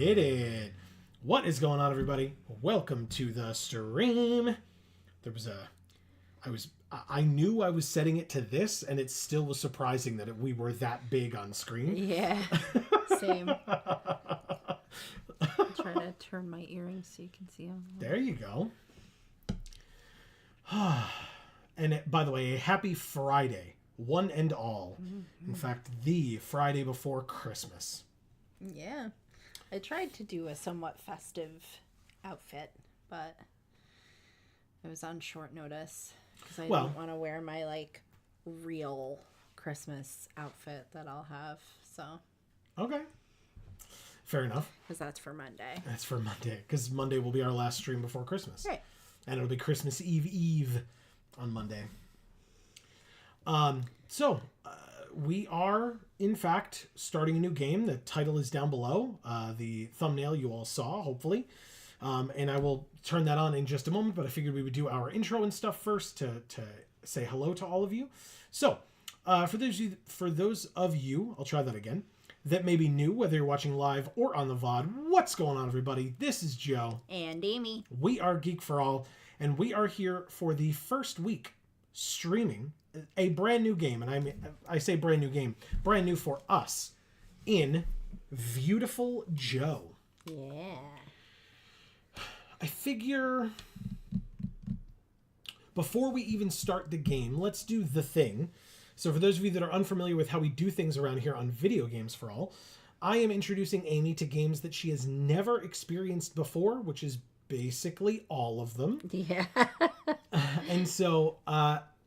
did it. What is going on, everybody? Welcome to the stream. I knew I was setting it to this, and it still was surprising that we were that big on screen. Yeah, same. I'm trying to turn my earrings so you can see them. There you go. And by the way, happy Friday, one and all. Mm-hmm. In fact, the Friday before Christmas. Yeah. I tried to do a somewhat festive outfit, but it was on short notice because I didn't want to wear my real Christmas outfit that I'll have. So okay, Fair enough. Because that's for Monday. That's for Monday. Because Monday will be our last stream before Christmas. Right. And it'll be Christmas Eve on Monday. We are, in fact, starting a new game. The title is down below. The thumbnail you all saw, hopefully. And I will turn that on in just a moment, but I figured we would do our intro and stuff first to say hello to all of you. So, for those of you, I'll try that again, that may be new, whether you're watching live or on the VOD, what's going on, everybody? This is Joe. And Amy. We are Geek for All, and we are here for the first week streaming a brand new game, and I say brand new game, brand new for us, in Viewtiful Joe. Yeah. I figure before we even start the game, let's do the thing. So for those of you that are unfamiliar with how we do things around here on Video Games for All, I am introducing Amy to games that she has never experienced before, which is basically all of them. Yeah. And so,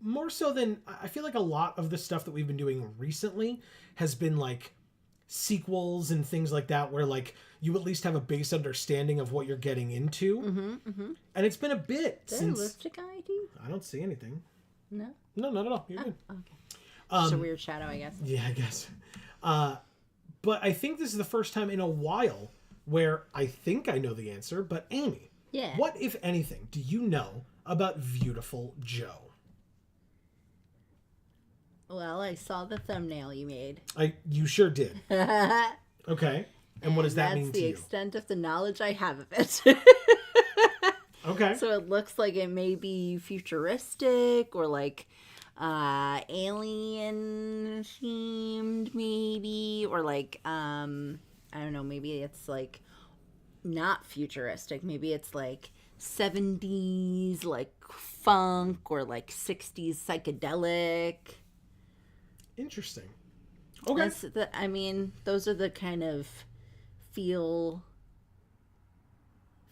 more so than, I feel like a lot of the stuff that we've been doing recently has been like sequels and things like that, where like you at least have a base understanding of what you're getting into. Mm-hmm, mm-hmm. And it's been a bit since... lipstick ID? I don't see anything. No? No, not at all. You're good. Okay. Just a weird shadow, I guess. Yeah, I guess. But I think this is the first time in a while where I think I know the answer, but Amy, yeah, what, if anything, do you know about Viewtiful Joe? Well, I saw the thumbnail you made. You sure did. Okay. And what does that mean to you? That's the extent of the knowledge I have of it. Okay. So it looks like it may be futuristic or like alien themed maybe, or like I don't know, maybe it's like not futuristic, maybe it's like 70s like funk, or like 60s psychedelic. Interesting. Okay. Those are the kind of feel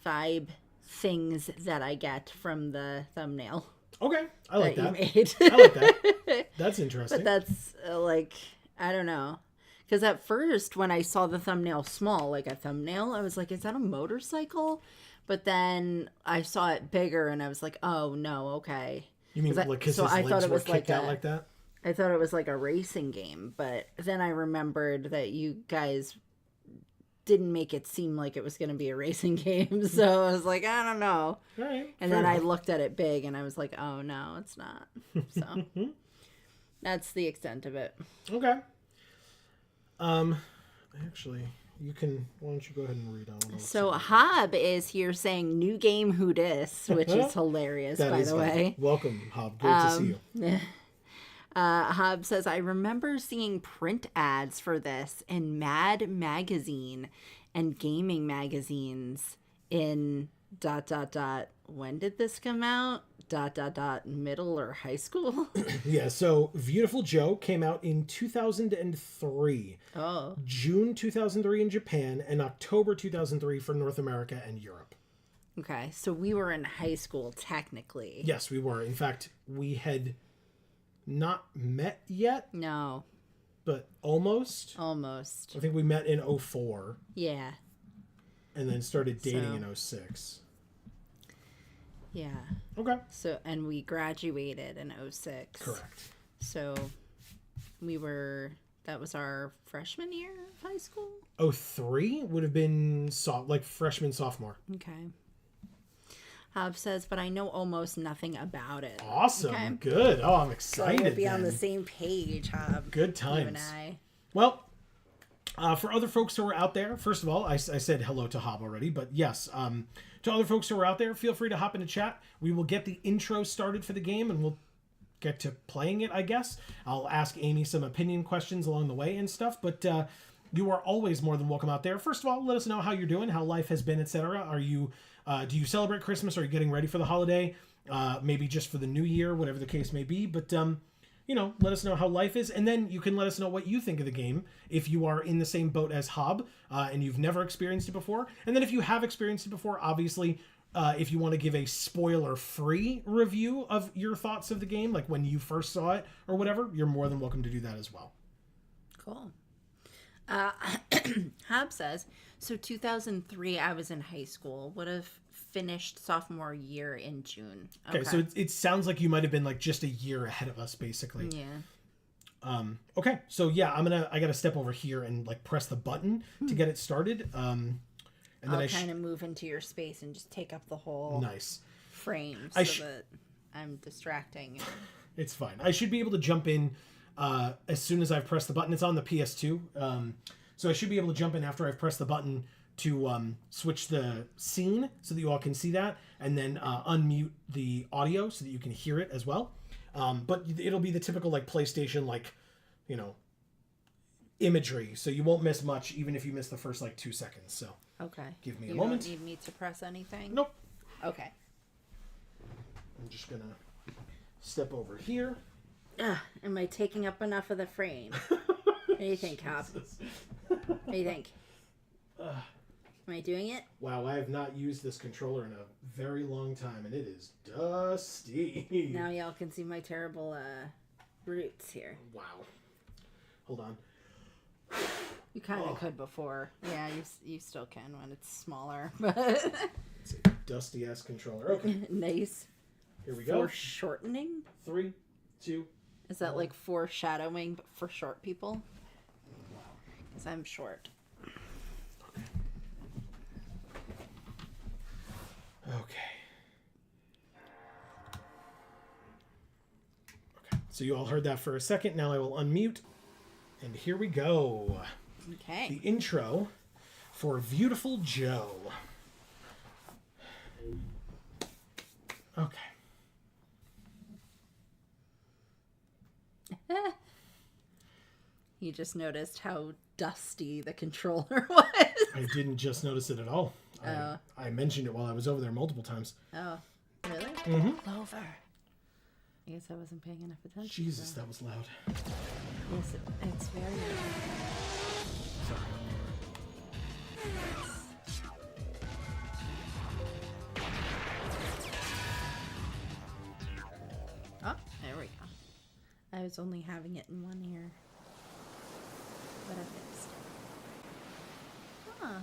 vibe things that I get from the thumbnail. Okay, I like that. You made. I like that. That's interesting. But that's I don't know. Because at first, when I saw the thumbnail small, like a thumbnail, I was like, is that a motorcycle? But then I saw it bigger, and I was like, oh, no, okay. You mean like because his legs were kicked out like that? I thought it was like a racing game. But then I remembered that you guys didn't make it seem like it was going to be a racing game. So I was like, I don't know. All right. And then I looked at it big, and I was like, oh, no, it's not. So that's the extent of it. Okay. Actually, why don't you go ahead and read on? So Hob is here saying new game who dis, which is hilarious, by the way. Welcome, Hob. Great to see you. Hob says, I remember seeing print ads for this in Mad Magazine and gaming magazines in ... When did this come out? ... Middle or high school? Yeah, so Viewtiful Joe came out in 2003. Oh. June 2003 in Japan, and October 2003 for North America and Europe. Okay, so we were in high school, technically. Yes, we were. In fact, we had not met yet. No. But almost. Almost. I think we met in 04. Yeah. And then started dating in 06. Yeah. Okay. So, and we graduated in 06. Correct. So that was our freshman year of high school? 03 would have been freshman, sophomore. Okay. Hob says, but I know almost nothing about it. Awesome. Okay. Good. Oh, I'm excited. So we'll be on the same page, Hob. Good times. You and I. Well, for other folks who are out there, first of all, I said hello to Hob already, but yes, to other folks who are out there, feel free to hop into chat. We will get the intro started for the game, and we'll get to playing it, I guess. I'll ask Amy some opinion questions along the way and stuff, but you are always more than welcome out there. First of all, let us know how you're doing, how life has been, etc. Are you do you celebrate Christmas? Are you getting ready for the holiday? Maybe just for the new year, whatever the case may be. But let us know how life is, and then you can let us know what you think of the game if you are in the same boat as Hob and you've never experienced it before. And then if you have experienced it before, obviously, if you want to give a spoiler-free review of your thoughts of the game, like when you first saw it or whatever, you're more than welcome to do that as well. Cool. Hab says, so 2003, I was in high school. Would have finished sophomore year in June. Okay, so it sounds like you might have been like just a year ahead of us, basically. Yeah. Okay, so yeah, I gotta step over here and like press the button to get it started. And then I'll kind of move into your space and just take up the whole nice frame so that I'm distracting. It's fine. I should be able to jump in as soon as I've pressed the button. It's on the PS2, so I should be able to jump in after I've pressed the button to switch the scene so that you all can see that, and then unmute the audio so that you can hear it as well. But it'll be the typical like PlayStation, like, you know, imagery, so you won't miss much even if you miss the first like 2 seconds. So okay, give me a moment. You don't need me to press anything? Nope. Okay. I'm just gonna step over here. Am I taking up enough of the frame? What do you think, Hop? What do you think? Am I doing it? Wow, I have not used this controller in a very long time, and it is dusty. Now y'all can see my terrible roots here. Wow. Hold on. You kind of could before. Yeah, you still can when it's smaller. But it's a dusty-ass controller. Okay. Nice. Here we go. Foreshortening? 3, 2... Is that like foreshadowing but for short people? Because I'm short. Okay. So you all heard that for a second. Now I will unmute. And here we go. Okay. The intro for Viewtiful Joe. Okay. You just noticed how dusty the controller was. I didn't just notice it at all. I mentioned it while I was over there multiple times. Oh, really? Mm-hmm. Clover. I guess I wasn't paying enough attention. Jesus, that was loud. Yes, it's very loud. Sorry. Oh, there we go. I was only having it in one ear. But I fixed it. Huh.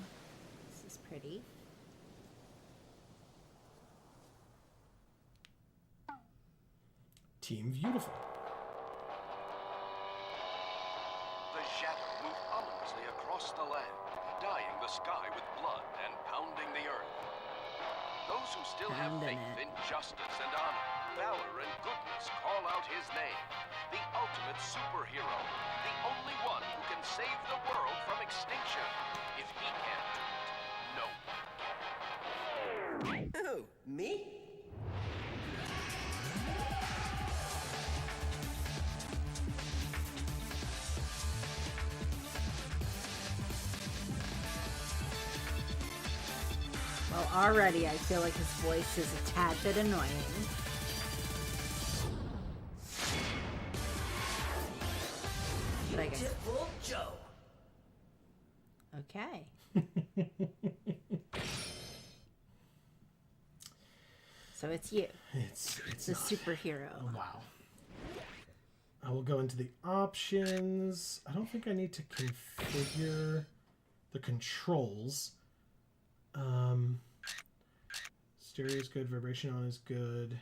This is pretty. Team Viewtiful. The shadow moved ominously across the land, dyeing the sky with blood and pounding the earth. Those who still have faith in justice and honor, valor and goodness call out his name. The ultimate superhero. The only one who can save the world from extinction. If he can't do it, no one can. Oh, me? Well, already I feel like his voice is a tad bit annoying. But I guess... Viewtiful Joe. Okay. So it's you. It's The not. superhero. Wow. I will go into the options. I don't think I need to configure the controls. Stereo is good. Vibration on is good.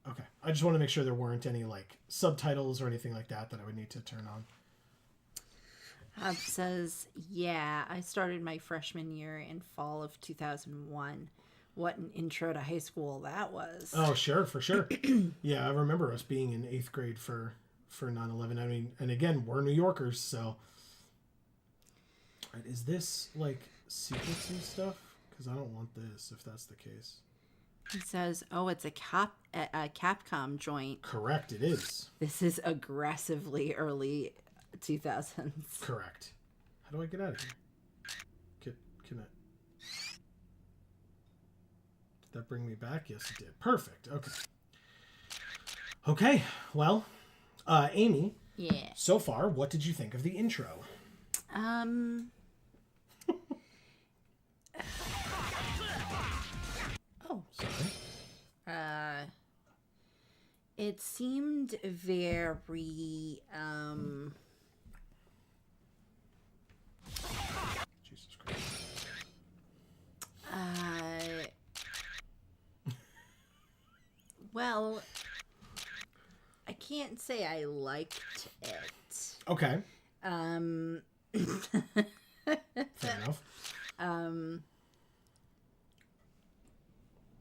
Okay. I just want to make sure there weren't any like subtitles or anything like that that I would need to turn on. Hub says, yeah, I started my freshman year in fall of 2001. What an intro to high school that was. Oh, sure, for sure. Yeah, I remember us being in 8th grade for 9/11. I mean, and again, we're New Yorkers, so. Right, is this like secrets and stuff? Because I don't want this if that's the case. He says, oh, it's a Capcom joint. Correct, it is. This is aggressively early 2000s. Correct. How do I get out of here? Can I? Did that bring me back? Yes, it did. Perfect. Okay. Okay. Well, Amy. Yeah. So far, what did you think of the intro? Oh. Sorry. It seemed very Well, I can't say I liked it. Okay. Um, Fair enough.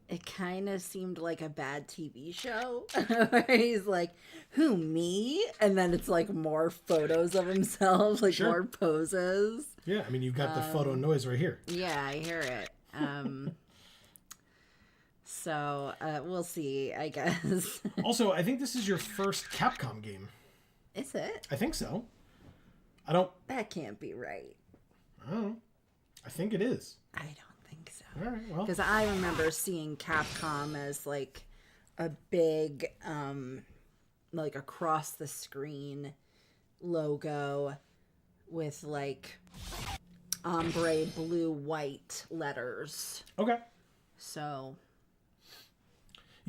It kind of seemed like a bad TV show where he's like, who, me? And then it's like more photos of himself, like Sure. more poses. Yeah, I mean, you've got the photo noise right here. Yeah, I hear it. So we'll see, I guess. Also, I think this is your first Capcom game. Is it? I think so. That can't be right. I don't know. I think it is. I don't think so. All right, well. Because I remember seeing Capcom as like a big, like across the screen logo with like ombre blue white letters. Okay. So.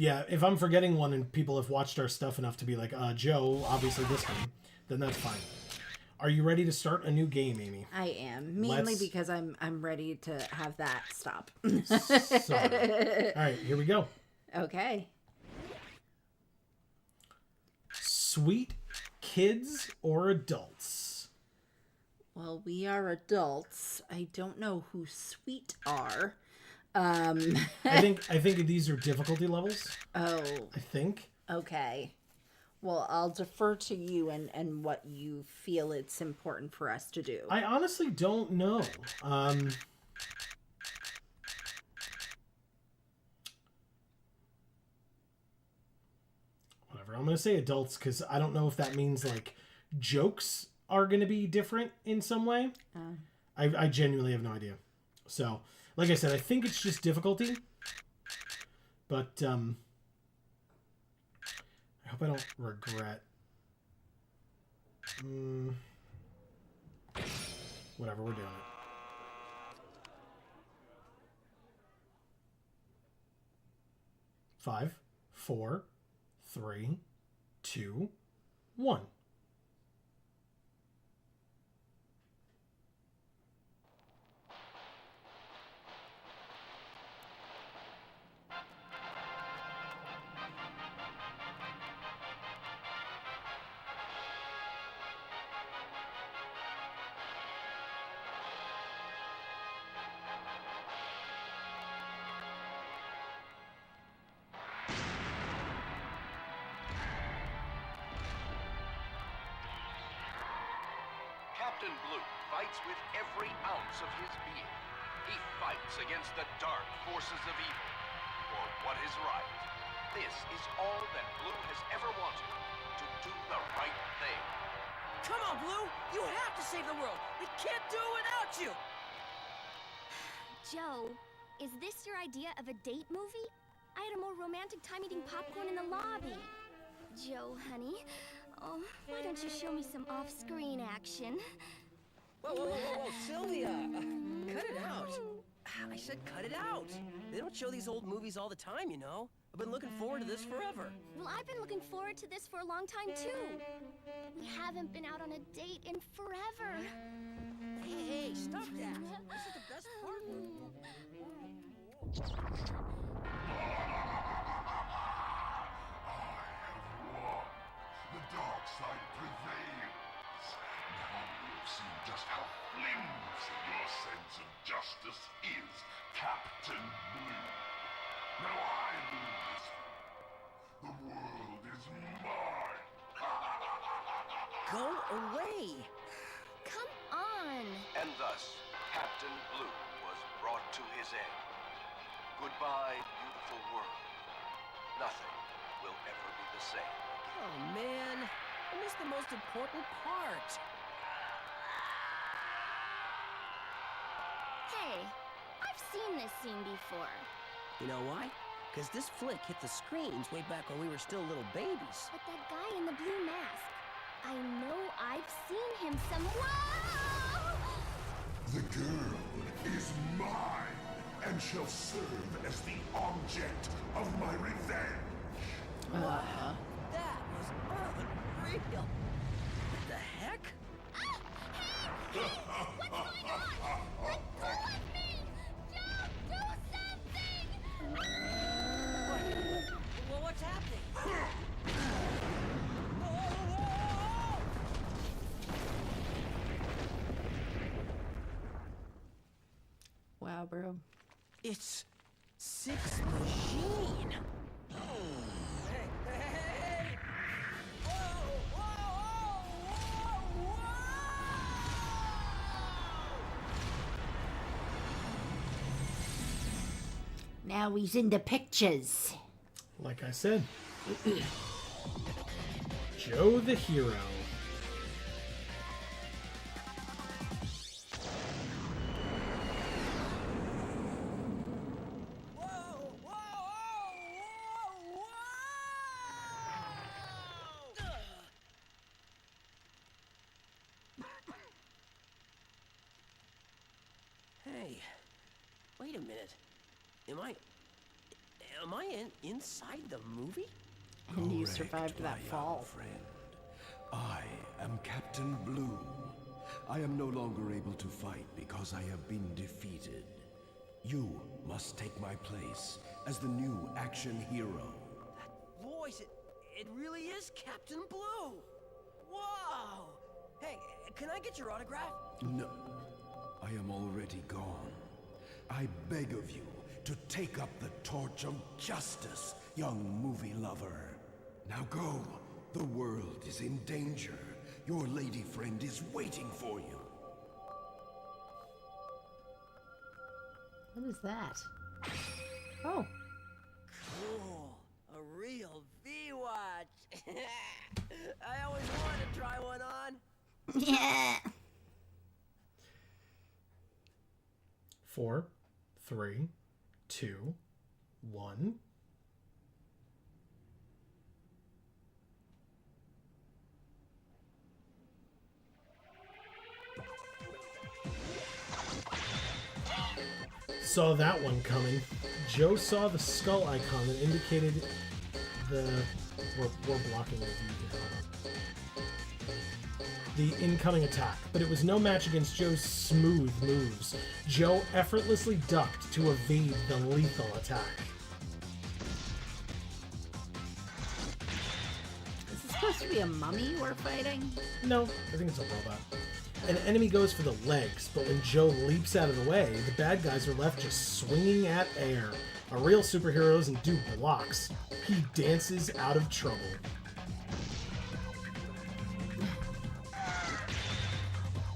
Yeah, if I'm forgetting one and people have watched our stuff enough to be like, Joe, obviously this one, then that's fine. Are you ready to start a new game, Amy? I am. Mainly because I'm ready to have that stop. Sorry. All right, here we go. Okay. Sweet kids or adults? Well, we are adults. I don't know who sweet are. I think these are difficulty levels. Oh. I think. Okay. Well, I'll defer to you and what you feel it's important for us to do. I honestly don't know. Whatever. I'm going to say adults because I don't know if that means like jokes are going to be different in some way. I genuinely have no idea. So, like I said, I think it's just difficulty. But I hope I don't regret. Whatever, we're doing it. Five, 4, 3, 2, 1. Captain Blue fights with every ounce of his being. He fights against the dark forces of evil, for what is right. This is all that Blue has ever wanted, to do the right thing. Come on, Blue! You have to save the world! We can't do it without you! Joe, is this your idea of a date movie? I had a more romantic time eating popcorn in the lobby. Joe, honey, oh, why don't you show me some off-screen action? Whoa, Sylvia! Cut it out! I said cut it out! They don't show these old movies all the time, you know? I've been looking forward to this forever. Well, I've been looking forward to this for a long time, too. We haven't been out on a date in forever. Hey, stop that! This is the best part. The dark side prevails. Now you have seen just how flimsy your sense of justice is, Captain Blue. Now I lose. The world is mine. Go away! Come on. And thus, Captain Blue was brought to his end. Goodbye, beautiful world. Nothing will ever be the same again. Oh, man. I missed the most important part. Hey, I've seen this scene before. You know why? Because this flick hit the screens way back when we were still little babies. But that guy in the blue mask, I know I've seen him somewhere. The girl is mine and shall serve as the object of my revenge. That was unreal. What the heck? Hey, what's going on? Let go of me! Joe, do something! Well, what's happening? It's Six Machine. Hey, hey, hey! Whoa, whoa, whoa, whoa, whoa! Now he's in the pictures. Like I said, Joe the hero. Whoa, whoa, whoa, whoa! Hey, wait a minute. Am I inside the movie? And you Correct, survived my that young fall. friend. I am Captain Blue. I am no longer able to fight because I have been defeated. You must take my place as the new action hero. That voice, it really is Captain Blue. Whoa! Hey, can I get your autograph? No, I am already gone. I beg of you to take up the torch of justice, young movie lover. Now go. The world is in danger. Your lady friend is waiting for you. What is that? Oh, Cool. A real V-Watch. I always wanted to try one on. yeah. 4, 3, 2, 1. Saw that one coming. Joe saw the skull icon that indicated the... We're blocking the view here. The incoming attack, but it was no match against Joe's smooth moves. Joe effortlessly ducked to evade the lethal attack. Is this supposed to be a mummy we're fighting? No, I think it's a robot. An enemy goes for the legs, but when Joe leaps out of the way, the bad guys are left just swinging at air. A real superhero doesn't do blocks. He dances out of trouble.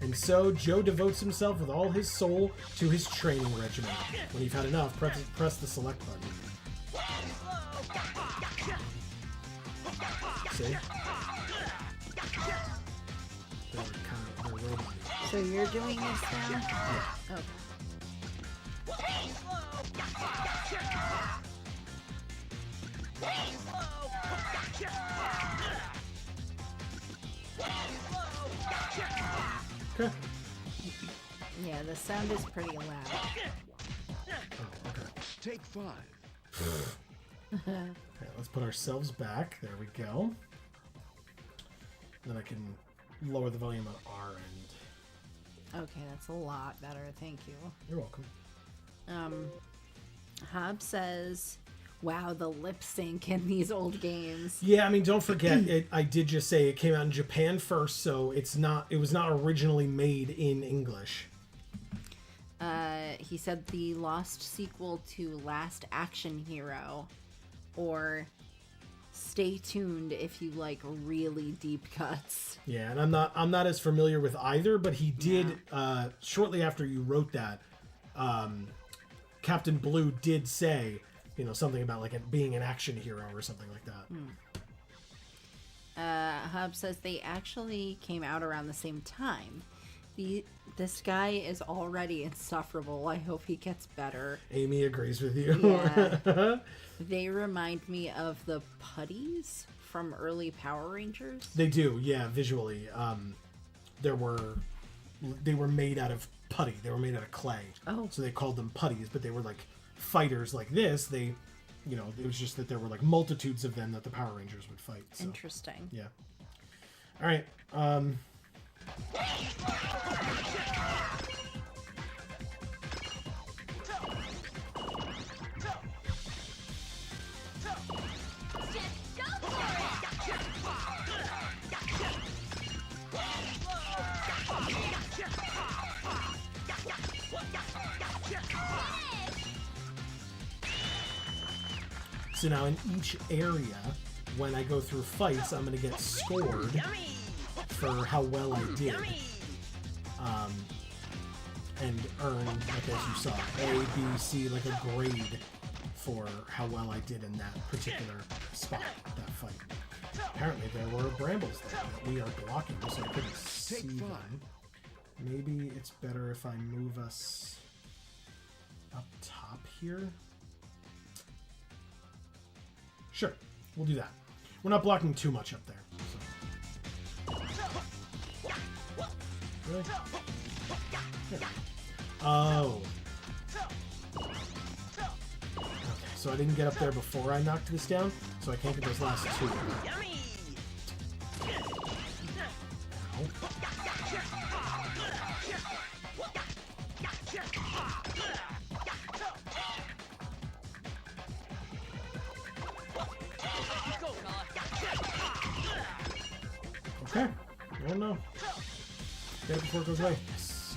And so, Joe devotes himself with all his soul to his training regimen. When you've had enough, press the select button. See? They're robot. So you're doing this now? Okay. Okay. Yeah, the sound is pretty loud. Oh, okay. Take 5. Okay, let's put ourselves back. There we go. Then I can lower the volume on our end. Okay, that's a lot better. Thank you. You're welcome. Hob says, wow, the lip sync in these old games. Yeah, I mean, don't forget, I did just say it came out in Japan first, so it was not originally made in English. He said the lost sequel to Last Action Hero, or stay tuned if you like really deep cuts. Yeah, and I'm not as familiar with either, but he did shortly after you wrote that, Captain Blue did say, you know, something about like it being an action hero or something like that. Hub says they actually came out around the same time. This guy is already insufferable. I hope he gets better. Amy agrees with you. Yeah. They remind me of the putties from early Power Rangers. They do, yeah, visually. They were made out of putty. They were made out of clay. Oh. So they called them putties, but they were like fighters like this. They, you know, it was just that there were like multitudes of them that the Power Rangers would fight. So, Interesting. yeah. All right. So now in each area, when I go through fights, I'm going to get scored for how well I did. And earn, like as you saw, A, B, C, like a grade for how well I did in that particular spot, that fight. Apparently there were brambles there that we are blocking, so I couldn't see them. Maybe it's better if I move us up top here. Sure, we'll do that. We're not blocking too much up there. So. Really? Yeah. Oh. Okay, so I didn't get up there before I knocked this down, so I can't get those last two. Ow. Okay. Oh no. Get it before it goes away. Yes.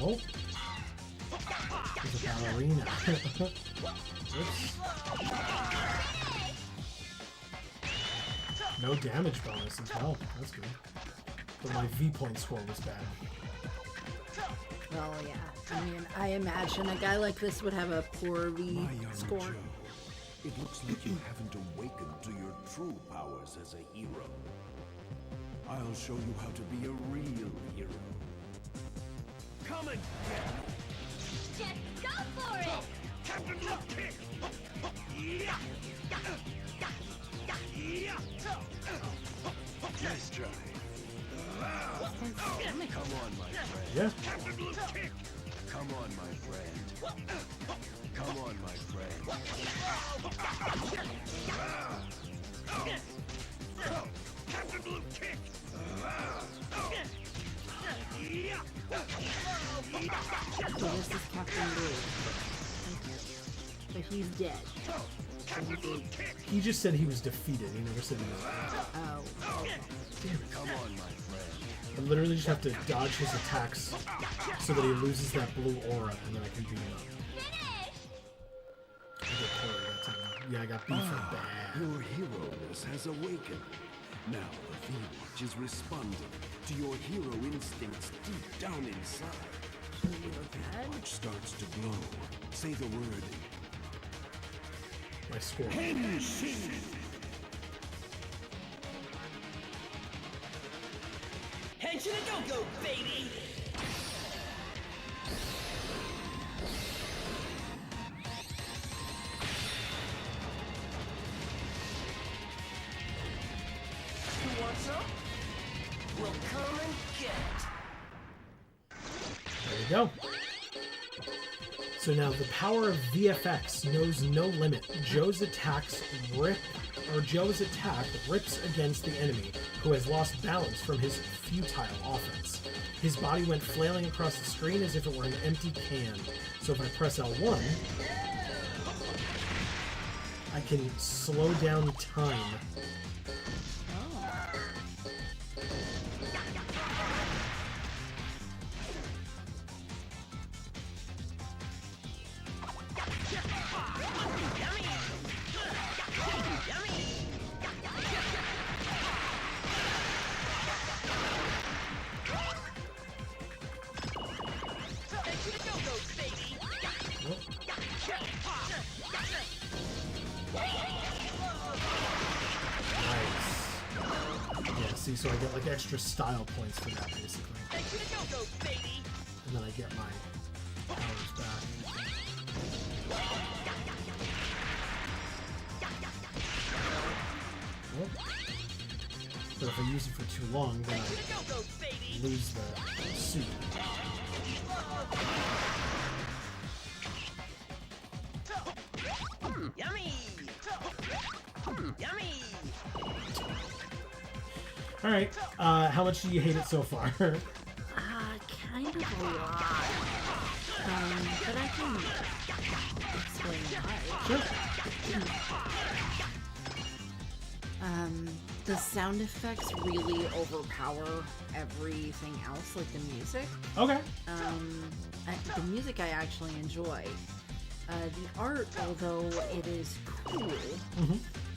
Oh. There's a ballerina. Oops. No damage bonus as well. That's good. But my V-point score was bad. Well, yeah. I mean, I imagine a guy like this would have a poor V My young score. Joe, it looks like you haven't awakened to your true powers as a hero. I'll show you how to be a real hero. Come and get me! Just go for it! Captain Look Kick! Nice try. Come on, my friend. Yeah. Captain Look Kick! Come on, my friend. Come on, my friend. Captain Look Kick! So this is Captain Blue. But he's dead. He just said he was defeated. He never said he was. Oh. Damn it. Come on, my friend. I literally just have to dodge his attacks so that he loses that blue aura, and then I can beat him up. I get Corey that time. Yeah, I got beat for bad. Your hero-ness has awakened. Now the V-Watch is responding to your hero instincts deep down inside. When the V-Watch starts to glow, say the word. My score. Henshin! Henshin and go-go, baby! You want some? We'll come and get it. There you go. So now the power of VFX knows no limit. Joe's attack rips against the enemy, who has lost balance from his futile offense. His body went flailing across the screen as if it were an empty can. So if I press L1, I can slow down time. So I get like extra style points for that, basically. And then I get my powers back. Whoop. But if I use it for too long, then I lose the suit. Yummy! Yummy! All right. How much do you hate it so far? Kind of a lot. But I can Sure. The sound effects really overpower everything else, like the music. Okay. The music I actually enjoy. The art, although it is cool,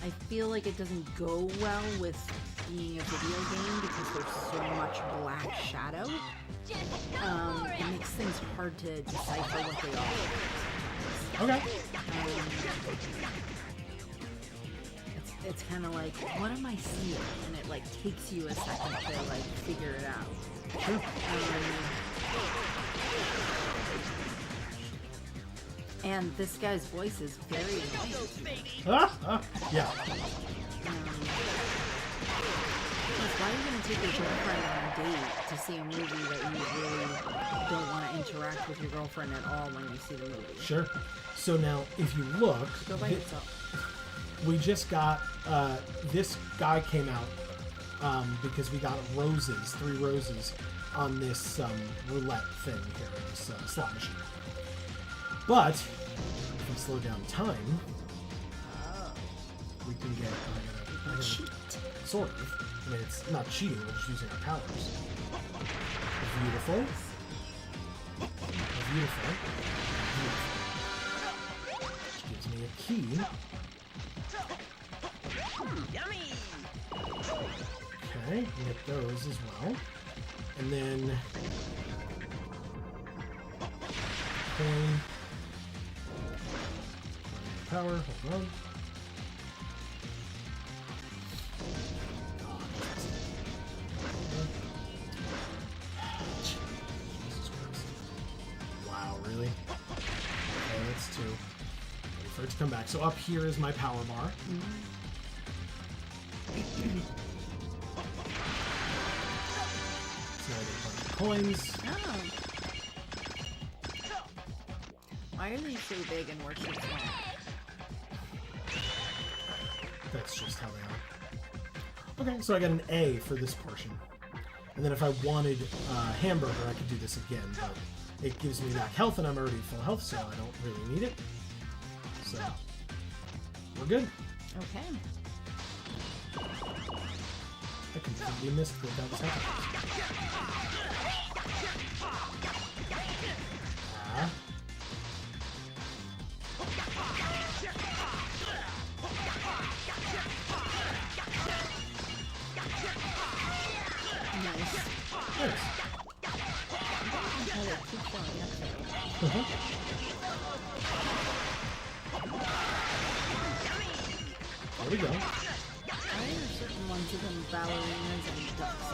I feel like it doesn't go well with being a video game because there's so much black shadow. It makes things hard to decipher what they are. Okay. It's kind of like, what am I seeing? And it like takes you a second to like figure it out. Sure. And this guy's voice is very annoying to me. Yeah. Why are you going to take your girlfriend on a date to see a movie that you really don't want to interact with your girlfriend at all when you see the movie? Sure. So now, if you look, Go by yourself. we just got, this guy came out because we got 3 roses on this roulette thing here, this slot machine. But, if we slow down time, we can get, I gotta cheat. Sort of. I mean, it's not cheating, we're just using our powers. Beautiful. Beautiful. Which gives me a key. Yummy! Okay, get those as well. And then coin. Power, hold on. Jesus Christ. Wow, really? Okay, that's 2. Wait for it to come back. So up here is my power bar. So I get a bunch of coins. Oh. Why are they so big and we're so small? That's just how they are. Okay, so I got an A for this portion. And then if I wanted hamburger, I could do this again, but it gives me back health, and I'm already full health, so I don't really need it. So, we're good. Okay. I completely missed what that was happening. Nice. Nice. Oh, they keep going up there. There we go. Why are certain ones of them ballerinas and ducks?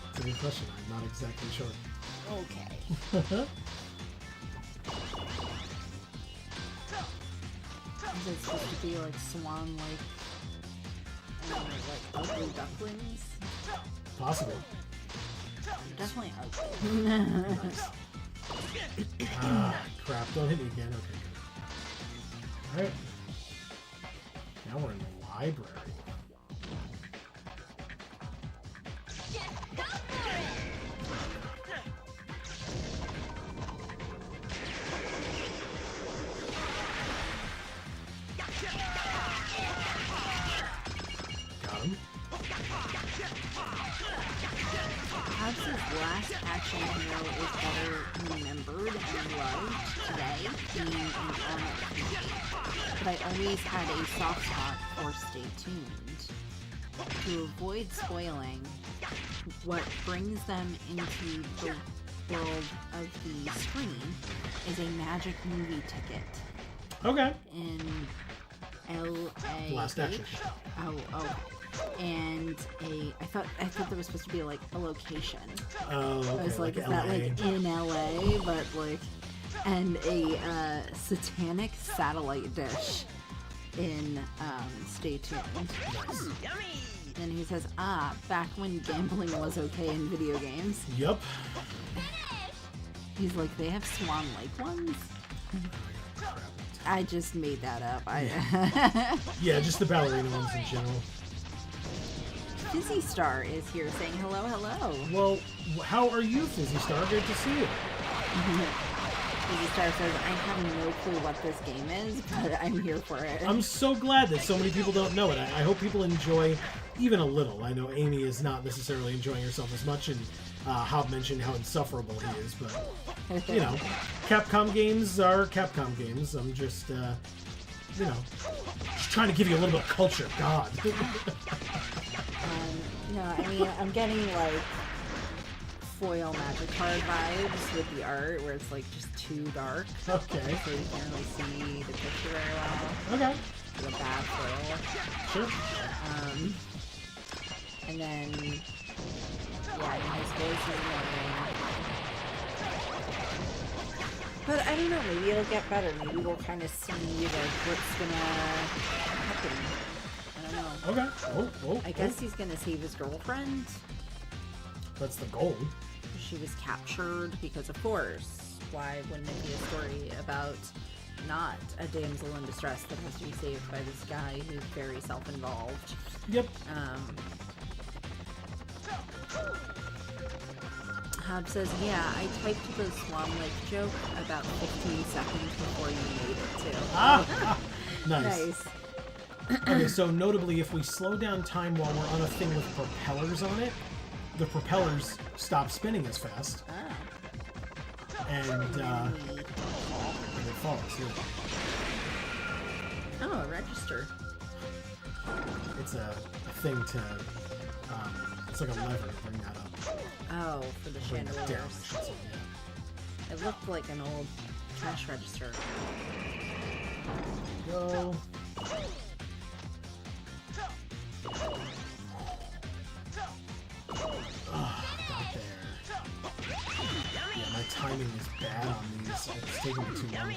It's a good question. I'm not exactly sure. Okay. Is it supposed to be like swan-like, like ugly ducklings? Possible. Definitely ugly. Crap. Don't hit me again. Okay, good. Alright. Now we're in the library. Got him. Hobbs' last action hero is better remembered and loved today, being an honor. But I always had a soft spot for Stay Tuned. To avoid spoiling, what brings them into the world of the screen is a magic movie ticket Okay. in L.A. Last action. Oh. And I thought that was supposed to be like a location. Oh, okay. I was like, is LA. that like in LA? But like, and a satanic satellite dish in Stay Tuned. Nice. Yummy! And he says, back when gambling was okay in video games. Yup. He's like, they have swan-like ones? Crap. I just made that up. Yeah, just the ballerina ones in general. Fizzy Star is here saying hello. Well, how are you, Fizzy Star? Good to see you. Easy Star says, I have no clue what this game is, but I'm here for it. I'm so glad that so many people don't know it. I hope people enjoy even a little. I know Amy is not necessarily enjoying herself as much, and Hob mentioned how insufferable he is, but, you know, Capcom games are Capcom games. I'm just, you know, just trying to give you a little bit of culture. God. No, I mean, I'm getting, like, foil magic card vibes with the art, where it's, like, just too dark. Okay. So you can't really see the picture very well. Okay. The bad foil. Sure. And then, yeah, his voice is annoying. But I don't know, maybe it'll get better. Maybe we'll kind of see, like, what's gonna happen. I don't know. Okay. Oh, I guess he's gonna save his girlfriend. That's the goal. She was captured because, of course, why wouldn't it be a story about not a damsel in distress that has to be saved by this guy who's very self-involved? Yep. Hob says, yeah, I typed the Swan Lake joke about 15 seconds before you made it, too. Nice. Okay, so notably, if we slow down time while we're on a thing with propellers on it, the propellers stop spinning as fast. And it falls. Yeah. Oh, a register. It's a thing to, it's like a lever to bring that up. Oh, for the Bring it down, I chandeliers. should say, yeah. It looked like an old cash register. Go. Got there. Yeah, my timing is bad on these. It's taking me too long.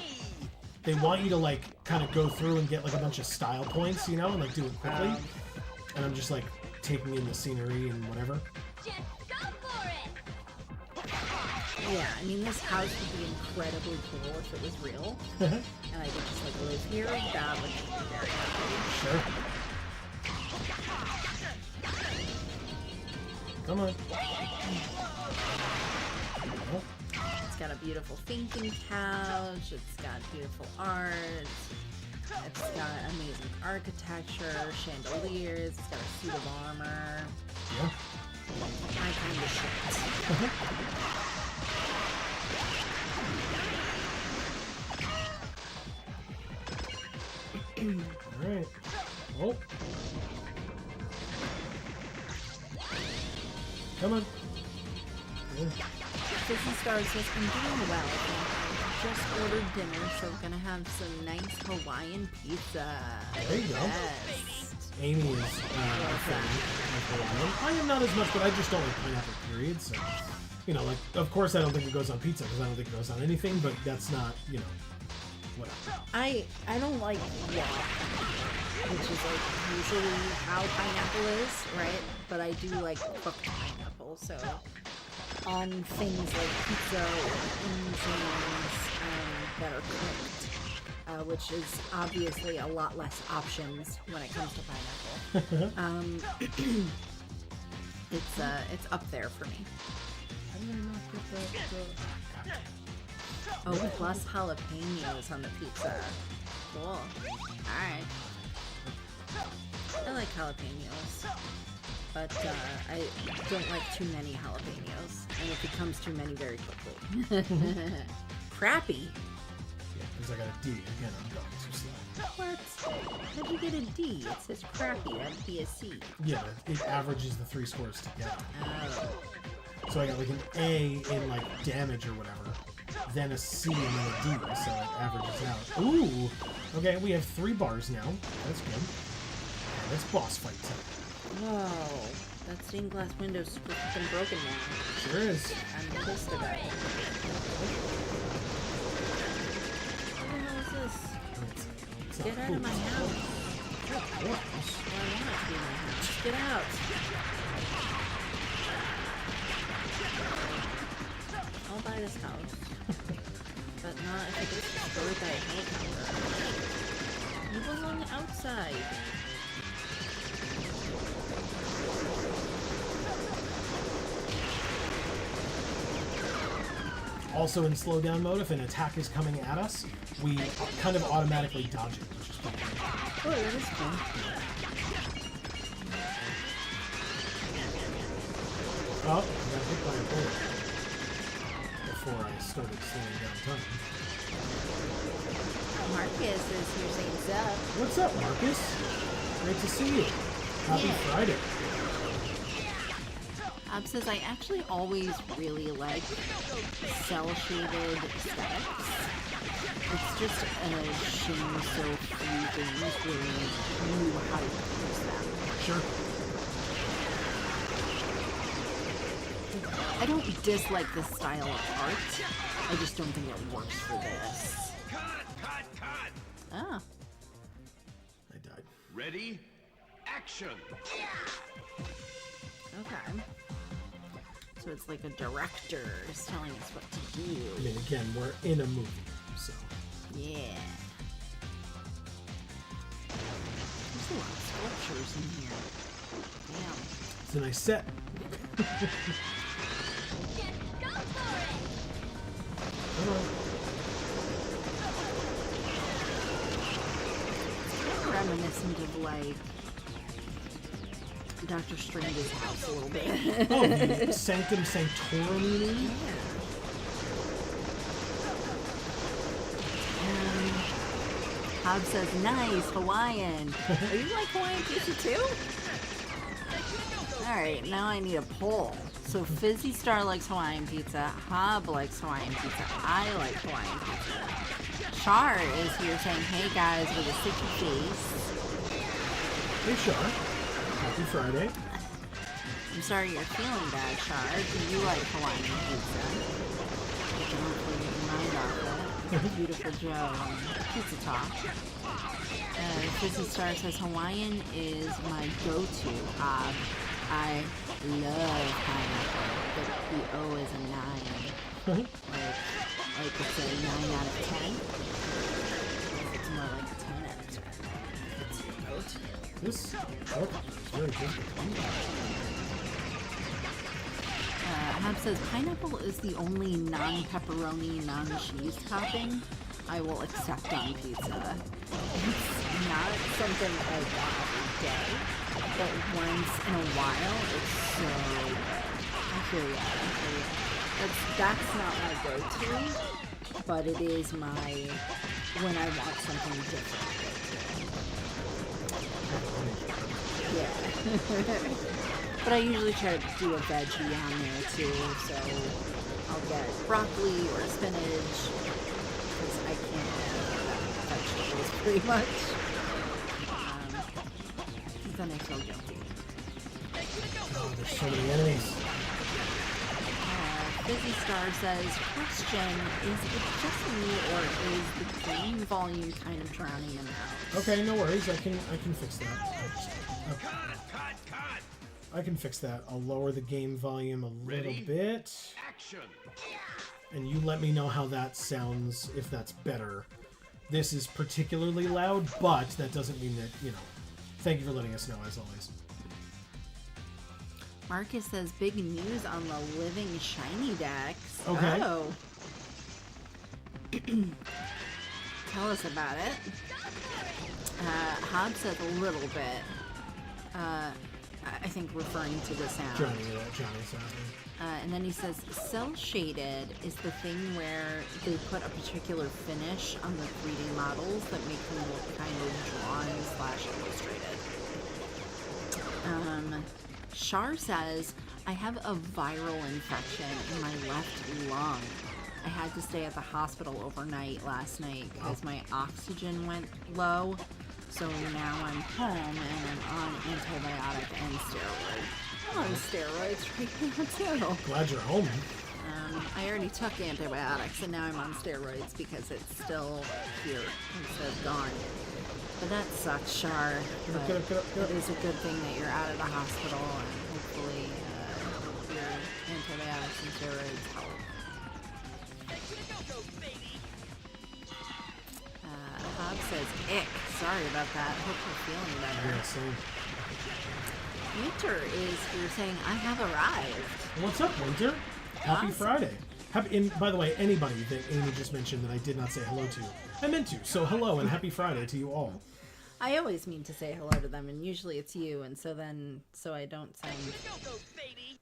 They want you to, like, kind of go through and get, like, a bunch of style points, you know, and, like, do it quickly. And I'm just, like, taking in the scenery and whatever. Just go for it! Yeah, I mean, this house would be incredibly cool if it was real. And I could just, like, live here. That would be very happy. Sure. Come on. Oh. It's got a beautiful fainting couch. It's got beautiful art. It's got amazing architecture, chandeliers. It's got a suit of armor. Yeah. My kind of shit. Alright. Oh. Come on. Yeah. Sissy Star says, I'm doing well. Just ordered dinner, so I'm gonna have some nice Hawaiian pizza. There you go. Yes. Amy is a fan of Hawaiian. I am not as much, but I just don't like pineapple, period. So, you know, like, of course I don't think it goes on pizza, because I don't think it goes on anything, but that's not, you know, whatever. I don't like guac, which is like usually how pineapple is, right? But I do like cooked pineapple, so on things like pizza or in things that are cooked, which is obviously a lot less options when it comes to pineapple. It's up there for me. How did I not get that? Oh, plus jalapenos on the pizza. Cool. Alright. I like jalapenos. But I don't like too many jalapenos. And it becomes too many very quickly. Crappy. Yeah, because I got a D. Again, I'm going too slow. What? How'd you get a D? It says crappy. That'd be a C. Yeah, it averages the 3 scores together. Oh. So I got like an A in like damage or whatever, then a C and then a D, so it averages out. Ooh! Okay, we have 3 bars now. That's good. Okay, that's boss fight time. Whoa. That stained glass window's been broken now. Sure is. I'm pissed about it. What the hell is this? It's Get out of my house. Well, I want it to be my house. Get out. I'll buy this house. But not if it gets destroyed by a helicopter. You belong outside. Also in slowdown mode, if an attack is coming at us, we kind of automatically dodge it, which is pretty good. Oh, that is fun. Oh, I got hit by a bullet before I started slowing down time. Marcus is here saying sup. What's up, Marcus? Great to see you. Happy Friday. Says, I actually always really like cel-shaded aesthetics. It's just a shame so few games really knew how to use them. Sure. I don't dislike this style of art. I just don't think it works for this. Cut! Oh. I died. Ready? Action! Okay. So it's like a director is telling us what to I do. mean, again, we're in a movie, so. Yeah. There's a lot of sculptures in here. Damn. It's a nice set. Just go for it! Reminiscent of like Dr. Strange's house a little bit. Oh, the Sanctum Sanctorum, you mean? Hob says, nice, Hawaiian. Are you like Hawaiian pizza too? Alright, now I need a poll. So Fizzy Star likes Hawaiian pizza, Hob likes Hawaiian pizza, I like Hawaiian pizza. Char is here saying, hey guys, with a sticky face. Hey, Char. Happy Friday. I'm sorry you're feeling bad, Char. Do you like Hawaiian pizza? You can hopefully get your mind off it. Beautiful Joe on Pizza Talk. Fizzy Star says Hawaiian is my go-to. I love pineapple, but the O is a 9. Like it's a 9 out of 10. It's more like a 10 out of 10. It's your go-to. This is very good. Hab says pineapple is the only non-pepperoni, non-cheese topping I will accept on pizza. It's not something I want every day, but once in a while, it's so good. I feel ya. That's not my go-to, but it is my when I want something different. Yeah. But I usually try to do a veggie on there too, so I'll get broccoli or spinach, because I can't have vegetables pretty much. Then I feel guilty. Oh, there's so many enemies. Fizzy Star says, question, is it just me or is the game volume kind of drowning him out? Okay, no worries. I can fix that. I can fix that. I'll lower the game volume a little bit. Action! And you let me know how that sounds, if that's better. This is particularly loud, but that doesn't mean that, you know. Thank you for letting us know, as always. Marcus says, big news on the living shiny decks. Okay. Oh. Tell us about it. Hob said a little bit. I think referring to the sound. Johnny sound. And then he says, cell shaded is the thing where they put a particular finish on the 3D models that make them look kind of drawn / illustrated. Shar says, I have a viral infection in my left lung. I had to stay at the hospital overnight last night because my oxygen went low. So now I'm home and I'm on antibiotic and steroids. I'm on steroids right now too. Glad you're home. I already took antibiotics and now I'm on steroids because it's still here instead of gone. But that sucks, Shar. But it is a good thing that you're out of the hospital and hopefully your antibiotics and steroids help. Hob says, ick. Sorry about that. Hope you're feeling better. Yeah, same. Winter is here saying, I have arrived. What's up, Winter? Happy Awesome. Friday. And by the way, anybody that Amy just mentioned that I did not say hello to, I meant to. So hello and happy Friday to you all. I always mean to say hello to them, and usually it's you, and so I don't sound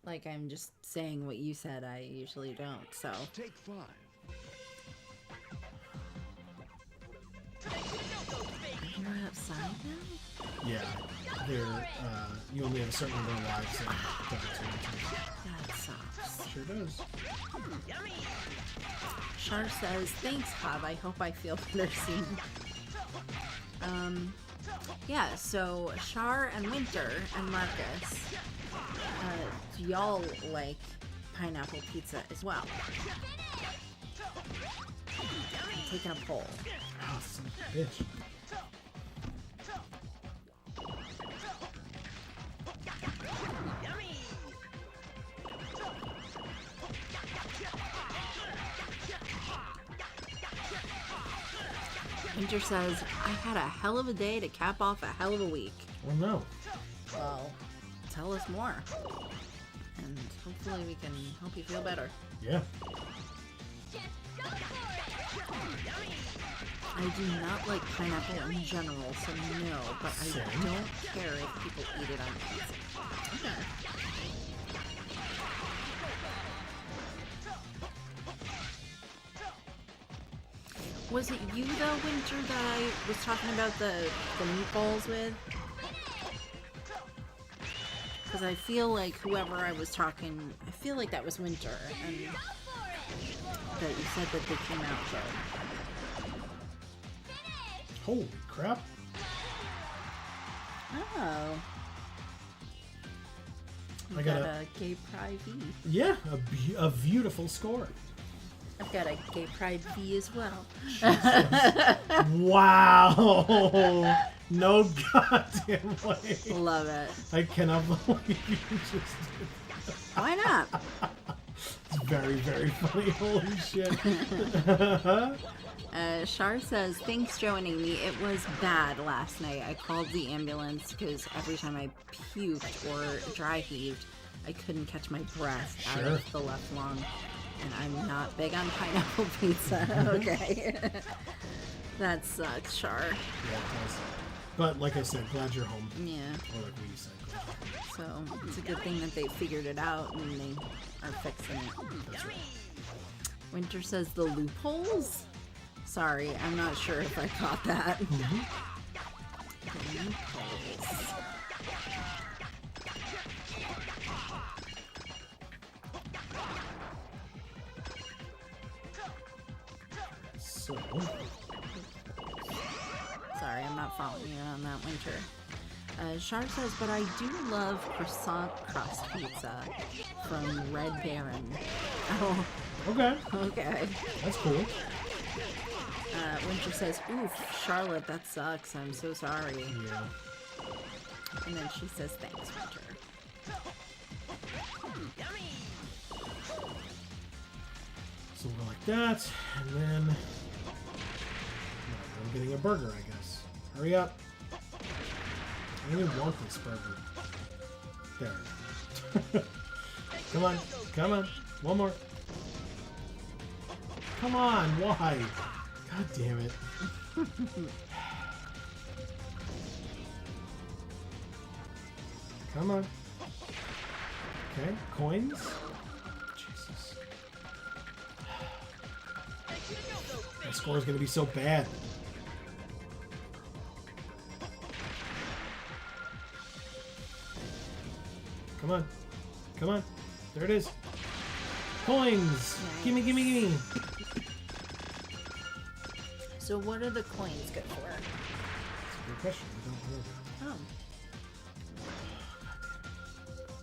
like I'm just saying what you said. I usually don't, so. Take 5. We're outside now? Yeah, they're, you only have a certain number of lives. And That sucks. sure does. Char says, thanks, Hob. I hope I feel better soon. Yeah, so Char and Winter and Marcus, do y'all like pineapple pizza as well? I'm taking a poll. Oh, son of a bitch. Winter says, I had a hell of a day to cap off a hell of a week. Well, no. Well, tell us more. And hopefully we can help you feel better. Yeah. I do not like pineapple in general, so no, but I Same. don't care if people eat it on pizza. Okay. Was it you, though, Winter, that I was talking about the meatballs with? Because I feel like whoever I was talking, I feel like that was Winter, and that you said that they came out good. Holy crap. Oh. I I got got a- a gay pride V. Yeah, a beautiful score. I've got a gay pride V as well. Wow. No goddamn way. Love it. I cannot believe you just did. Why not? It's very, very funny. Holy shit. Shar says, thanks, Joe and Amy. It was bad last night. I called the ambulance because every time I puked or dry heaved, I couldn't catch my breath out Sure. of the left lung. And I'm not big on pineapple pizza. Okay. That sucks, Shar. Yeah, it does. But like I said, glad you're home. Yeah. Or like we said, glad you're home. So it's a good thing that they figured it out and they are fixing it. That's right. Winter says the loopholes? Sorry, I'm not sure if I caught that. Mm-hmm. The loopholes. So, Sorry, I'm not following you on that, Winter. Shar says, but I do love croissant crust pizza from Red Baron. Oh, okay, okay. that's cool. Winter says, oof, Charlotte, that sucks. I'm so sorry. Yeah. And then she says, thanks, Winter. So we'll go like that, and then I'm getting a burger, I guess. Hurry up. I don't even want this burger. There. Come on, come on. One more. Come on, why? God damn it. Come on. Okay, coins. Jesus. My score is going to be so bad. Come on. Come on. There it is. Coins! Gimme, gimme, gimme! So what are the coins good for? That's a good question. I don't know.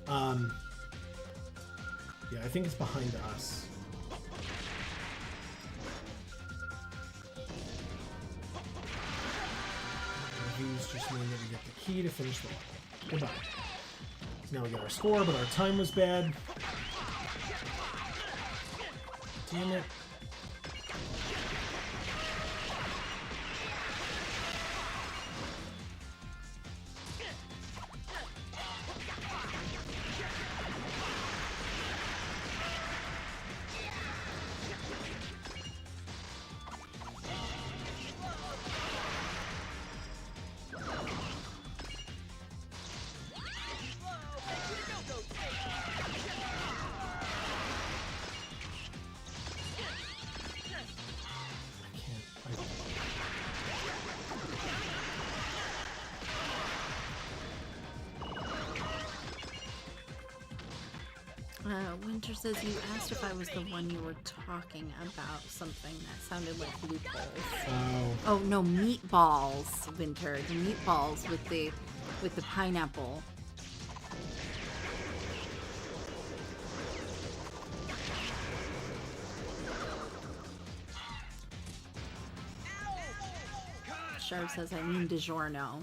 Oh. Yeah, I think it's behind us. Reviews just mean that we get the key to finish the level. Goodbye. So now we got our score, but our time was bad. Damn it. Winter says you asked if I was the one you were talking about something that sounded like loopholes. Oh no, meatballs, Winter. The meatballs with the pineapple. Sharp says I mean DiGiorno.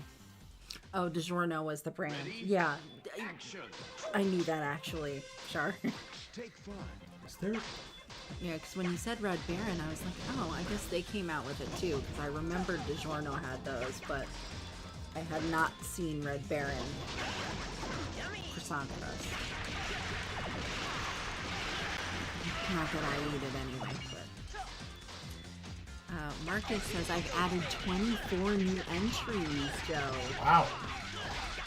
Oh, DiGiorno was the brand. Yeah, I knew that actually. Sure. Is there? Yeah, because when you said Red Baron, I was like, oh, I guess they came out with it too. Because I remembered DiGiorno had those, but I had not seen Red Baron croissant crust. Not that I eat it anyway, but. Marcus says I've added 24 new entries, Joe. Wow.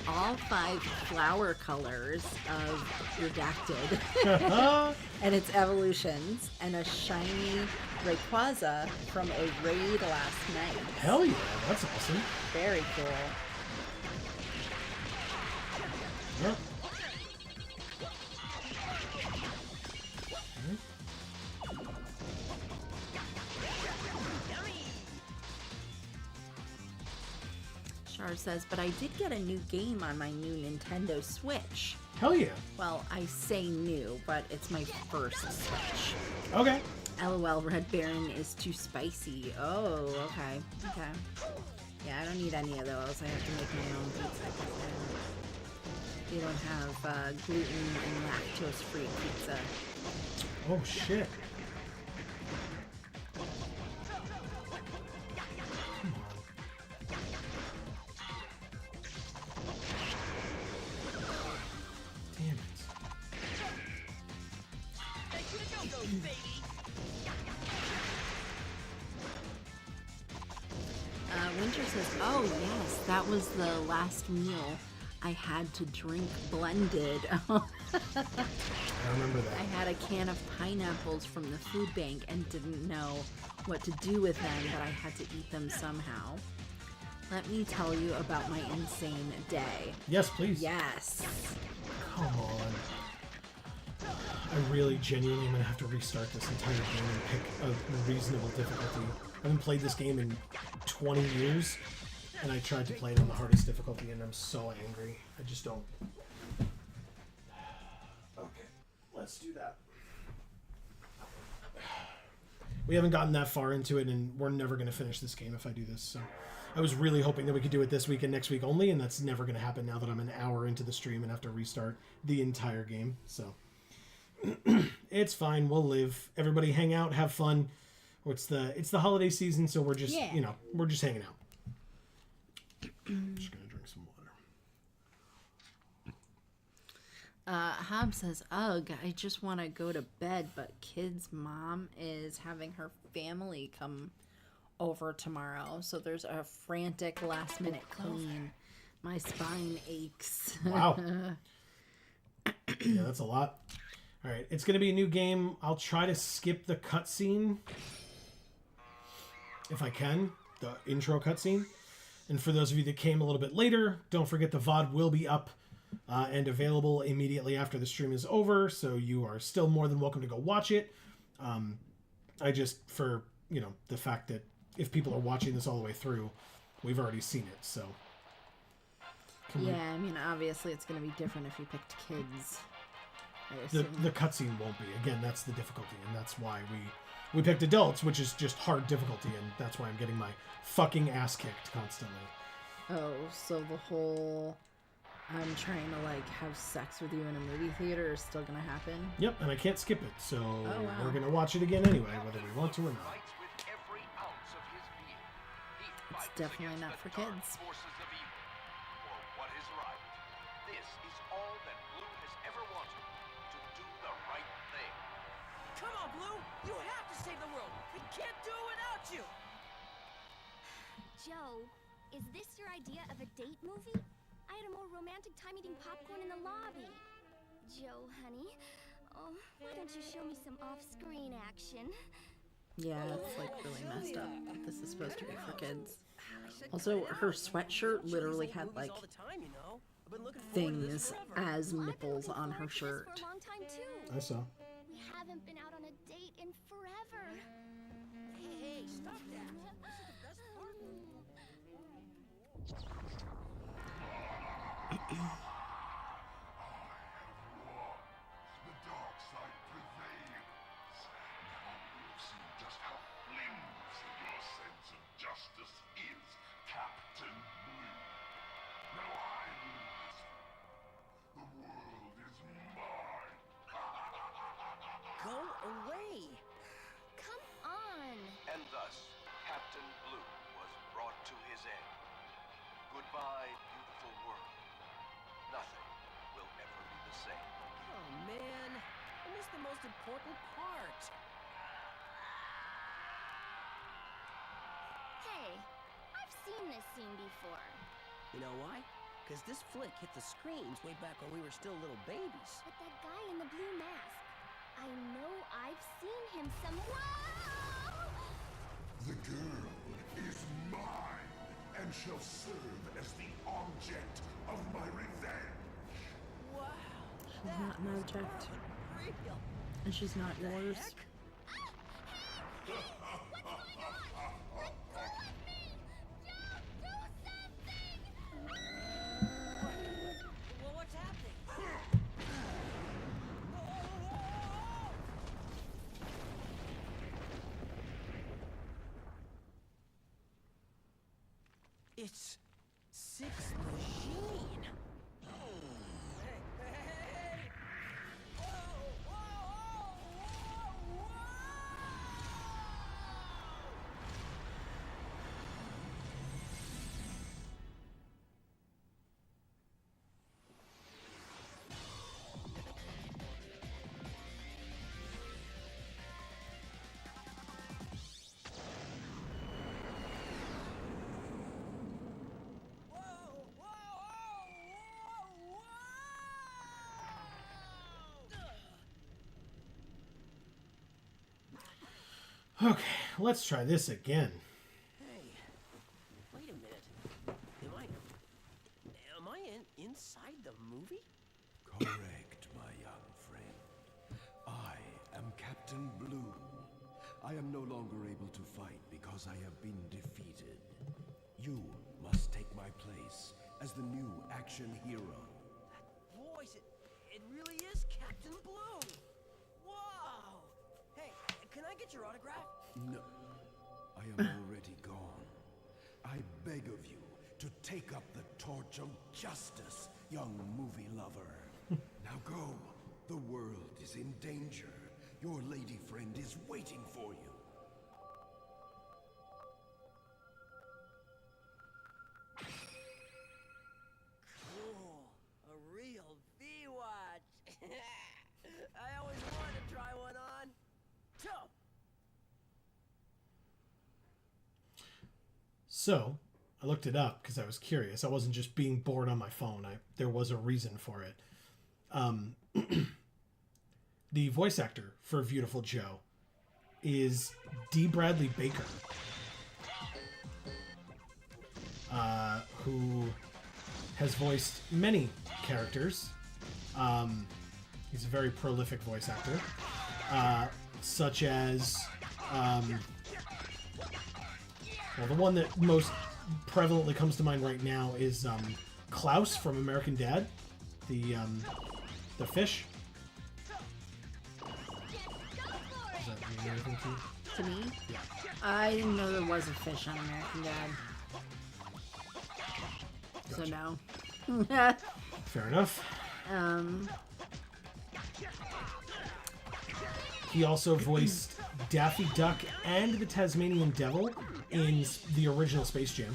All 5 flower colors of Redacted and its evolutions, and a shiny Rayquaza from a raid last night. Hell yeah, that's awesome. Very cool. Yep. Char says, but I did get a new game on my new Nintendo Switch. Hell yeah. Well, I say new, but it's my first Switch. Okay. LOL, Red Baron is too spicy. Oh, okay. Okay. Yeah, I don't need any of those. I have to make my own pizza. They don't have gluten and lactose-free pizza. Oh, shit. Winter says, oh yes, that was the last meal I had to drink blended. I remember that. I had a can of pineapples from the food bank and didn't know what to do with them, but I had to eat them somehow. Let me tell you about my insane day. Yes, please. Yes. Come on. I really genuinely am going to have to restart this entire game and pick a reasonable difficulty. I haven't played this game in 20 years, and I tried to play it on the hardest difficulty, and I'm so angry. I just don't... Okay, let's do that. We haven't gotten that far into it, and we're never going to finish this game if I do this, so... I was really hoping that we could do it this week and next week only, and that's never going to happen now that I'm an hour into the stream and have to restart the entire game, so... It's fine, we'll live. Everybody hang out, have fun. It's the holiday season, so we're just, you know, we're just hanging out. I'm just going to drink some water. Hob says, ugh, I just want to go to bed, but kid's mom is having her family come over tomorrow, so there's a frantic last minute clean. My spine aches. Wow. Yeah, that's a lot. All right, it's going to be a new game. I'll try to skip the cutscene if I can, the intro cutscene. And for those of you that came a little bit later, don't forget the VOD will be up and available immediately after the stream is over, so you are still more than welcome to go watch it. I just, for, you know, the fact that if people are watching this all the way through, we've already seen it, so. I mean, obviously it's going to be different if you picked kids. The cutscene won't be. Again, that's the difficulty, and that's why we picked adults, which is just hard difficulty, and that's why I'm getting my fucking ass kicked constantly. Oh, so the whole I'm trying to, like, have sex with you in a movie theater is still gonna happen? Yep, and I can't skip it, so we're gonna watch it again anyway, whether we want to or not. It's definitely not for kids. Come on, Blue! You have to save the world! We can't do it without you! Joe, is this your idea of a date movie? I had a more romantic time eating popcorn in the lobby. Joe, honey, oh, why don't you show me some off-screen action? Yeah, it's like really messed up. This is supposed to be for kids. Also, her sweatshirt literally had like things as nipples on her shirt. For a long time too. I saw. We haven't been out on a date in forever. Hey, stop that. This is the best part. The dark side prevails. Now you have seen just how flimsy your sense of justice is, Captain Blue. Now I lose. The world is mine. Go away. Come on. And thus, Captain Blue was brought to his end. Goodbye, beautiful world. Nothing will ever be the same. Oh, man. I missed the most important part. Hey, I've seen this scene before. You know why? Because this flick hit the screens way back when we were still little babies. But that guy in the blue mask, I know I've seen him somewhere. The girl is mine and shall serve as the object of my revenge. Wow. She's not an object. Real. And she's not yours. Well, what's happening? It's Six Machine. Hey, hey, hey! Whoa, whoa, whoa, whoa, Okay, let's try this again. Hey, wait a minute. Am I inside the movie? Correct, my young friend. I am Captain Blue. I am no longer able to fight because I have been defeated. You must take my place as the new action hero. That voice, it really is Captain Blue. Whoa! Hey, can I get your autograph? No, I am already gone. I beg of you to take up the torch of justice, young movie lover. Now go. The world is in danger. Your lady friend is waiting for you. Cool. A real V-Watch. I always wanted to try one on. Tough. So, I looked it up because I was curious. I wasn't just being bored on my phone. There was a reason for it. The voice actor for Viewtiful Joe is D. Bradley Baker, who has voiced many characters. He's a very prolific voice actor, such as... well, the one that most prevalently comes to mind right now is Klaus from American Dad, the fish. Does that mean anything to you? To me? Yeah. I didn't know there was a fish on American Dad. So no. Fair enough. Um, He also voiced Daffy Duck and the Tasmanian Devil in the original Space Jam.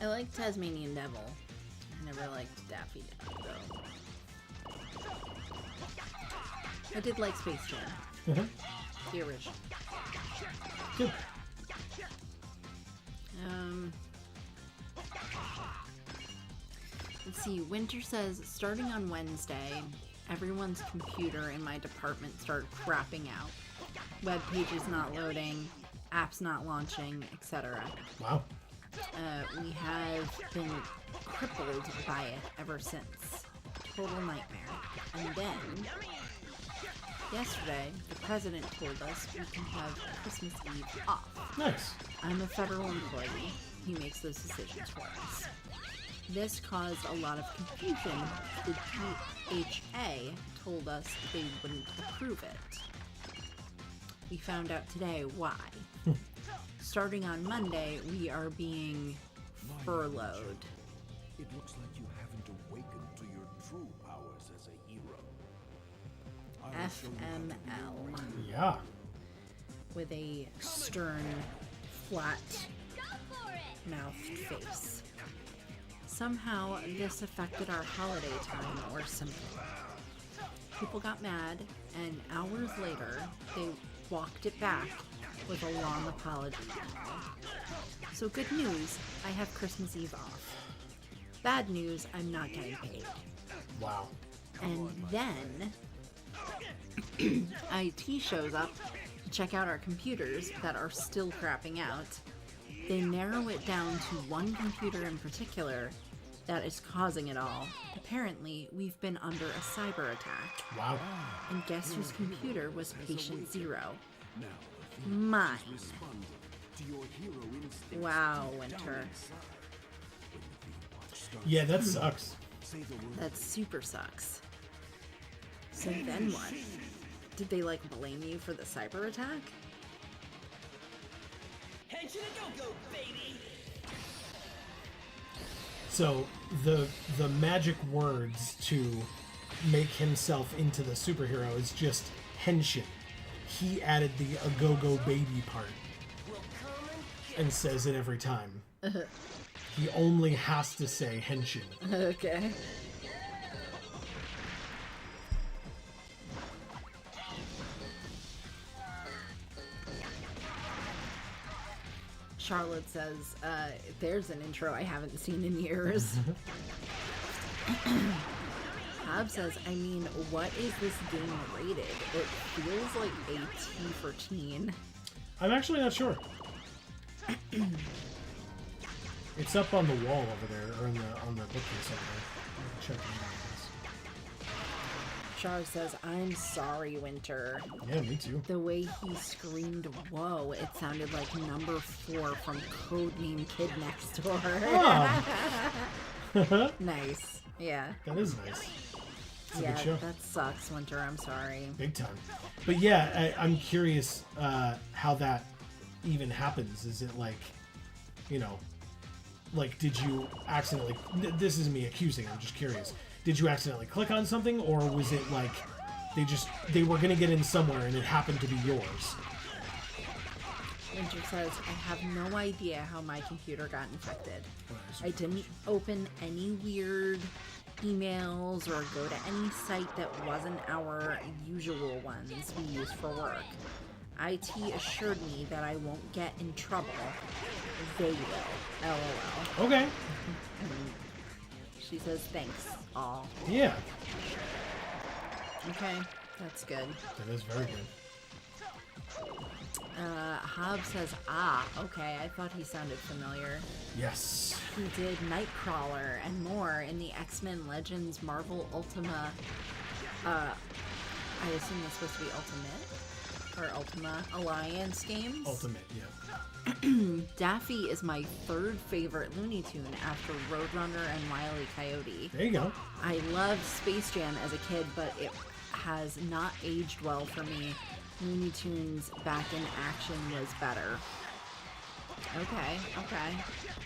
I like Tasmanian Devil. I never liked Daffy Duck, though. I did like Space Jam. The original. Good. Let's see. Winter says, starting on Wednesday, everyone's computer in my department started crapping out. Web pages not loading, apps not launching, etc. Wow. We have been crippled by it ever since. total nightmare. And then, yesterday, the president told us we can have Christmas Eve off. Nice. I'm a federal employee. He makes those decisions for us. This caused a lot of confusion. The DHA told us they wouldn't approve it. We found out today why. Starting on Monday, we are being furloughed. It looks like you haven't awakened to your true powers as a hero. I will show you how to be a FML. real Yeah. With a stern, flat mouthed face. Somehow, this affected our holiday time or something. People got mad, and hours later, they walked it back with a long apology. So good news, I have Christmas Eve off. Bad news, I'm not getting paid. Wow. And then IT shows up to check out our computers that are still crapping out. They narrow it down to one computer in particular that is causing it all. Apparently, we've been under a cyber attack. Wow. And guess whose computer was patient zero? Now, Mine. respond to your hero instincts. Wow, Winter. Yeah, that sucks. Say the word. That super sucks. So then what? Did they, like, blame you for the cyber attack? Head to the go-go, baby! So the magic words to make himself into the superhero is just henshin. He added the a go-go baby part and says it every time. He only has to say henshin. Okay. Charlotte says, there's an intro I haven't seen in years. Hab says, I mean, what is this game rated? It feels like a T for teen. I'm actually not sure. It's up on the wall over there, or on the bookcase over there. Check it out. Char says, I'm sorry, Winter. Yeah, me too. The way he screamed, whoa, it sounded like number 4 from Codename Kid Next Door. Oh. Nice. Yeah. That is nice. It's a Yeah, good show. that sucks, Winter. I'm sorry. Big time. But yeah, I'm curious how that even happens. Is it like, you know, like did you accidentally, this is me accusing, I'm just curious. Did you accidentally click on something, or was it like they were gonna get in somewhere and it happened to be yours? Winter says, I have no idea how my computer got infected. I didn't open any weird emails or go to any site that wasn't our usual ones we use for work. IT assured me that I won't get in trouble. They will. LOL. Okay. She says, thanks, all. Yeah. Okay, that's good. That is very good. Hobbs says, okay, I thought he sounded familiar. Yes. He did Nightcrawler and more in the X-Men Legends Marvel Ultima, I assume that's supposed to be Ultimate? Or Ultima Alliance games? Ultimate, yeah. Daffy is my third favorite Looney Tune after Roadrunner and Wile E. Coyote. There you go. I loved Space Jam as a kid, but it has not aged well for me. Looney Tunes back in action was better. Okay.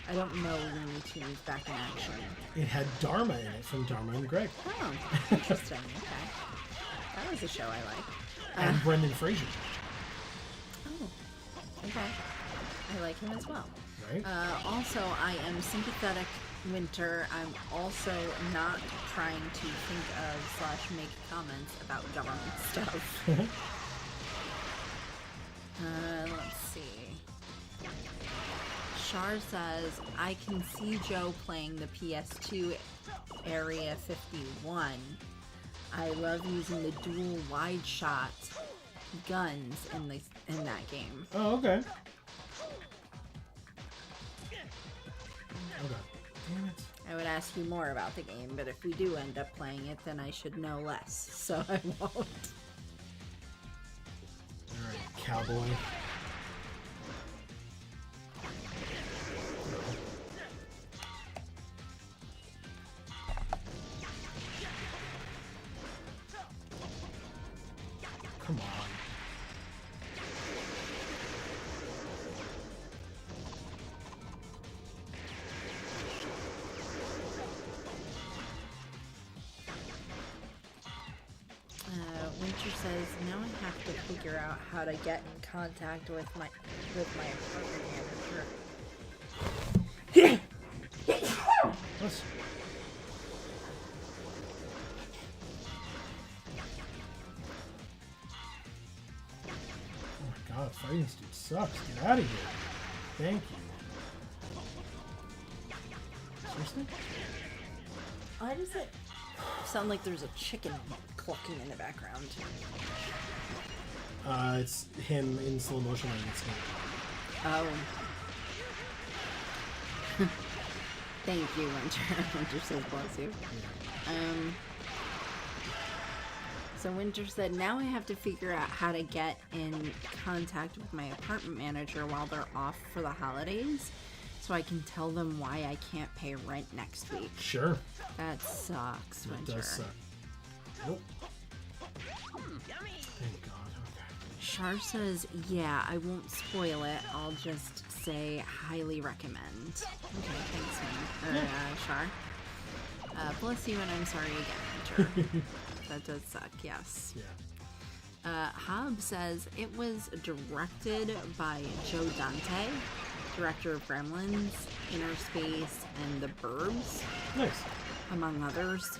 I don't know Looney Tunes back in action. It had Dharma in it from Dharma and Greg. Oh, interesting. Okay. That was a show I liked. And Brendan Fraser. Oh, okay. I like him as well. Right? Also, I am sympathetic, Winter. I'm also not trying to think of / make comments about government stuff. Let's see. Shar says, I can see Joe playing the PS2 Area 51. I love using the dual wide shot guns in that game. Oh, okay. Okay. Damn it. I would ask you more about the game, but if we do end up playing it, then I should know less, so I won't. Alright, cowboy. Come on. Winter says, now I have to figure out how to get in contact with my apartment manager. Let's... Oh my god, fighting this dude sucks. Get out of here. Thank you. Seriously? Why does it sound like there's a chicken clucking in the background? It's him in slow motion on his hand. Oh. Thank you, Winter. Winter says bless you. So Winter said, now I have to figure out how to get in contact with my apartment manager while they're off for the holidays, so I can tell them why I can't pay rent next week. Sure. That sucks, Winter. It does suck. Nope. Thank God. Okay. Char says, yeah, I won't spoil it. I'll just say highly recommend. Okay, thanks, man. Char. Bless you, and I'm sorry again, Winter. That does suck, yes. Yeah. Hob says, it was directed by Joe Dante, director of Gremlins, Inner Space, and The Burbs. Nice. Among others.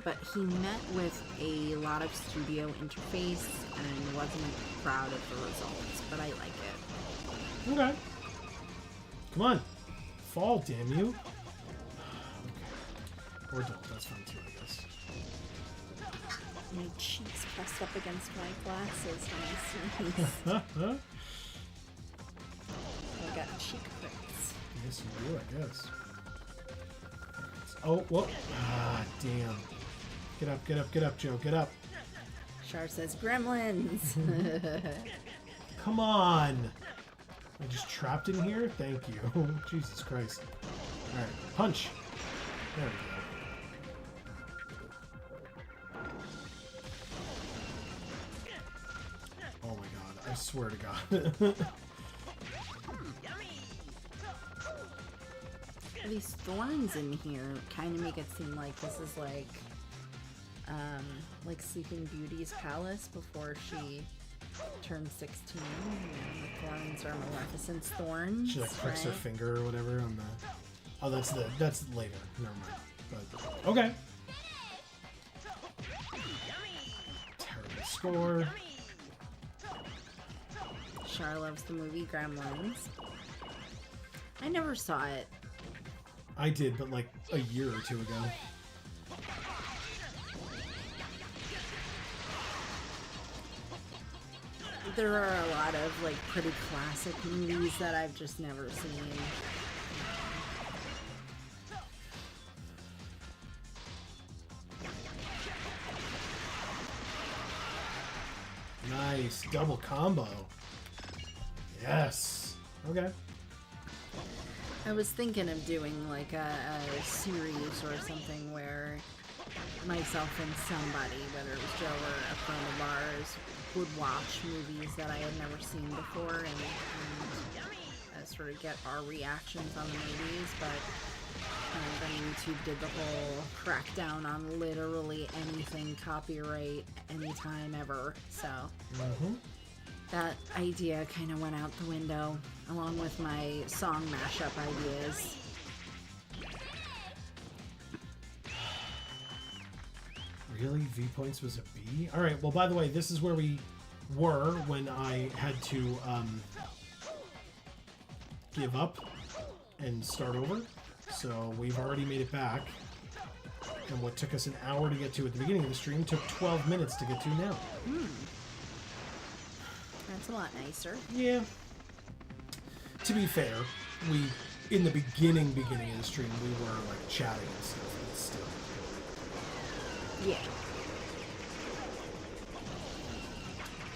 But he met with a lot of studio interface and wasn't proud of the results, but I like it. Okay. Come on. Fall, damn you. Okay. Or don't. That's fine too, I guess. My cheeks pressed up against my glasses when I sneeze. I got cheek pricks. Yes, you do, I guess. Oh, whoa. Ah, damn. Get up, get up, get up, Joe. Get up. Char says Gremlins. Come on. Am I just trapped in here? Thank you. Jesus Christ. Alright, punch. There we go. Oh my god, I swear to God. These thorns in here kind of make it seem like this is like Sleeping Beauty's palace before she turned 16. And the thorns are Maleficent's thorns. She like pricks her finger or whatever on the... Oh, that's later. Never mind. But, okay. Terrible score. Char loves the movie Gremlins. I never saw it. I did, but like a year or two ago. There are a lot of like pretty classic movies that I've just never seen. Nice. Double combo. Yes. Okay. I was thinking of doing like a series or something where myself and somebody, whether it was Joe or a friend of ours, would watch movies that I had never seen before and sort of get our reactions on the movies, but then YouTube did the whole crackdown on literally anything copyright anytime ever, so that idea kind of went out the window along with my song mashup ideas. Really? V-Points was a B? Alright, well, by the way, this is where we were when I had to give up and start over. So we've already made it back. And what took us an hour to get to at the beginning of the stream took 12 minutes to get to now. That's a lot nicer. Yeah. To be fair, we in the beginning of the stream, we were like chatting and stuff, but still. Yeah.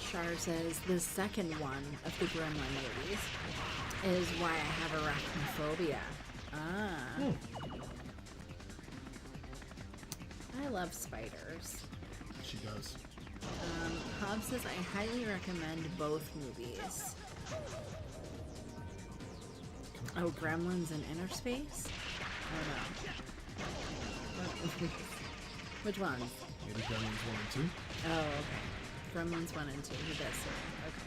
Char says the second one of the Gremlin movies is why I have arachnophobia. Ah. I love spiders. She does. Hobbs says I highly recommend both movies. Oh, Gremlins in Inner Space? Oh no. Which ones? Maybe Gremlins 1 and 2. Oh, okay. Gremlins 1 and 2. He does say. Okay.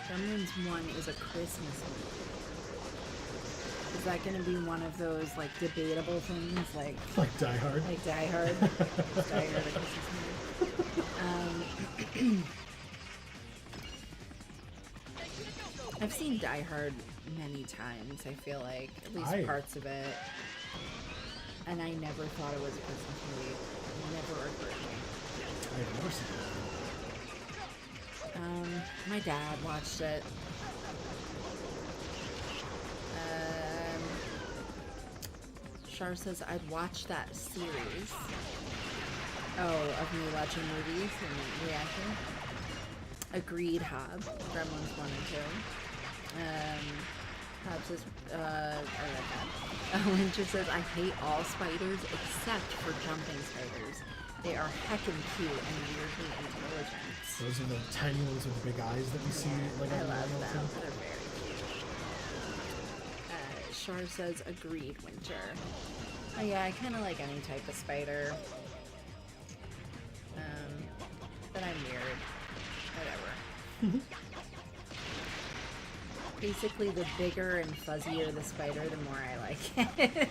Gremlins 1 is a Christmas movie. Is that going to be one of those, like, debatable things? Like Die Hard? Like Die Hard? Die Hard, a Christmas movie. I've seen Die Hard many times, I feel like. At least parts of it. And I never thought it was a Christmas movie. Never occurred to me. I've never seen that. My dad watched it. Char says I'd watch that series. Oh, of me watching movies and reacting. Agreed, Hob. Gremlins 1 and 2. Hob says, I read that. Winter says, I hate all spiders except for jumping spiders. They are heckin' cute and weirdly intelligent. Those are the tiny ones with the big eyes that we see. Like I on the love manual them. too. They're very cute. Char says, agreed, Winter. Oh yeah, I kind of like any type of spider. But I'm weird. Whatever. Basically, the bigger and fuzzier the spider, the more I like it.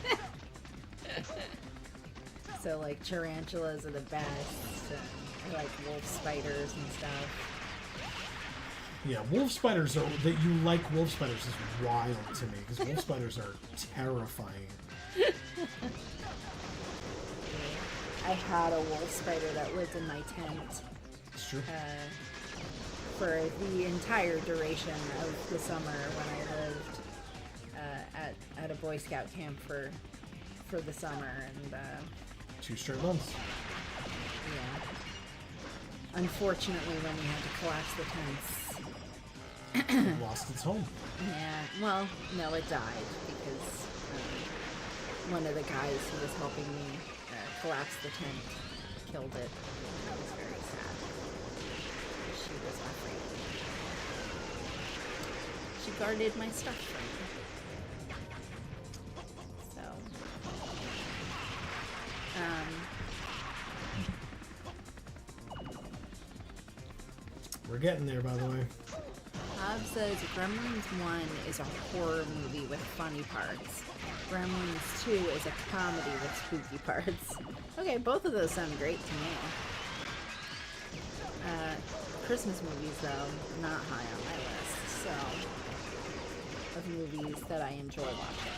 So, like, tarantulas are the best. And I like wolf spiders and stuff. Yeah, wolf spiders are... That you like wolf spiders is wild to me, because wolf spiders are terrifying. I had a wolf spider that lived in my tent. It's true. For the entire duration of the summer when I lived at a Boy Scout camp for the summer, and 2 straight months. yeah. Unfortunately, when we had to collapse the tents, It lost its home. yeah. Well, no, it died because one of the guys who was helping me collapse the tent killed it. That was very sad. She was my friend. She guarded my stuff for me. So, We're getting there, by the way. Hobbs says Gremlins 1 is a horror movie with funny parts. Gremlins 2 is a comedy with spooky parts. Okay, both of those sound great to me. Christmas movies, though, not high on my list, so... of movies that I enjoy watching.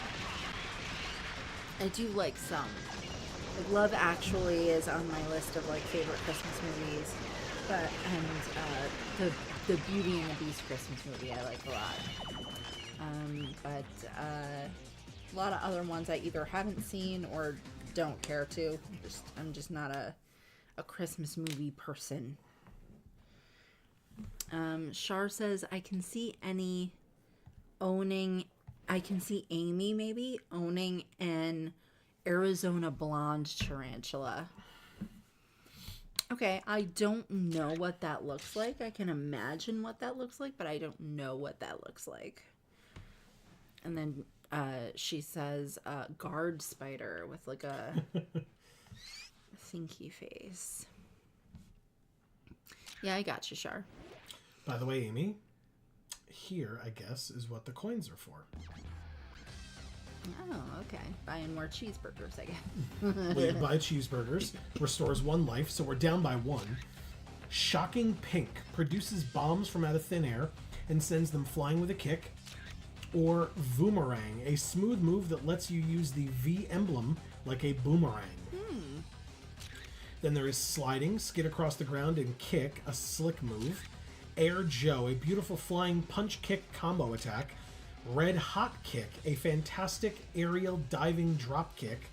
I do like some. Like, Love Actually is on my list of, like, favorite Christmas movies, but, and, the Beauty and the Beast Christmas movie I like a lot. But a lot of other ones I either haven't seen or don't care to. I'm just not a Christmas movie person. Char says I can see Amy maybe owning an Arizona blonde tarantula. Okay, I don't know what that looks like. I can imagine what that looks like, but I don't know what that looks like. And then she says guard spider with like a thinky face. Yeah, I got you, Char. By the way, Amy, here, I guess, is what the coins are for. Oh, okay. Buying more cheeseburgers, I guess. We buy cheeseburgers, restores 1 life, so we're down by 1. Shocking Pink produces bombs from out of thin air and sends them flying with a kick. Or Boomerang, a smooth move that lets you use the V emblem like a boomerang. Then there is Sliding, skid across the ground and kick, a slick move. Air Joe, a beautiful flying punch-kick combo attack Red Hot Kick, a fantastic aerial diving drop kick,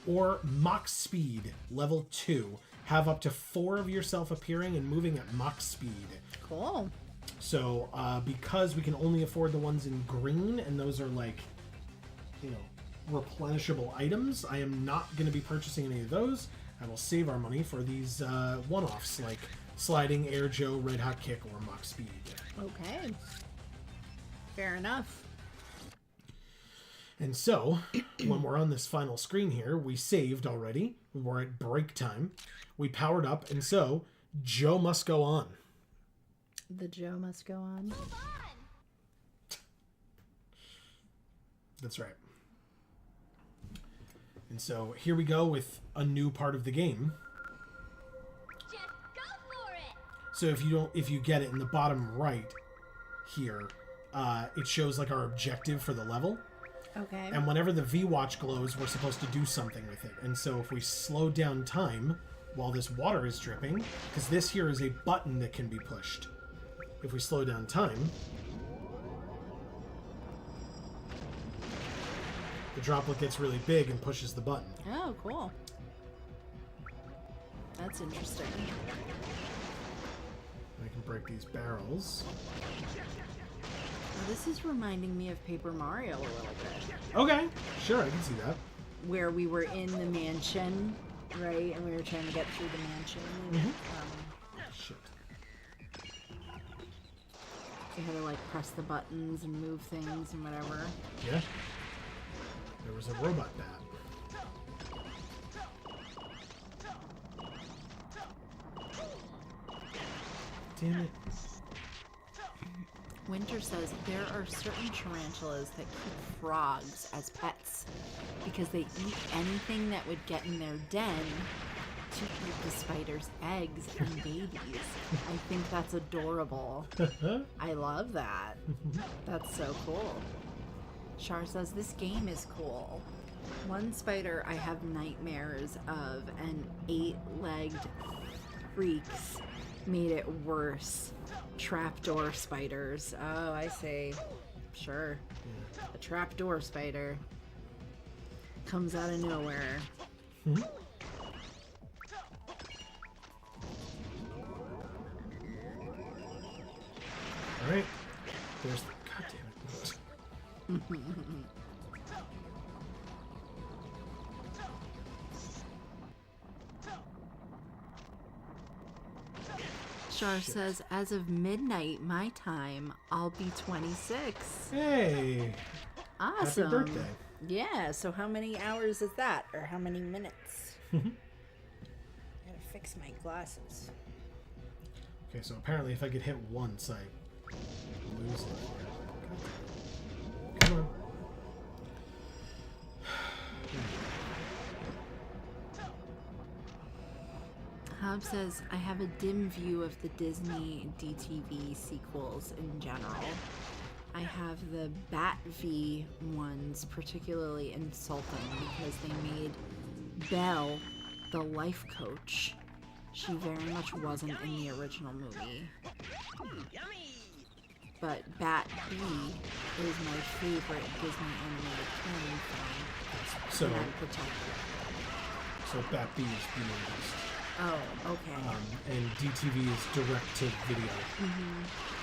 or Mach Speed, level 2. Have up to 4 of yourself appearing and moving at Mach Speed. Cool. So, because we can only afford the ones in green, and those are like, you know, replenishable items, I am not going to be purchasing any of those. I will save our money for these one-offs like Sliding, Air Joe, Red Hot Kick, or Mach Speed. Okay. Fair enough. And so, when we're on this final screen here, we saved already. We're at break time. We powered up, and so Joe must go on. The Joe must go on. That's right. And so here we go with a new part of the game. Just go for it. So if you get it in the bottom right here, it shows like our objective for the level. Okay. And whenever the V watch glows, we're supposed to do something with it. And so if we slow down time while this water is dripping, because this here is a button that can be pushed. If we slow down time, the droplet gets really big and pushes the button. Oh, cool. That's interesting. I can break these barrels. Now, this is reminding me of Paper Mario a little bit. Okay, sure, I can see that. Where we were in the mansion, right? And we were trying to get through the mansion. And, Shit. you had to like press the buttons and move things and whatever. Yeah. There was a robot bat. Damn it. Winter says there are certain tarantulas that keep frogs as pets because they eat anything that would get in their den to eat the spider's eggs and babies. I think that's adorable. I love that. That's so cool. Char says this game is cool. One spider I have nightmares of, and 8-legged freaks made it worse. Trapdoor spiders. Oh, I see. Sure. A trapdoor spider comes out of nowhere. Alright. There's the... God damn it. Char says, as of midnight my time, I'll be 26. Hey! Awesome. Happy birthday. Yeah, so how many hours is that? Or how many minutes? I gotta fix my glasses. Okay, so apparently if I get hit once, I lose it. Come on. Hob says, I have a dim view of the Disney DTV sequels in general. I have the Bat V ones particularly insulting because they made Belle the life coach. She very much wasn't in the original movie. But Bat B is my favorite Disney animated canon film. So, And I'm protected. so Bat B is Blu-ray. Oh, okay. And DTV is direct-to-video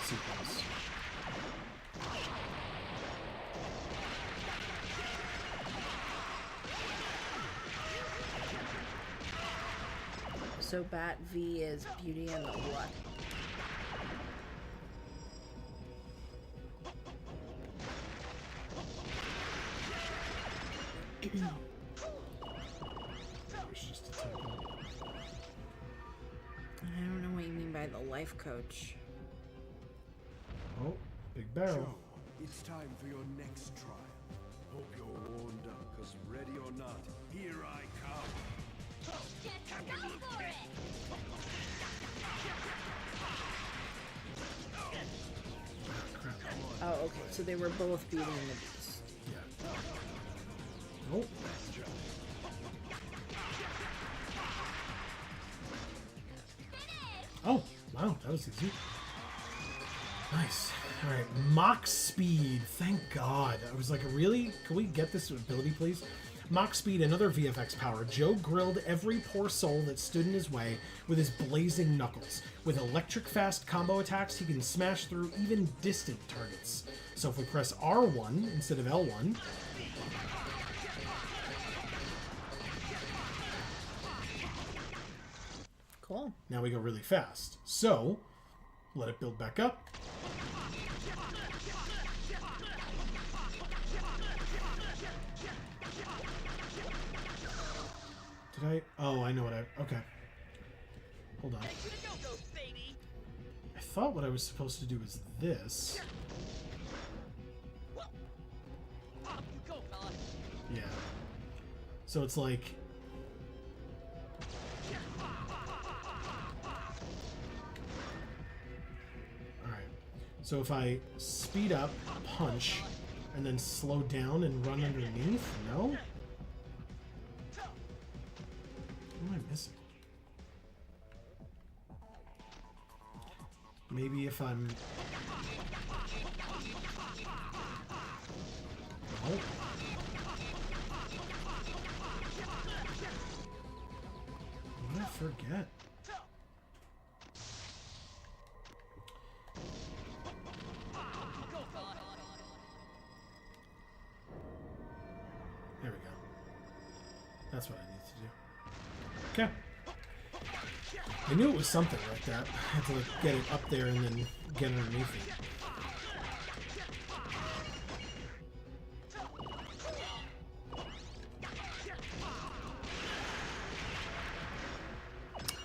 sequels. So Bat V is Beauty and the what? It's just a typo. I don't know what you mean by the life coach. Oh, big barrel. Joe, it's time for your next trial. Hope you're warmed up, because ready or not, here I come. Just go for it. Oh, okay. So they were both Beauty and the Beast. Yeah. Oh. Oh, wow, that was easy. Nice. All right, Mach Speed. Thank God. I was like, really? Can we get this ability, please? Mach Speed, another VFX power. Joe grilled every poor soul that stood in his way with his blazing knuckles. With electric fast combo attacks, he can smash through even distant targets. So if we press R1 instead of L1... Cool. Now we go really fast. So, let it build back up. Did I? Oh, I know what I... Okay. Hold on. I thought what I was supposed to do was this. Yeah. So it's like... Alright. So if I speed up, punch, and then slow down and run underneath? No? What am I missing? Maybe if I'm... Oh. What did I forget? There we go. That's what I need to do. Okay. I knew it was something like that. I had to like get it up there and then get underneath it.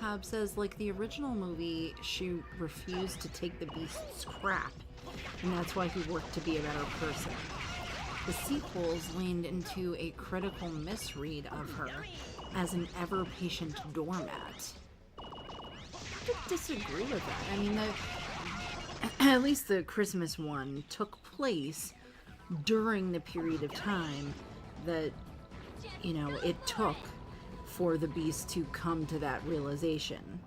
Hob says, like the original movie, she refused to take the Beast's crap, and that's why he worked to be a better person. The sequels leaned into a critical misread of her as an ever-patient doormat. I would disagree with that. I mean, at least the Christmas one took place during the period of time that, you know, it took for the Beast to come to that realization,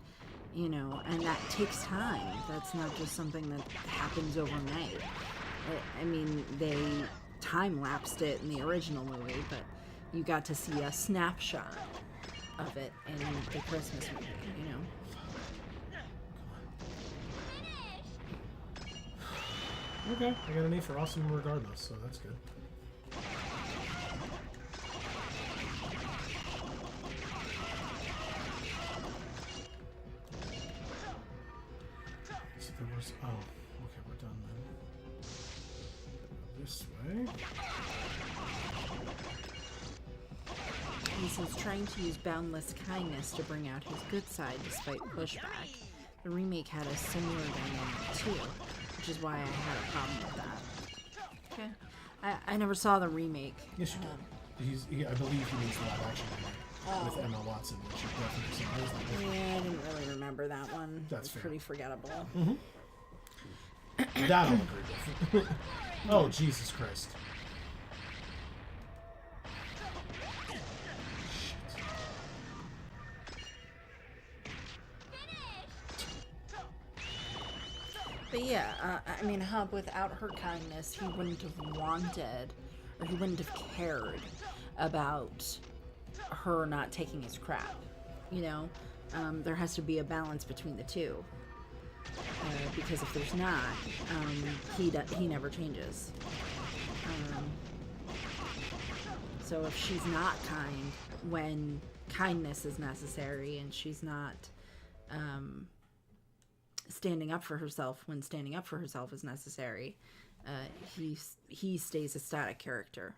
you know, and that takes time. That's not just something that happens overnight. I mean, they time-lapsed it in the original movie, but you got to see a snapshot of it in the Christmas movie, you know. Okay, I got an A for awesome regardless, so that's good. So there was... Oh, okay, we're done then. This way. He says, trying to use boundless kindness to bring out his good side despite pushback. The remake had a similar dynamic too, which is why I had a problem with that. Okay. I never saw the remake. Yes, you did. I believe he means the live action remake with Emma Watson, which you definitely saw. Yeah, I didn't really remember that one. That's fair. Pretty forgettable. That I'll agree with. Oh, Jesus Christ. But yeah, I mean, Hub, without her kindness, he wouldn't have wanted, or he wouldn't have cared about her not taking his crap, you know? There has to be a balance between the two. Because if there's not, he never changes. So if she's not kind when kindness is necessary, and she's not standing up for herself when standing up for herself is necessary, he stays a static character.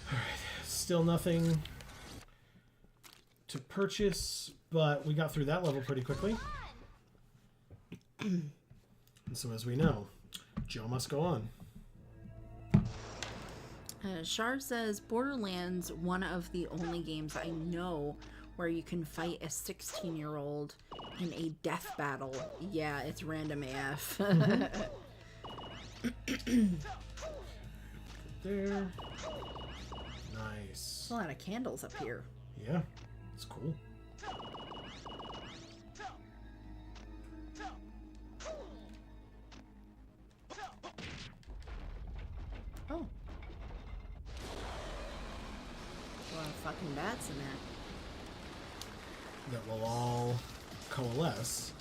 Alright, still nothing to purchase, but we got through that level pretty quickly. And so as we know, Joe must go on. Shar says, Borderlands, one of the only games I know where you can fight a 16-year-old in a death battle. Yeah, it's random AF. There. Nice. A lot of candles up here. Yeah, it's cool. talking bats in there. That will all coalesce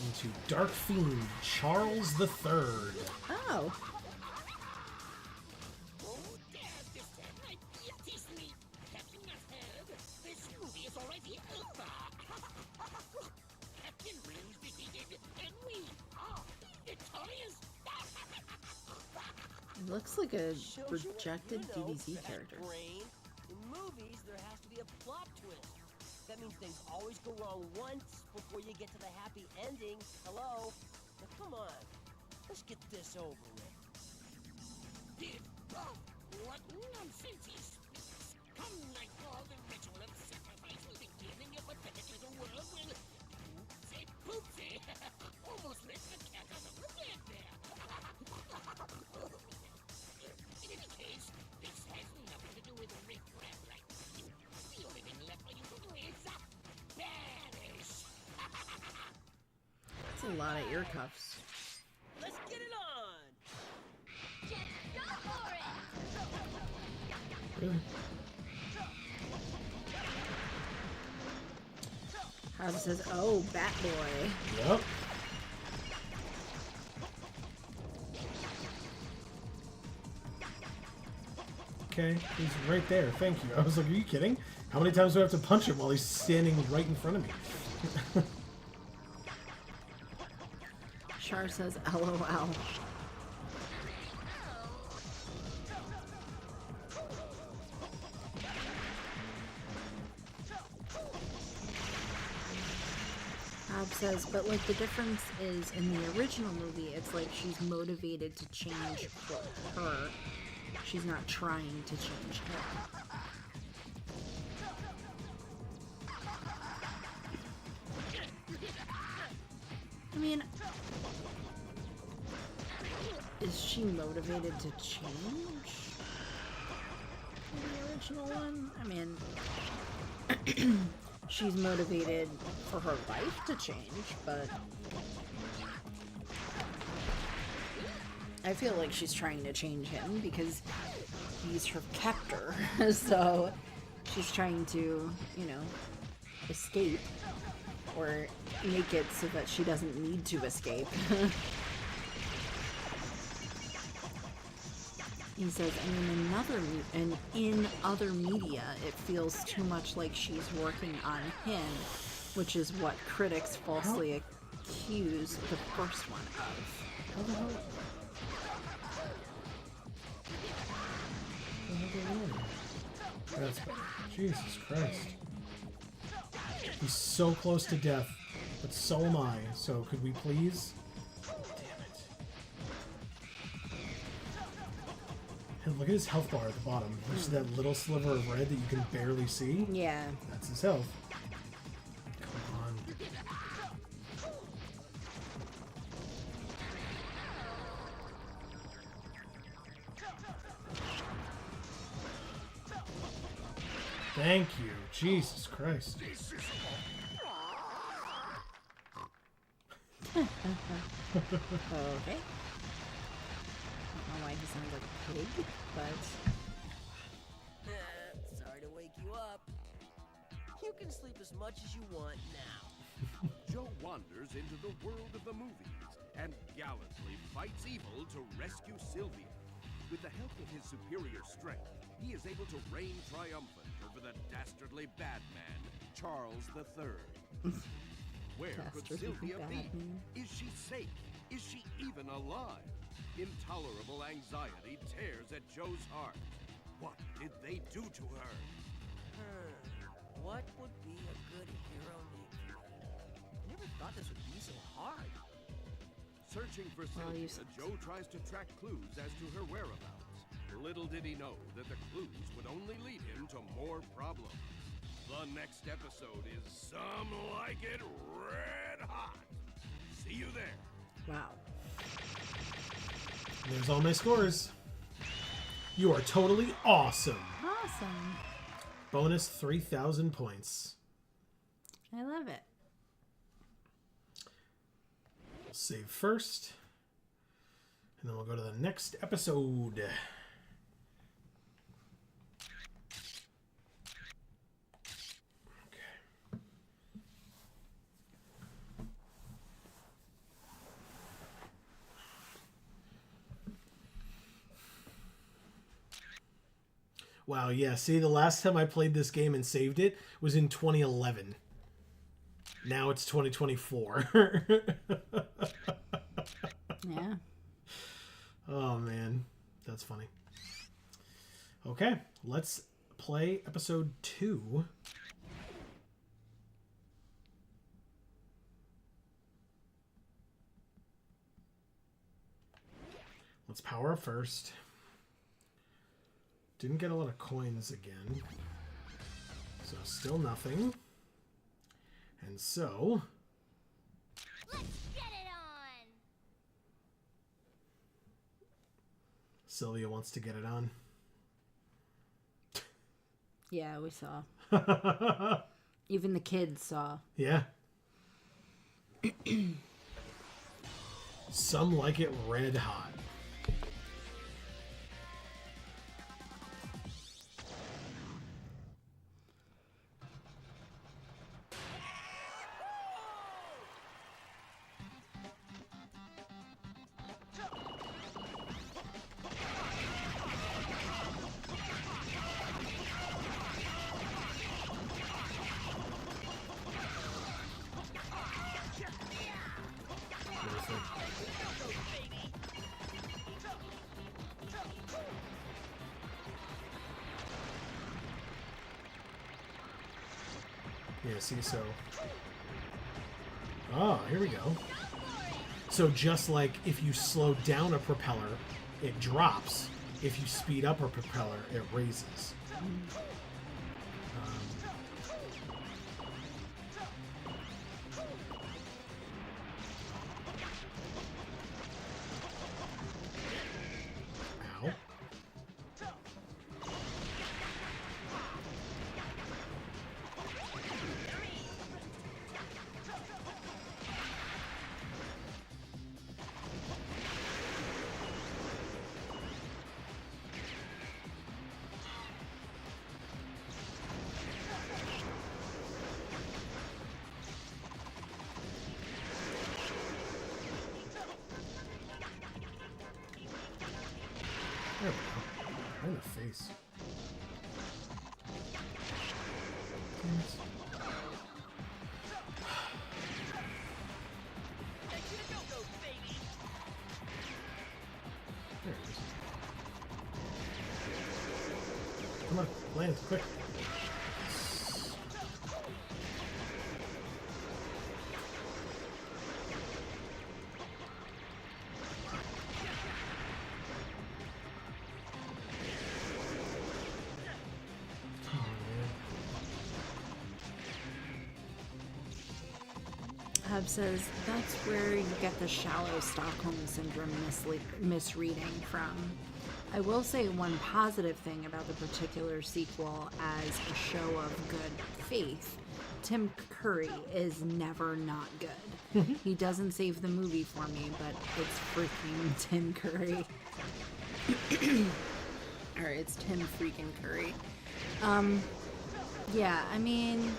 into Dark Fiend Charles the Third. Oh. It looks like a rejected DBZ character. Brain. In movies, there has to be a plot twist. That means things always go wrong once before you get to the happy ending. Hello? Now come on. Let's get this over with. What nonsense is this? Come like all the ritual of sacrifice will begin in your pathetic little world will... Oopsie poopsie. Almost let the cat out of the bed there. In any case, this has nothing to do with riff-raff like you. The only thing left for you to do is perish. That's a lot of ear cuffs. Let's get it on! Just go for it! Really? Hob says, oh, Bat Boy. Yep. Okay, he's right there. Thank you. I was like, are you kidding? How many times do I have to punch him while he's standing right in front of me? Char says, LOL. Hob says, but like the difference is in the original movie, it's like she's motivated to change for her. She's not trying to change him. I mean, is she motivated to change in the original one? I mean, she's motivated for her life to change, but I feel like she's trying to change him because he's her captor. So she's trying to, you know, escape or make it so that she doesn't need to escape. He says, I mean, in other media, it feels too much like she's working on him, which is what critics falsely accuse the first one of. How the hell? That's better. Jesus Christ. He's so close to death, but so am I. So could we please? Damn it. And look at his health bar at the bottom. There's that little sliver of red that you can barely see. Yeah. That's his health. Come on. Thank you. Jesus Christ. Okay. I don't know why he sounds like a pig, but... Sorry to wake you up. You can sleep as much as you want now. Joe wanders into the world of the movies and gallantly fights evil to rescue Sylvia. With the help of his superior strength, he is able to reign triumphant over the dastardly bad man, Charles III. Where could Dastardly Sylvia bad be? man. Is she safe? Is she even alive? Intolerable anxiety tears at Joe's heart. What did they do to her? What would be a good hero name for me? Never thought this would be so hard. Searching for Well, you Sylvia, said Joe tries to track clues as to her whereabouts. Little did he know that the clues would only lead him to more problems. The next episode is Some Like It Red Hot. See you there. Wow. There's all my scores. You are totally awesome. Awesome. Bonus 3,000 points. I love it. We'll save first. And then we'll go to the next episode. Wow, yeah. See, the last time I played this game and saved it was in 2011. Now it's 2024. Yeah. Oh, man. That's funny. Okay, let's play episode 2. Let's power up first. Didn't get a lot of coins again. So still nothing. And so... Let's get it on! Sylvia wants to get it on. Yeah, we saw. Even the kids saw. Yeah. Some like it red hot. Yeah, see, so... Oh, here we go. So just like if you slow down a propeller, it drops. If you speed up a propeller, it raises. Ow. There we go. Right in the face. Damn it. There it is. Come on, land, quick. Hub says that's where you get the shallow Stockholm Syndrome misreading from. I will say one positive thing about the particular sequel as a show of good faith. Tim Curry is never not good. He doesn't save the movie for me, but it's freaking Tim Curry. Or it's Tim freaking Curry. Yeah, I mean...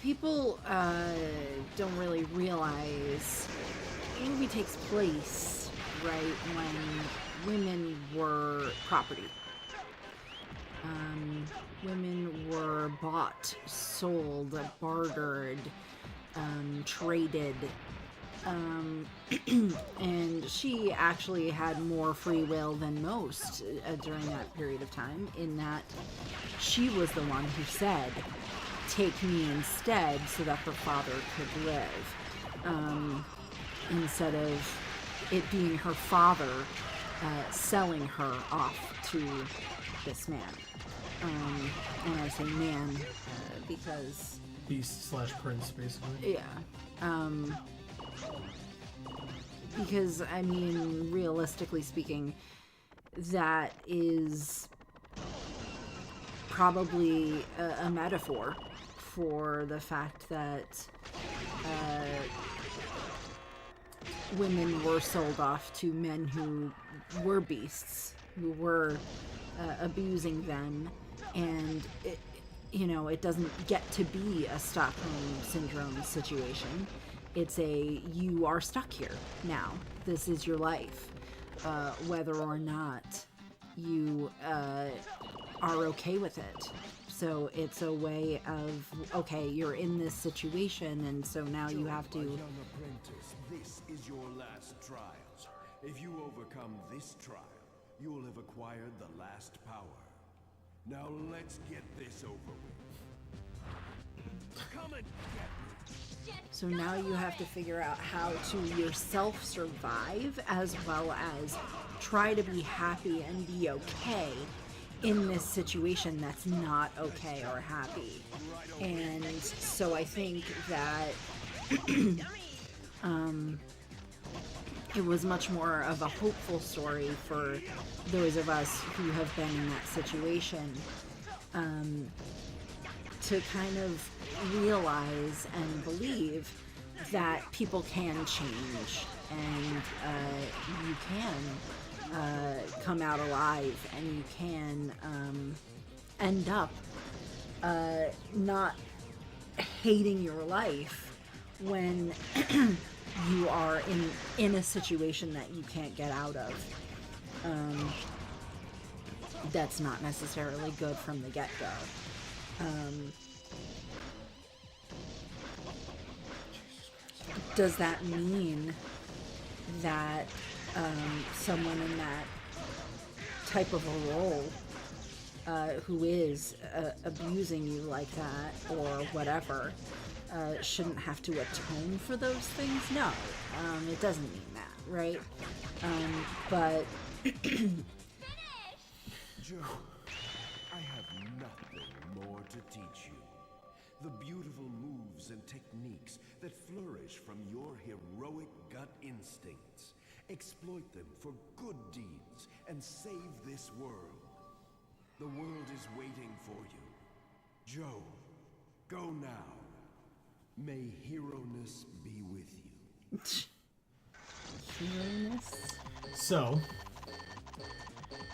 People don't really realize the movie takes place right when women were property. Women were bought, sold, bartered, traded. And she actually had more free will than most during that period of time, in that she was the one who said, take me instead, so that her father could live, instead of it being her father selling her off to this man. And I say man because... Beast/prince, basically. Yeah. Because, I mean, realistically speaking, that is probably a metaphor for the fact that women were sold off to men who were beasts, who were abusing them, and it doesn't get to be a Stockholm Syndrome situation. It's a, you are stuck here now. This is your life. Whether or not you are okay with it. So it's a way of, okay, you're in this situation, and so now you have to... Young apprentice, this is your last trial. If you overcome this trial, you will have acquired the last power. Now let's get this over with. Come and get me. So now you have to figure out how to yourself survive, as well as try to be happy and be okay in this situation that's not okay or happy. And so I think that it was much more of a hopeful story for those of us who have been in that situation, to kind of realize and believe that people can change, and you can come out alive, and you can end up not hating your life when you are in a situation that you can't get out of. That's not necessarily good from the get-go. Does that mean that someone in that type of a role who is abusing you like that or whatever shouldn't have to atone for those things? No, it doesn't mean that, right? But Joe, I have nothing more to teach you. The beautiful moves and techniques that flourish from your heroic gut instincts. Exploit them for good deeds and save this world. The world is waiting for you. Joe, go now. May hero-ness be with you. Hero-ness? So,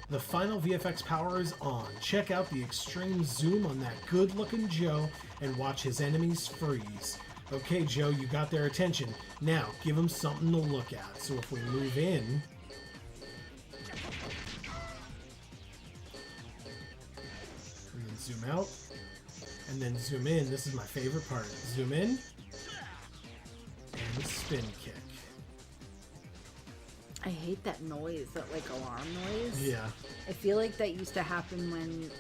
the final VFX power is on. Check out the extreme zoom on that good-looking Joe and watch his enemies freeze. Okay, Joe, you got their attention. Now, give them something to look at. So if we move in... and then zoom out. And then zoom in. This is my favorite part. Zoom in. And spin kick. I hate that noise, that like alarm noise. Yeah. I feel like that used to happen when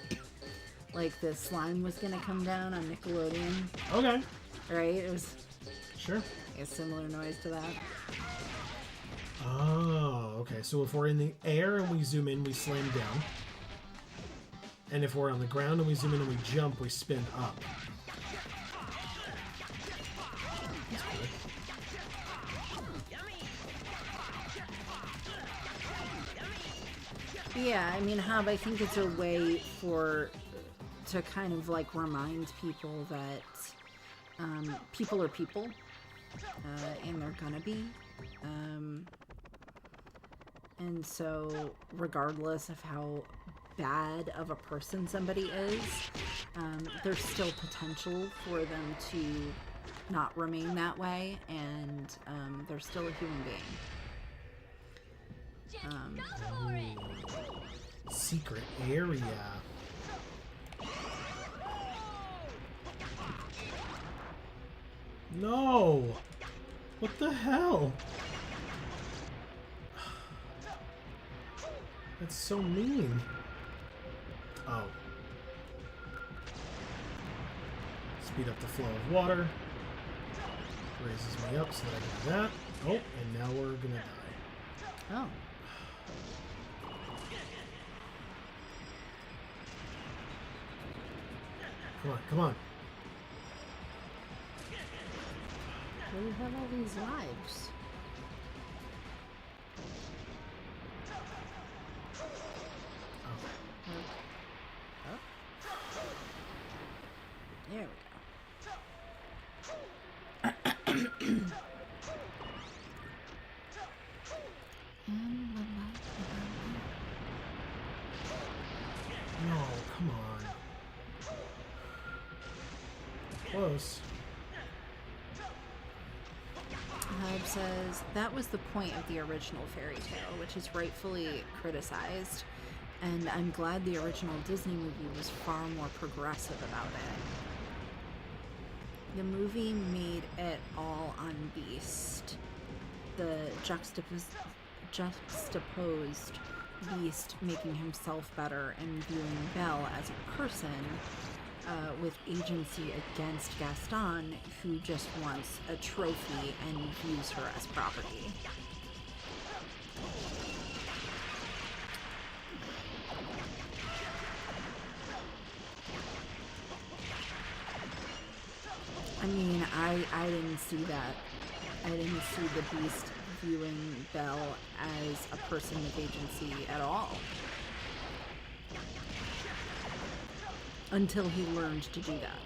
like the slime was gonna come down on Nickelodeon. Okay. Right? It was Sure. a similar noise to that. Oh, okay. So if we're in the air and we zoom in, we slam down. And if we're on the ground and we zoom in and we jump, we spin up. That's cool. Yeah, I mean, Hob, I think it's a way to kind of like remind people that people are people, and they're gonna be. And so regardless of how bad of a person somebody is, there's still potential for them to not remain that way, and they're still a human being. Secret area. No! What the hell? That's so mean. Oh. Speed up the flow of water. Raises me up so that I can do that. Oh, and now we're gonna die. Oh. Come on, come on. Why do you have all these lives? Oh. There we go. No, come on. Close. Hub says, that was the point of the original fairy tale, which is rightfully criticized. And I'm glad the original Disney movie was far more progressive about it. The movie made it all on Beast. The juxtaposed Beast making himself better and viewing Belle as a person with agency against Gaston, who just wants a trophy and views her as property. I mean, I didn't see that. I didn't see the Beast viewing Belle as a person with agency at all. Until he learned to do that.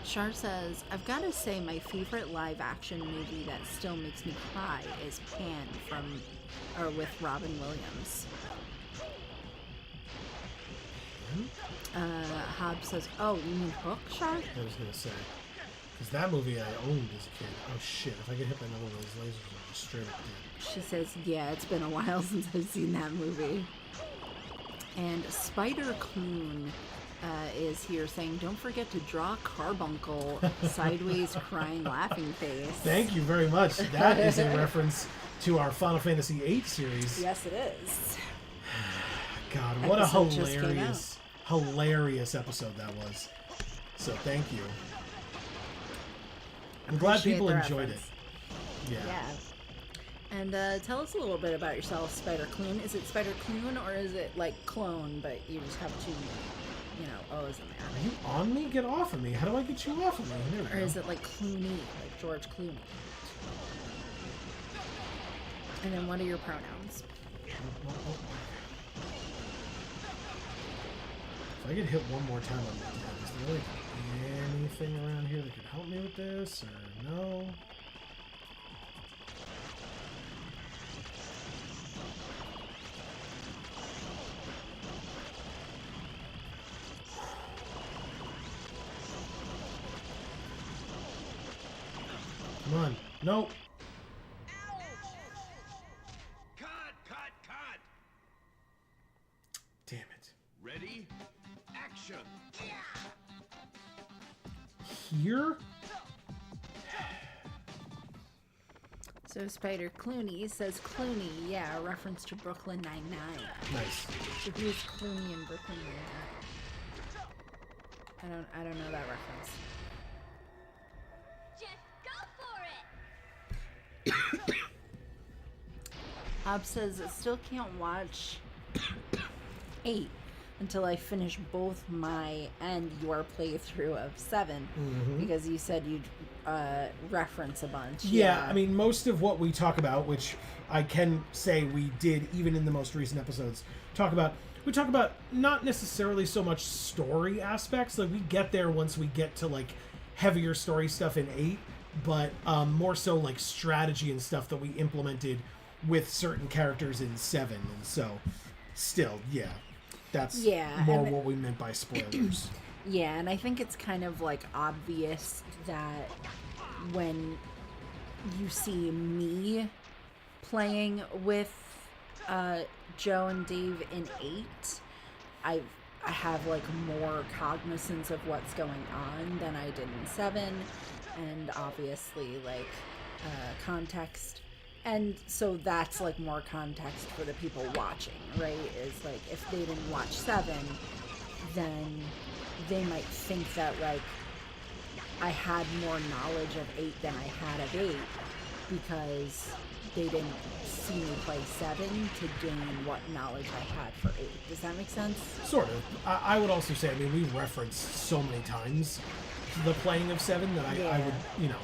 Char says, I've got to say my favorite live action movie that still makes me cry is Pan with Robin Williams. Hobbs says, oh, you mean Hook, Char? I was going to say. Because that movie I owned as a kid. Oh shit, if I get hit by another one of those lasers, I'm just straight up dead. She says, yeah, it's been a while since I've seen that movie. And Spider Clune is here saying, don't forget to draw Carbuncle sideways crying laughing face. Thank you very much. That is a reference to our Final Fantasy VIII series. Yes, it is. God, what a hilarious episode that was. So thank you. I'm glad people enjoyed it. Yeah. And tell us a little bit about yourself, Spider Clune. Is it Spider Clune or is it like clone, but you just have two, O's in there? Are you on me? Get off of me. How do I get you off of me? Or is it like Clooney, like George Clooney? And then what are your pronouns? If I get hit one more time, I'm dead. Is there like anything around here that could help me with this, or no? Come on. Nope. Cut! Damn it. Ready? Action! Here? So Spider Clooney says Clooney, yeah, a reference to Brooklyn Nine-Nine. Nice. So who's Clooney in Brooklyn Nine-Nine? I don't know that reference. Just go for it! Hob says, I still can't watch 8 until I finish both my and your playthrough of 7, because you said you'd reference a bunch. Yeah, I mean, most of what we talk about, which I can say we did even in the most recent episodes, we talk about not necessarily so much story aspects. Like, we get there once we get to like heavier story stuff in 8, but more so like strategy and stuff that we implemented with certain characters in 7. And so still, yeah, that's more what we meant by spoilers. Yeah, and I think it's kind of like obvious that when you see me playing with Joe and Dave in 8, I have like more cognizance of what's going on than I did in 7, and obviously like context. And so that's like more context for the people watching, right? Is like if they didn't watch 7, then they might think that like I had more knowledge of 8 than I had of 8 because they didn't see me play 7 to gain what knowledge I had for 8. Does that make sense? Sort of. I would also say, I mean, we referenced so many times the playing of 7 that I would,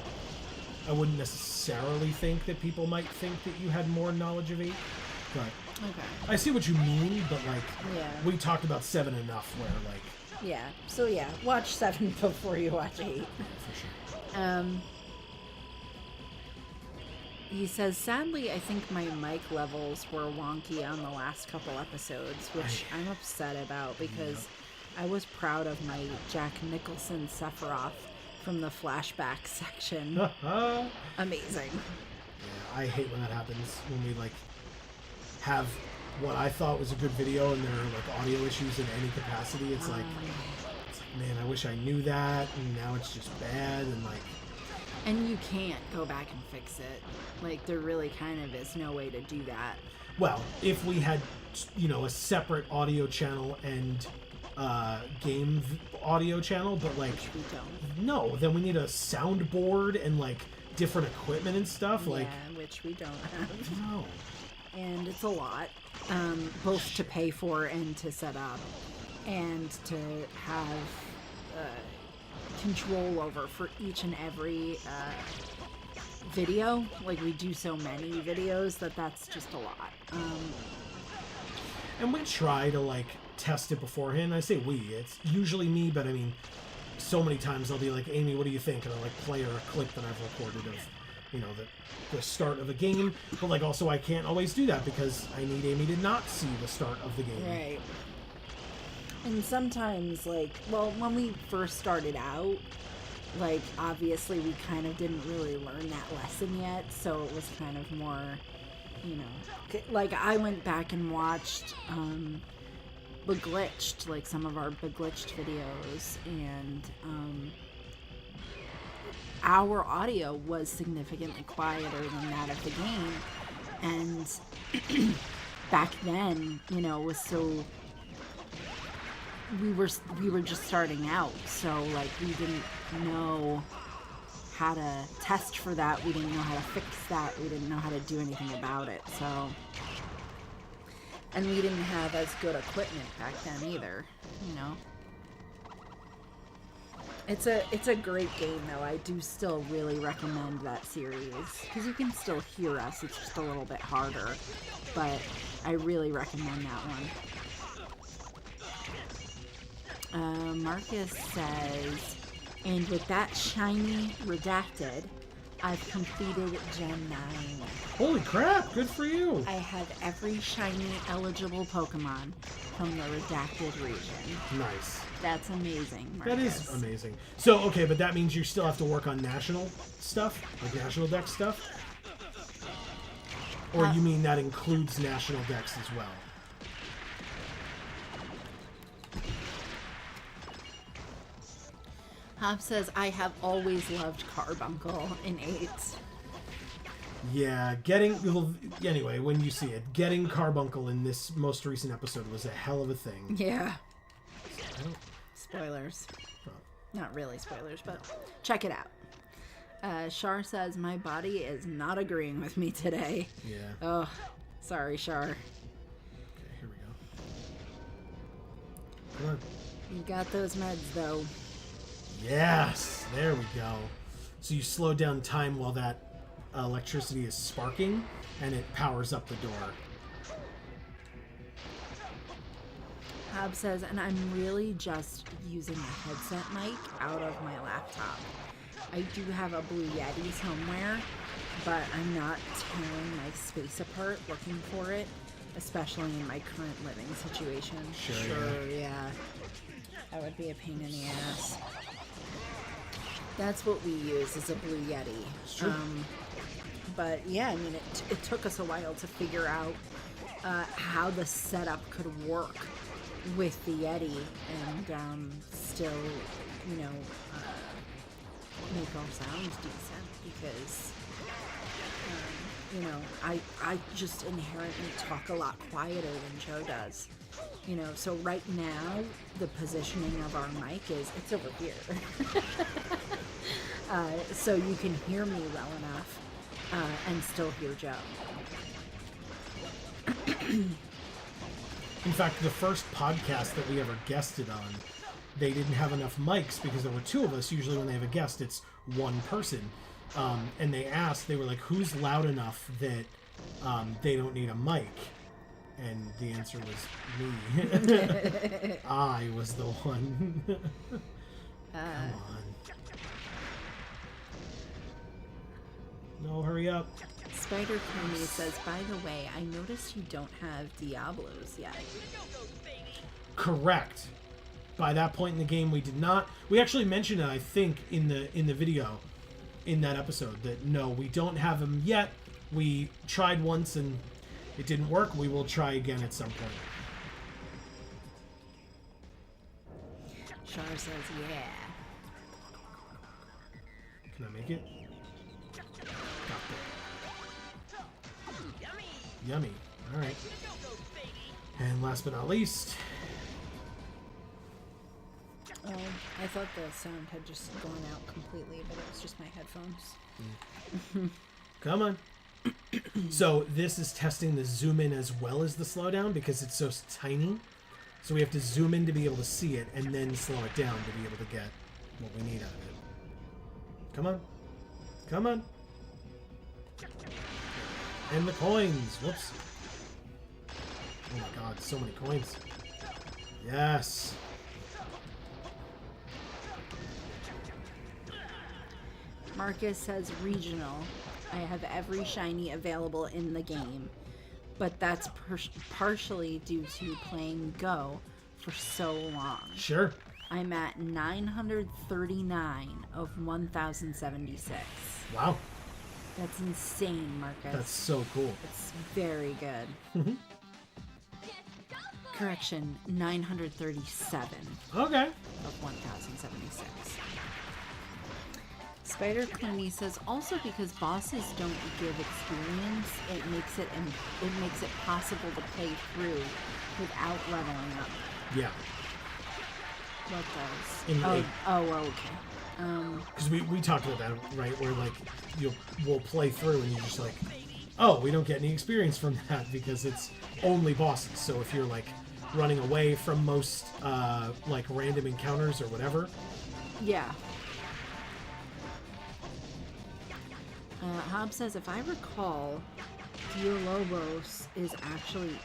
I wouldn't necessarily think that people might think that you had more knowledge of 8. But okay. I see what you mean, but like we talked about 7 enough where like so watch 7 before you watch 8. For sure. He says, sadly, I think my mic levels were wonky on the last couple episodes, which I'm upset about because I was proud of my Jack Nicholson Sephiroth from the flashback section. Amazing. Yeah, I hate when that happens, when we like have what I thought was a good video and there are like audio issues in any capacity. It's like, man, I wish I knew that, and now it's just bad, and like... And you can't go back and fix it. Like, there really kind of is no way to do that. Well, if we had, you know, a separate audio channel and game audio channel, but like... Which we don't. No, then we need a soundboard and like different equipment and stuff. Like, yeah, which we don't have. no. And it's a lot, both to pay for and to set up, and to have control over for each and every video. Like, we do so many videos that's just a lot. And we try to like test it beforehand. I say we, it's usually me, but I mean, so many times I'll be like, Amy, what do you think? And I'll like play her a clip that I've recorded of, you know, the start of a game. But like, also I can't always do that because I need Amy to not see the start of the game. Right. And sometimes, like, well, when we first started out, like, obviously we kind of didn't really learn that lesson yet, so it was kind of more, you know, like, I went back and watched Beglitched, like some of our Beglitched videos, and our audio was significantly quieter than that of the game, and back then, you know, it was so... we were just starting out, so like we didn't know how to test for that, we didn't know how to fix that, we didn't know how to do anything about it, so, and we didn't have as good equipment back then either, you know. It's a great game though. I do still really recommend that series because you can still hear us, it's just a little bit harder, but I really recommend that one. Marcus says, and with that shiny redacted, I've completed Gen 9. Holy crap, good for you. I have every shiny eligible Pokemon from the redacted region. Nice. That's amazing, Marcus. That is amazing. So, okay, but that means you still have to work on national stuff? Like national dex stuff? Or you mean that includes national dex as well? Hob says, I have always loved Carbuncle in 8. Yeah, anyway, when you see it, getting Carbuncle in this most recent episode was a hell of a thing. Yeah. Spoilers. Not really spoilers, but check it out. Shar says, my body is not agreeing with me today. Yeah. Oh, sorry, Shar. Okay, here we go. Come on. You got those meds, though. Yes, there we go. So you slow down time while that electricity is sparking, and it powers up the door. Hob says, and I'm really just using a headset mic out of my laptop. I do have a Blue Yeti somewhere, but I'm not tearing my space apart looking for it, especially in my current living situation. Sure, yeah. That would be a pain in the ass. That's what we use, is a Blue Yeti. It's true. But yeah, I mean, it took us a while to figure out how the setup could work with the Yeti and still, you know, make our sounds decent because, you know, I just inherently talk a lot quieter than Joe does. You know, so right now, the positioning of our mic it's over here. So you can hear me well enough and still hear Joe. In fact, the first podcast that we ever guested on, they didn't have enough mics because there were two of us. Usually when they have a guest, it's one person. And they were like, who's loud enough that they don't need a mic? And the answer was me. I was the one. Come on. No, hurry up. Spider Coney says, by the way, I noticed you don't have Diablos yet. Correct. By that point in the game, we did not. We actually mentioned it, I think, in the video, in that episode, that no, we don't have them yet. we tried once and it didn't work, we will try again at some point. Char says, yeah. Can I make it? Got there. Yummy. Alright. And last but not least... Oh, I thought the sound had just gone out completely, but it was just my headphones. Come on. So this is testing the zoom in as well as the slowdown because it's so tiny. So we have to zoom in to be able to see it and then slow it down to be able to get what we need out of it. Come on. Come on. And the coins. Whoops. Oh my god, so many coins. Yes. Marcus says regional. I have every shiny available in the game, but that's partially due to playing Go for so long. Sure. I'm at 939 of 1076. Wow. That's insane, Marcus. That's so cool. It's very good. Correction, 937 Okay. of 1076. Spider Clooney says also because bosses don't give experience, it makes it possible to play through without leveling up. Yeah. What does? In Okay. Because we talked about that, right? Where like we'll play through and you're just like, oh, we don't get any experience from that because it's only bosses. So if you're like running away from most like random encounters or whatever. Yeah. Hobbs says, if I recall, Dia Lobos is actually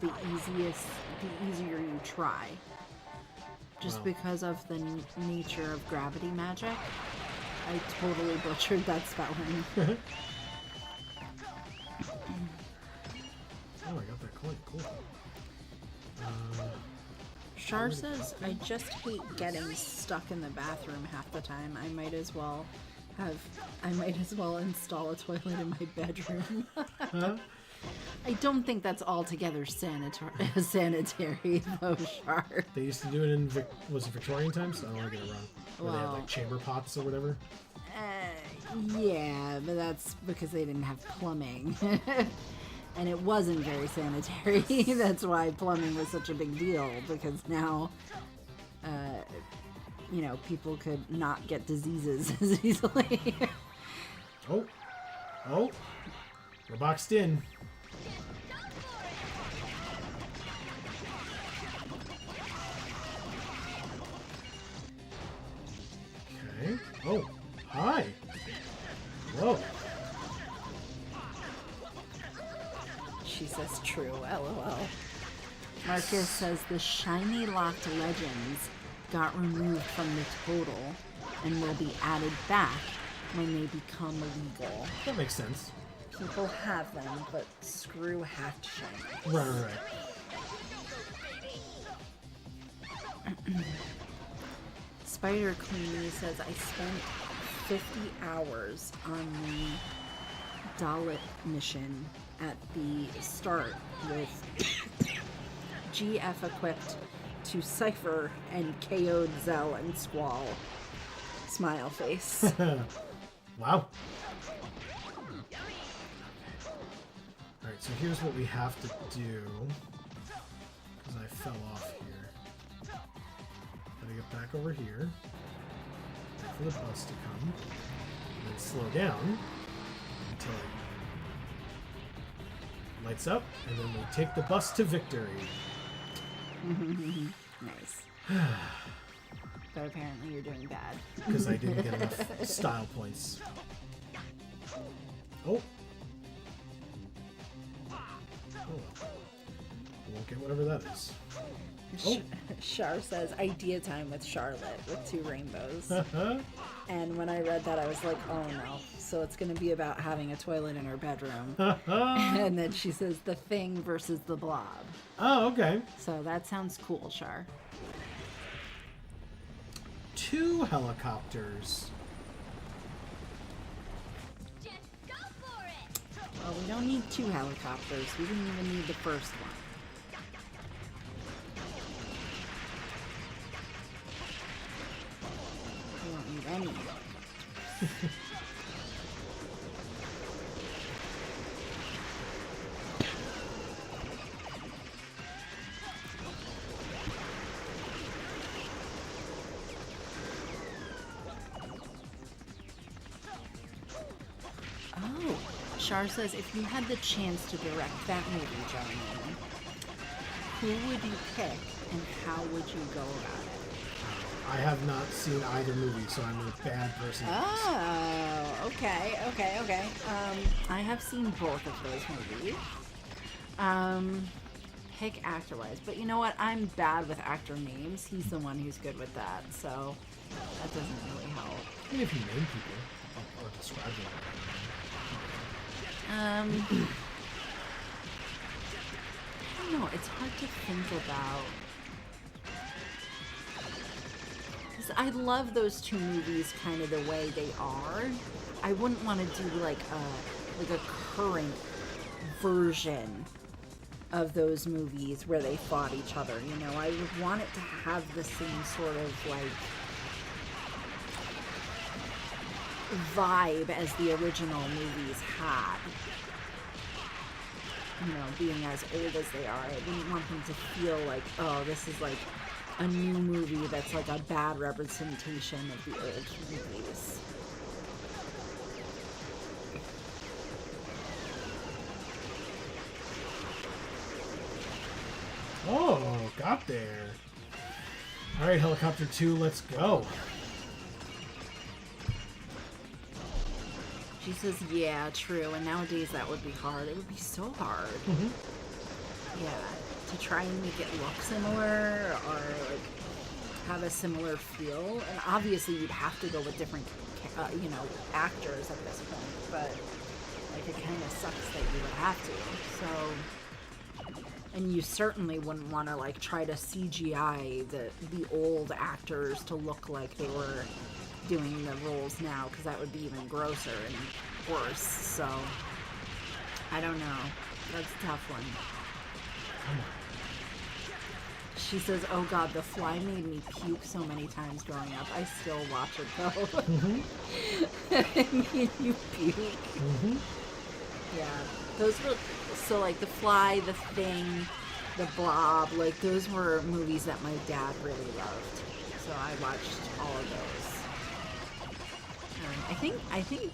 the easier you try. Just because of the nature of gravity magic. I totally butchered that spelling. Oh, I got that coin. Cool. Char says, I just hate getting stuck in the bathroom half the time. I might as well install a toilet in my bedroom. Huh? I don't think that's altogether sanitary though, Char. They used to do it in was it Victorian times? I don't want to get it wrong. Where they had like chamber pots or whatever. Yeah, but that's because they didn't have plumbing. And it wasn't very sanitary. That's why plumbing was such a big deal, because now people could not get diseases as easily. Oh, we're boxed in. Okay. Oh, hi. Whoa. She says true, lol. Marcus says the shiny locked legends got removed from the total and will be added back when they become legal. That makes sense. People have them, but screw half shiny. Right. Spider Queenie says I spent 50 hours on the Dalit mission at the start with GF equipped to Cypher and KO'd Zell and Squall. Smile face. Wow. Alright, so here's what we have to do. Because I fell off here. Gotta get back over here. Wait for the bus to come. And then slow down until it lights up. And then we take the bus to victory. Nice. But apparently you're doing bad. Because I didn't get enough style points. Oh. We won't get whatever that is. Oh. Char says, idea time with Charlotte with 2 rainbows. And when I read that, I was like, oh no. So it's going to be about having a toilet in her bedroom. And then she says, the Thing versus the Blob. Oh, okay. So that sounds cool, Char. 2 helicopters. Just go for Well, we don't need 2 helicopters. We didn't even need the first one. We don't need any helicopters. Oh, Shar says, if you had the chance to direct that movie, Johnny, who would you pick and how would you go about it? I have not seen either movie, so I'm a bad person. Oh, okay. I have seen both of those movies. Pick actor-wise, but you know what? I'm bad with actor names. He's the one who's good with that, so that doesn't really help. I mean, if you name people or describe them. I don't know. It's hard to think about. 'Cause I love those 2 movies kind of the way they are. I wouldn't want to do like a current version of those movies where they fought each other. You know, I would want it to have the same sort of like vibe as the original movies had. You know, being as old as they are, I wouldn't want them to feel like, oh, this is like a new movie that's like a bad representation of the old movies. Oh, got there. All right, Helicopter 2, let's go. She says, yeah, true, and nowadays that would be hard. It would be so hard. Yeah, to try and make it look similar or like have a similar feel. And obviously you'd have to go with different, actors at this point, but like it kind of sucks that you would have to. So, and you certainly wouldn't want to like try to CGI the old actors to look like they were doing the roles now, because that would be even grosser and worse. So I don't know. That's a tough one. She says, oh god, The Fly made me puke so many times growing up. I still watch it though. It made you puke. Yeah. Those were, so like The Fly, The Thing, The Blob, like those were movies that my dad really loved. So I watched all of those. I think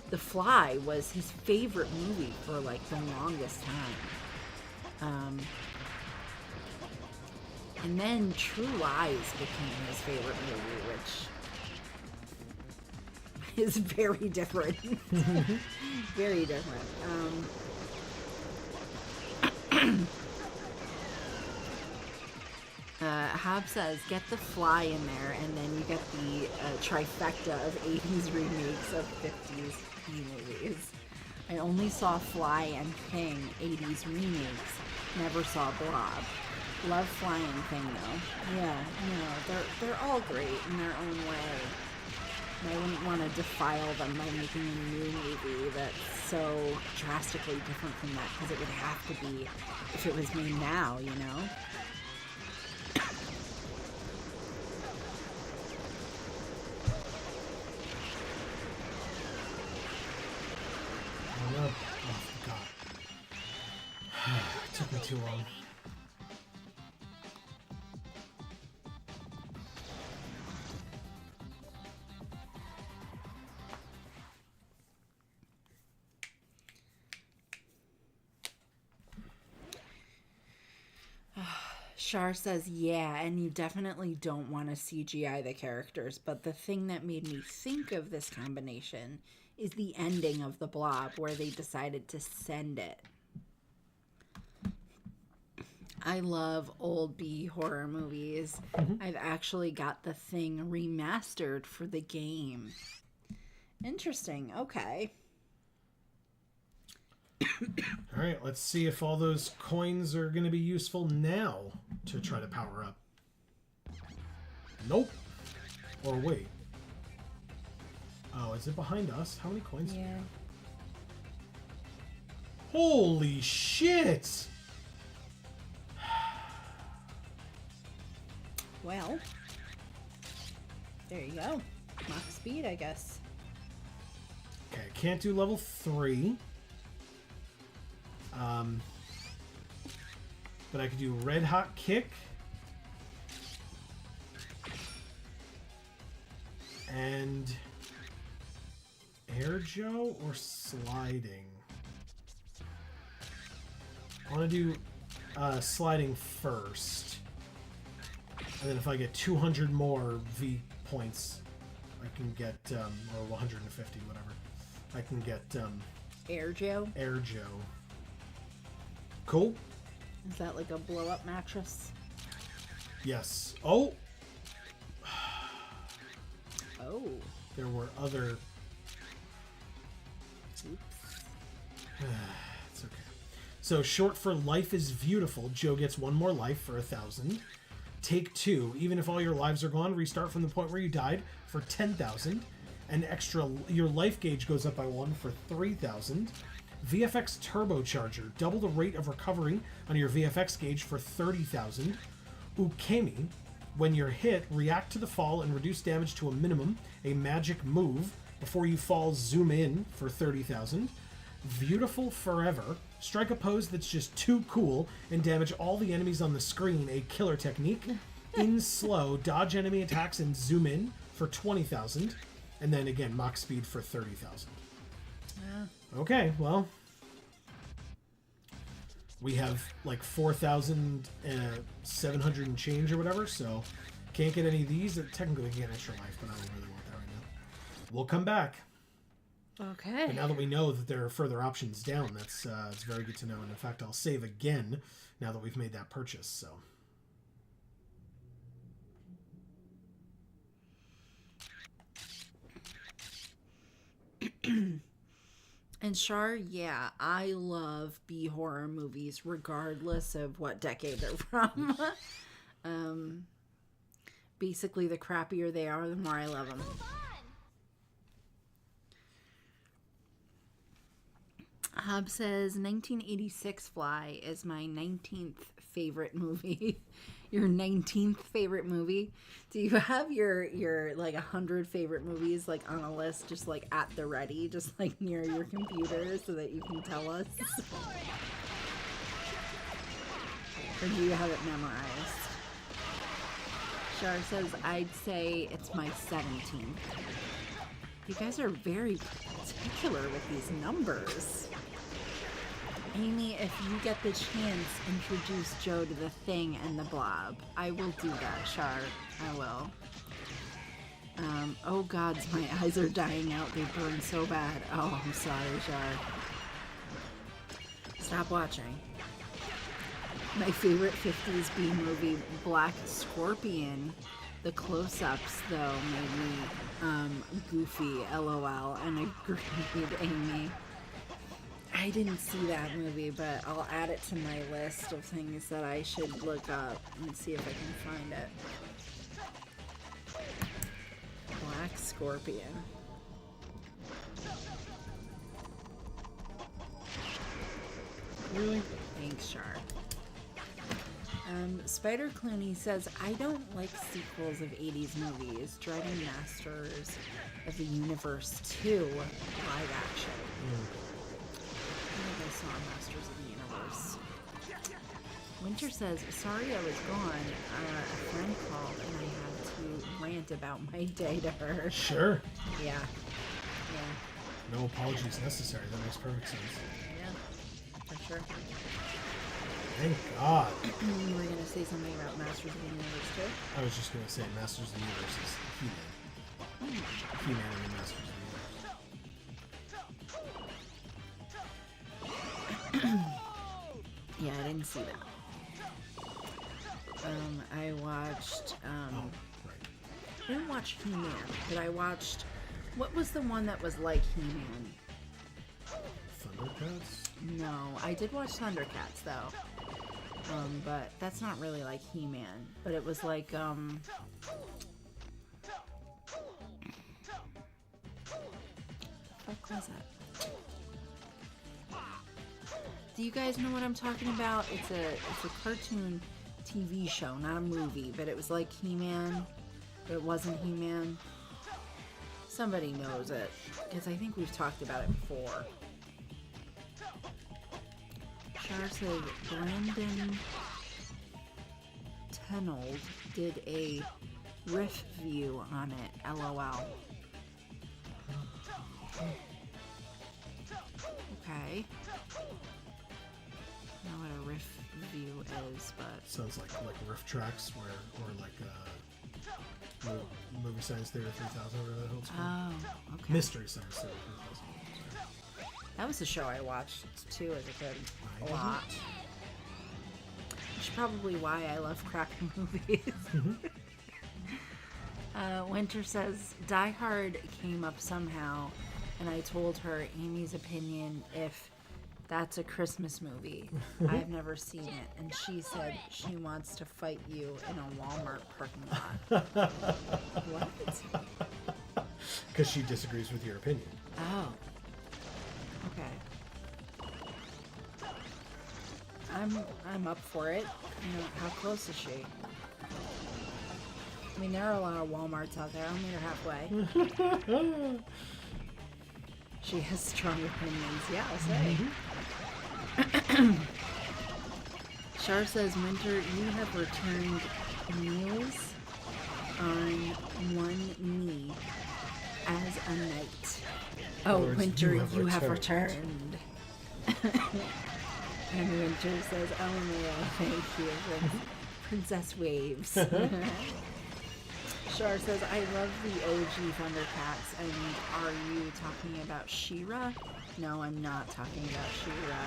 The Fly was his favorite movie for like the longest time. And then True Lies became his favorite movie, which is very different. Very different. Hab says, get The Fly in there, and then you get the trifecta of 80s remakes of 50s movies. I only saw Fly and Thing 80s remakes, never saw Blob. Love Fly and Thing though. Yeah, no, they're all great in their own way. And I wouldn't want to defile them by making a new movie that's so drastically different from that, because it would have to be if it was made now, you know? Oh, God. It took me too long. Shar says, yeah, and you definitely don't want to CGI the characters, but the thing that made me think of this combination is the ending of The Blob, where they decided to send it. I love old B horror movies. I've actually got The Thing remastered for the game. Interesting. Okay. All right, let's see if all those coins are going to be useful now to try to power up. Nope. Or wait. Oh, is it behind us? How many coins do we have? Holy shit! Well, there you go. Max speed, I guess. Okay, can't do level 3. But I could do red hot kick. And air Joe or sliding? I want to do sliding first. And then if I get 200 more V points, I can get, or 150, whatever. I can get, Air Joe? Air Joe. Cool? Is that like a blow-up mattress? Yes. Oh! Oh. There were other... Oops. It's okay. So short for Life is Viewtiful, Joe gets 1 more life for 1,000. Take 2. Even if all your lives are gone, restart from the point where you died for 10,000. An extra... Your life gauge goes up by 1 for 3,000. VFX Turbocharger. Double the rate of recovery on your VFX gauge for 30,000. Ukemi. When you're hit, react to the fall and reduce damage to a minimum. A magic move. Before you fall, zoom in for 30,000. Viewtiful Forever. Strike a pose that's just too cool and damage all the enemies on the screen. A killer technique. In slow, dodge enemy attacks and zoom in for 20,000. And then again, Mach speed for 30,000. Yeah. Okay, well. We have like 4,700 and change or whatever, so can't get any of these. Technically, we can get extra life, but I don't really want that right now. We'll come back. Okay. But now that we know that there are further options down, that's it's very good to know. And in fact, I'll save again now that we've made that purchase. So. And Char, yeah, I love B horror movies regardless of what decade they're from. Basically, the crappier they are, the more I love them. Hub says 1986 Fly is my 19th favorite movie. Your 19th favorite movie? Do you have your like 100 favorite movies like on a list just like at the ready, just like near your computer so that you can tell us? Or do you have it memorized? Shar says I'd say it's my 17th. You guys are very particular with these numbers. Amy, if you get the chance, introduce Joe to the Thing and the Blob. I will do that, Char. I will. Oh gods, my eyes are dying out. They burn so bad. Oh, I'm sorry, Char. Stop watching. My favorite 50s B movie, Black Scorpion. The close-ups, though, made me goofy, LOL, and agreed, Amy. I didn't see that movie, but I'll add it to my list of things that I should look up and see if I can find it. Black Scorpion. Really? Thanks, Char. Spider Clooney says, I don't like sequels of 80s movies. Dreading Masters of the Universe 2 live action. I think I saw Masters of the Universe. Winter says, sorry I was gone. A friend called and I had to rant about my day to her. Sure. Yeah. No apologies necessary. That makes perfect sense. Yeah. For sure. Thank God. You were going to say something about Masters of the Universe too? I was just going to say Masters of the Universe is He-Man. He-Man and the Masters of the Universe. Yeah, I didn't see that. I watched, Right. I didn't watch He-Man, but I watched, what was the one that was like He-Man? Thundercats? No, I did watch Thundercats though. But that's not really like He-Man, but it was like, what was that? Do you guys know what I'm talking about? It's a cartoon TV show, not a movie, but it was like He-Man, but it wasn't He-Man. Somebody knows it, because I think we've talked about it before. Char said Brandon Tenold did a riff view on it. LOL. Okay. I know what a riff view is, but Sounds like riff tracks or like movie Science Theater 3000 or whatever that holds. oh, okay. Mystery Science Theater 3000. That was the show I watched too as a kid. I A lot. Which is probably why I love crappy movies. Winter says Die Hard came up somehow, and I told her Amy's opinion if that's a Christmas movie. I've never seen it, and she said she wants to fight you in a Walmart parking lot. What? Because she disagrees with your opinion. Oh. Okay. I'm up for it. You know, how close is she? I mean, there are a lot of Walmarts out there. I'll meet her halfway. She has strong opinions. Yeah, I'll say. Char says, Winter, you have returned meals on one knee as a knight. Oh, words, Winter, you have returned. And Winter says, oh no, thank you, Princess Waves. Char says, I love the OG Thundercats, and are you talking about She-Ra? No, I'm not talking about She-Ra.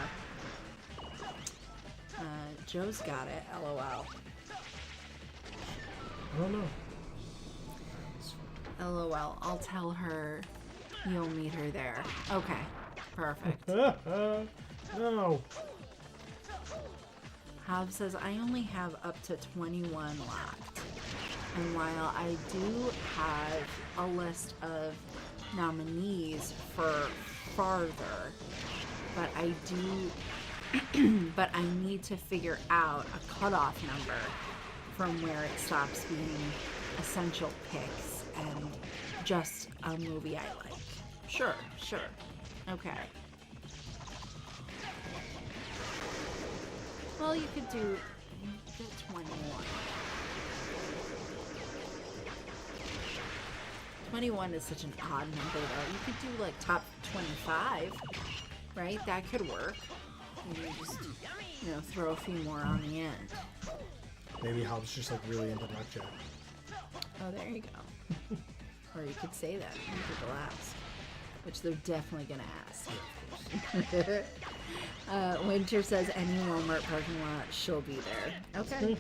Joe's got it, LOL. I don't know. LOL, I'll tell her you'll meet her there. Okay, perfect. No. Hob says, I only have up to 21 locked. And while I do have a list of nominees for farther, but I need to figure out a cutoff number from where it stops being essential picks and just a movie I like. Sure. Okay. Well, you could do 21. 21 is such an odd number, though. You could do, like, top 25, right? That could work. And you just, throw a few more on the end. Maybe Hobbs just like really into blackjack. Oh, there you go. Or you could say that when people ask, which they're definitely going to ask. Winter says any Walmart parking lot, she'll be there. Okay.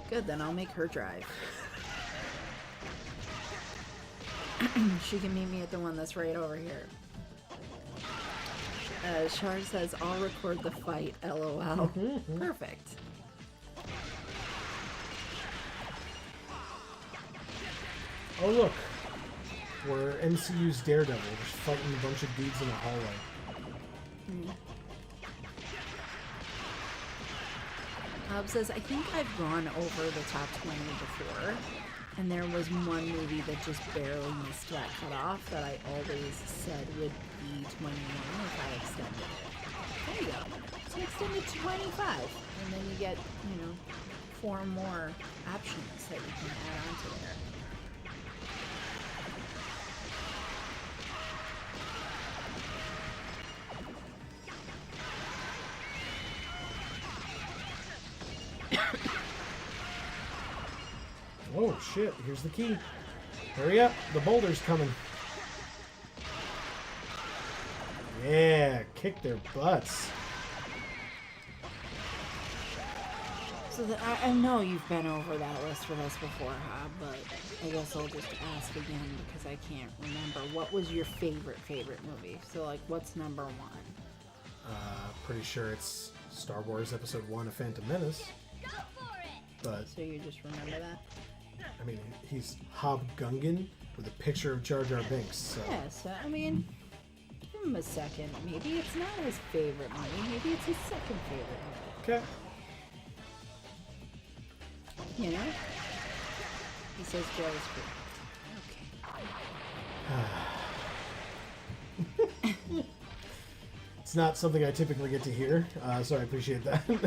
Good, then I'll make her drive. She can meet me at the one that's right over here. Char says, I'll record the fight, LOL. Perfect. Oh, look. We're MCU's Daredevil, just fighting a bunch of dudes in the hallway. Bob says, I think I've gone over the top 20 before, and there was one movie that just barely missed that cutoff that I always said would be 21 if I extended it. There you go. So extend it to 25, and then you get, 4 more options that you can add onto there. Oh shit, here's the key. Hurry up, the boulder's coming. Yeah, kick their butts. So I know you've been over that list with us before, Hob, but I guess I'll just ask again because I can't remember. What was your favorite movie? So, like, what's number 1? Pretty sure it's Star Wars Episode 1: A Phantom Menace. But, So you just remember that? I mean, he's Hob Gungan with a picture of Jar Jar Binks, so... Yeah, so, I mean, give him a second. Maybe it's not his favorite movie. Maybe it's his second favorite movie. Okay. You know? He says Joe is correct. Okay. It's not something I typically get to hear, so I appreciate that. There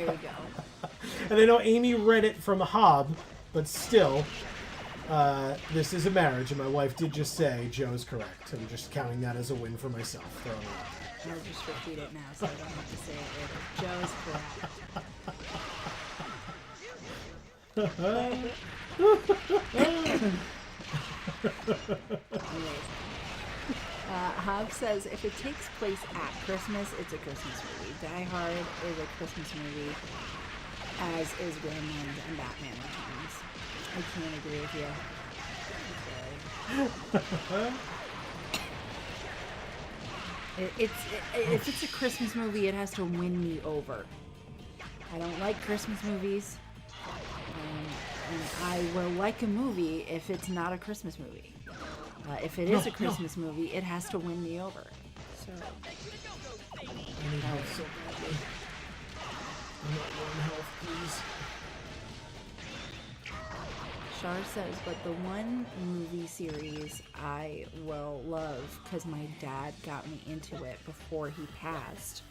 you go. And I know Amy read it from Hob, but still, this is a marriage, and my wife did just say Joe's correct. I'm just counting that as a win for myself. Throwing it out there. I'll just repeat it now so I don't have to say it. Joe's correct. Amazing. Hob says, if it takes place at Christmas, it's a Christmas movie. Die Hard is a Christmas movie, as is Gremlins and Batman Returns. I can't agree with you. If it's a Christmas movie, it has to win me over. I don't like Christmas movies, and I will like a movie if it's not a Christmas movie. If it is a Christmas movie, it has to win me over. So. I need help so badly. I want one health, please. Shar says, but the one movie series I will love, because my dad got me into it before he passed,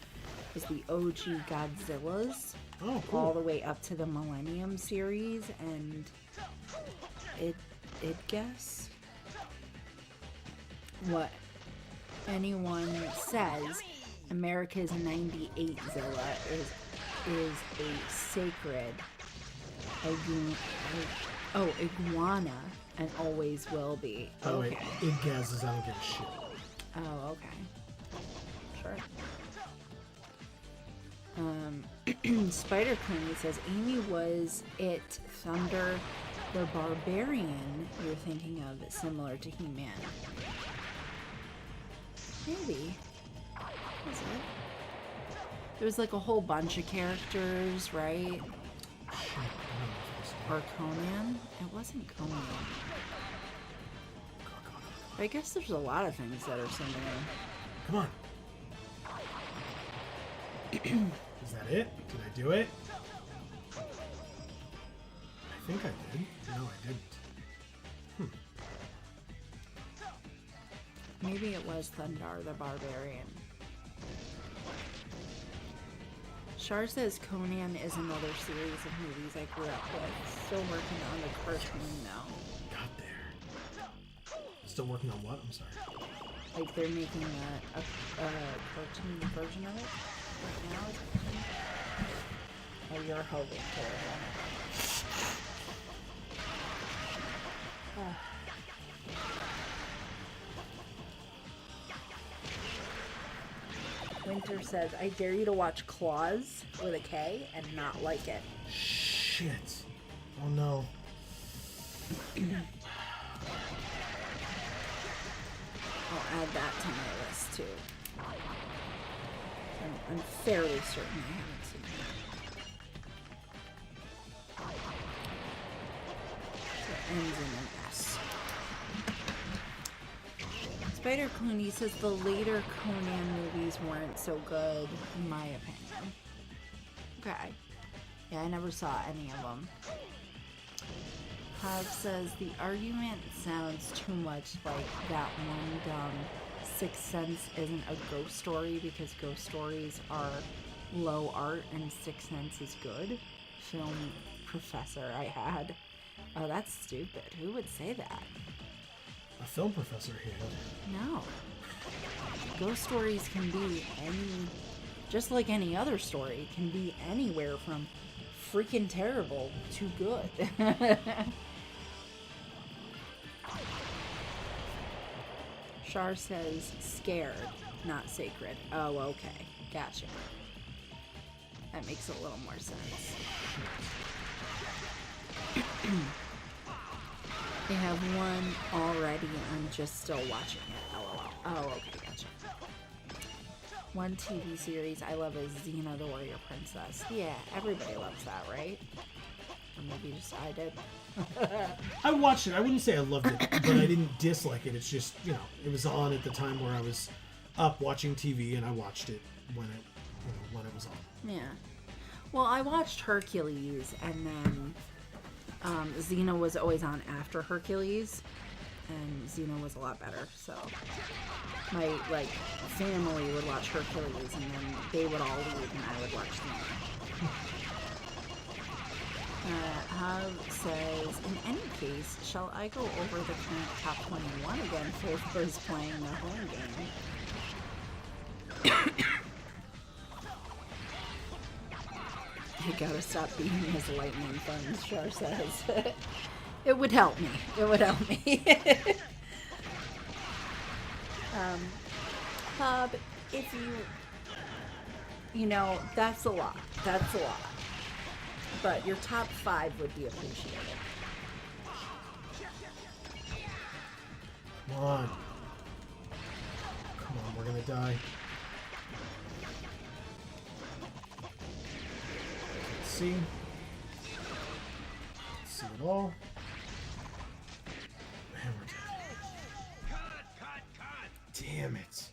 is the OG Godzillas. Oh, cool. All the way up to the Millennium series, and it guess what anyone says, America's 98 Zilla is a sacred iguana and always will be. Oh, Okay. wait. It guesses I don't give a shit. Oh, okay. Sure. Spider Queen says, Amy, was it Thunder the Barbarian you're thinking of, similar to He-Man? Maybe. Was it? There was like a whole bunch of characters, right? Or Conan? It wasn't Conan. I guess there's a lot of things that are similar. Come on. Is that it? Did I do it? I think I did. No, I didn't. Maybe it was Thundar the Barbarian. Shar says Conan is another series of movies I grew up with. Still working on the cartoon now. Got there. Still working on what? I'm sorry. Like they're making a cartoon version of it right now. Oh, you're hoping for it. Winter says, I dare you to watch Claws with a K and not like it. Shit. Oh no. I'll add that to my list too. I'm fairly certain I haven't seen it. So it ends in an S. Spider Clooney says the later Conan movies weren't so good, in my opinion. Okay. Yeah, I never saw any of them. Hob says the argument sounds too much like that one dumb Sixth Sense isn't a ghost story because ghost stories are low art and Sixth Sense is good. Film professor I had. Oh, that's stupid. Who would say that? A film professor here. No. Ghost stories can be just like any other story, can be anywhere from freaking terrible to good. Shar says scared, not sacred. Oh, okay. Gotcha. That makes a little more sense. They have one already and I'm just still watching it. LOL. Oh, okay, gotcha. One TV series I love is Xena the Warrior Princess. Yeah, everybody loves that, right? Or maybe just I did. I watched it. I wouldn't say I loved it, but I didn't dislike it. It's just, you know, it was on at the time where I was up watching TV, and I watched it when it was on. Yeah. Well, I watched Hercules, and then Xena was always on after Hercules, and Xena was a lot better. So my family would watch Hercules, and then they would all leave, and I would watch Xena. Hub says, in any case, shall I go over the current top 21 again for first playing the home game? I gotta stop beating his lightning thumbs, Char says. It would help me. It would help me. Hub, if you know, that's a lot. That's a lot. But your top 5 would be appreciated. Come on. Come on, we're gonna die. Let's see. Let's see it all. Man, we're dead. Damn it.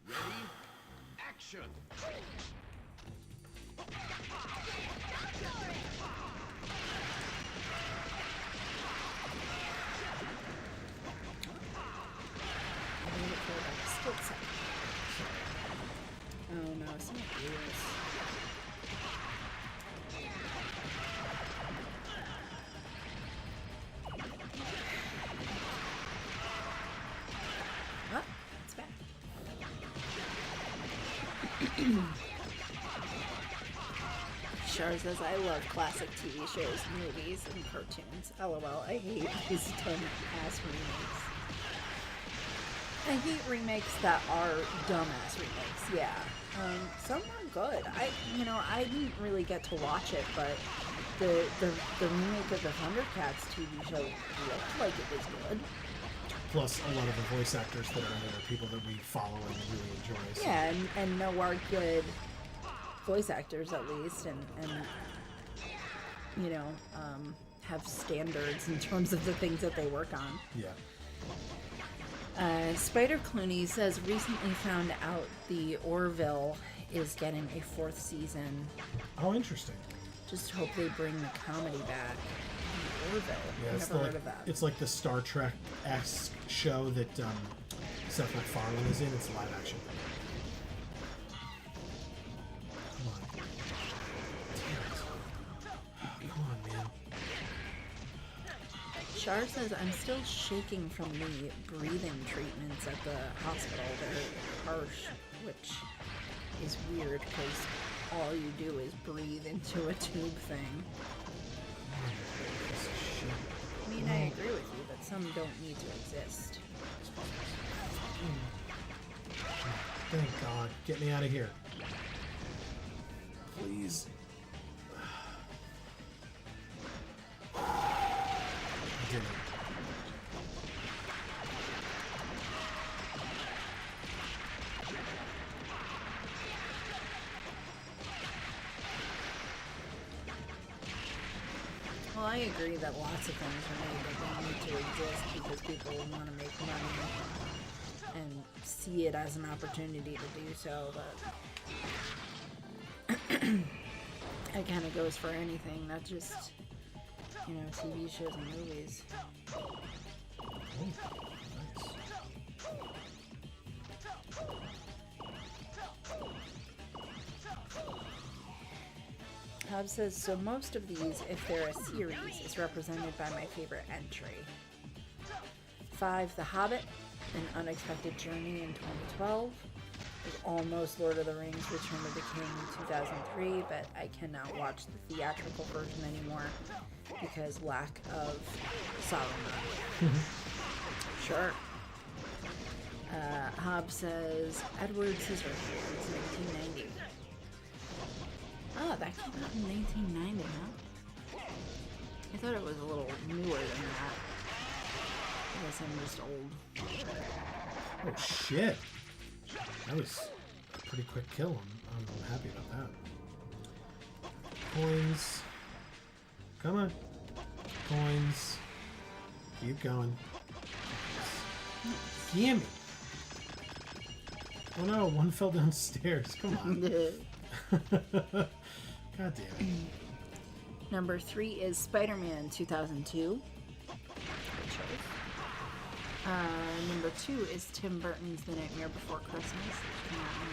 Ready? Action! Oh no, it's not yours. Oh, it's back. Char says, I love classic TV shows, movies, and cartoons. LOL, I hate these dumb-ass remakes. I hate remakes that are dumbass remakes, yeah. Some are good. I didn't really get to watch it, but the remake of the Thundercats TV show looked like it was good. Plus, a lot of the voice actors that are in it are people that we follow and really enjoy. So. Yeah, and know are good voice actors at least, and have standards in terms of the things that they work on. Yeah. Spider Clooney says recently found out the Orville is getting a 4th season. Oh, interesting. Just hope they bring the comedy back. The Orville. Yeah, I've never heard of that. It's like the Star Trek-esque show that Seth MacFarlane is in. It's live action. Come on. Damn it. Oh, come on, man. Char says, I'm still shaking from the breathing treatments at the hospital. They're harsh, which is weird because all you do is breathe into a tube thing. I mean, I agree with you, but some don't need to exist. Thank God. Get me out of here. Please. I did it. Well, I agree that lots of things are made that don't need to exist because people want to make money and see it as an opportunity to do so, but it kind of goes for anything, not just, TV shows and movies. Oh, nice. Hub says, so most of these, if they're a series, is represented by my favorite entry. 5, The Hobbit, An Unexpected Journey in 2012. It was almost Lord of the Rings, Return of the King in 2003, but I cannot watch the theatrical version anymore because lack of Saruman. Sure. Hobb says, Edward Scissorhands, 1990. Oh, that came out in 1990, huh? I thought it was a little newer than that. I guess I'm just old. Oh, shit. That was a pretty quick kill. I'm happy about that. Coins. Come on. Coins. Keep going. Gimme. Oh no, one fell downstairs. Come on. God damn it. Number 3 is Spider-Man 2002. Number 2 is Tim Burton's The Nightmare Before Christmas, which came out in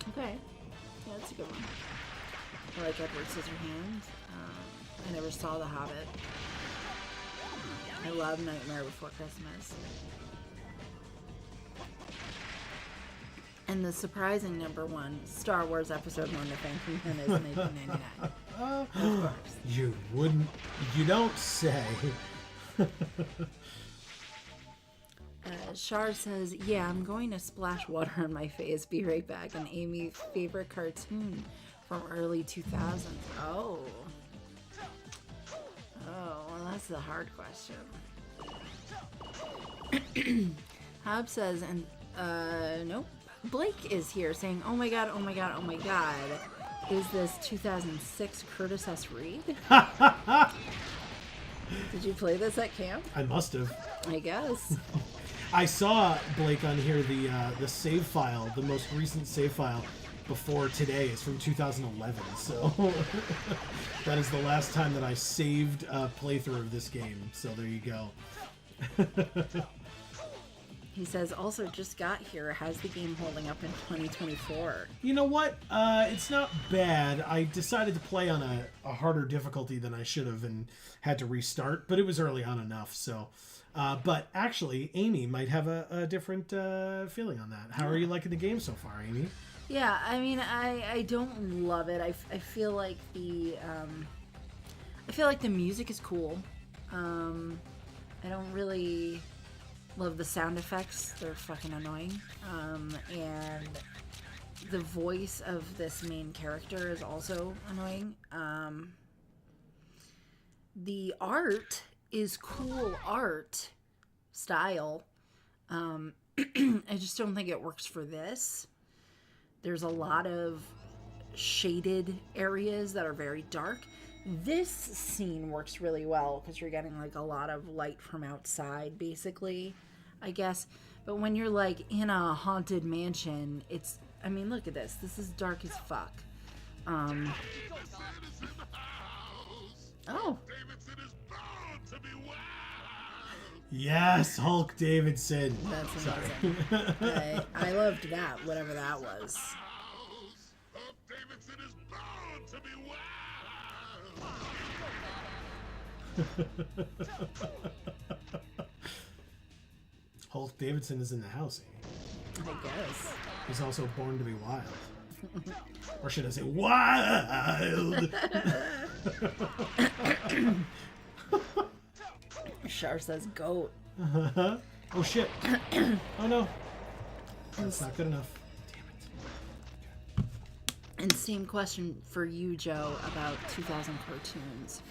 1993. Okay. Yeah, that's a good one. I like Edward Scissorhands. I never saw The Hobbit. I love Nightmare Before Christmas. And the surprising number 1, Star Wars Episode 1, The Phantom Menace, 1999. Of course. You don't say. Shar says, yeah, I'm going to splash water on my face. Be right back. And Amy's favorite cartoon from early 2000s. Oh, well, that's the hard question. Hob says, and nope. Blake is here saying, oh my god, oh my god, oh my god. Is this 2006 Curtis S. Reed? Did you play this at camp? I must have. I guess. I saw, Blake, on here the save file, the most recent save file before today is from 2011. So that is the last time that I saved a playthrough of this game. So there you go. He says, also just got here. How's the game holding up in 2024? You know what? It's not bad. I decided to play on a harder difficulty than I should have and had to restart, but it was early on enough. So, but actually, Amy might have a different feeling on that. How are you liking the game so far, Amy? Yeah, I mean, I don't love it. I feel like the music is cool. I don't really love the sound effects. They're fucking annoying. And the voice of this main character is also annoying. The art is cool art style. I just don't think it works for this. There's a lot of shaded areas that are very dark. This scene works really well because you're getting like a lot of light from outside, basically, I guess. But when you're like in a haunted mansion, it's, I mean, look at this. This is dark as fuck. Oh. Yes, Hulk Davidson. That's amazing. I loved that, whatever that was. Hulk Davidson is in the house, Amy. I guess. He's also born to be wild. Or should I say wild? Shar says goat. Oh shit. Oh no. That's not good enough. Damn it. And same question for you, Joe, about 2000 cartoons.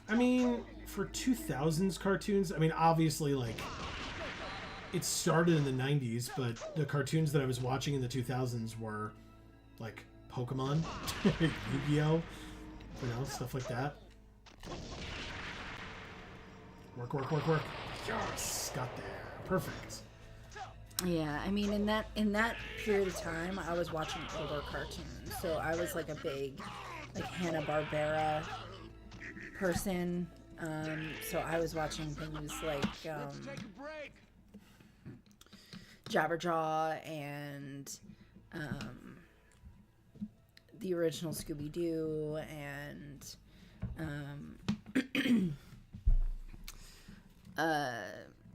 I mean, for 2000s cartoons, I mean, obviously, like, it started in the 90s, but the cartoons that I was watching in the 2000s were, like, Pokemon, Yu-Gi-Oh, you know, stuff like that. Work, work, work, work. Yes, got there. Perfect. Yeah, I mean, in that period of time, I was watching older cartoons, so I was like a big, like, Hanna-Barbera person. So I was watching things like Jabberjaw and the original Scooby-Doo and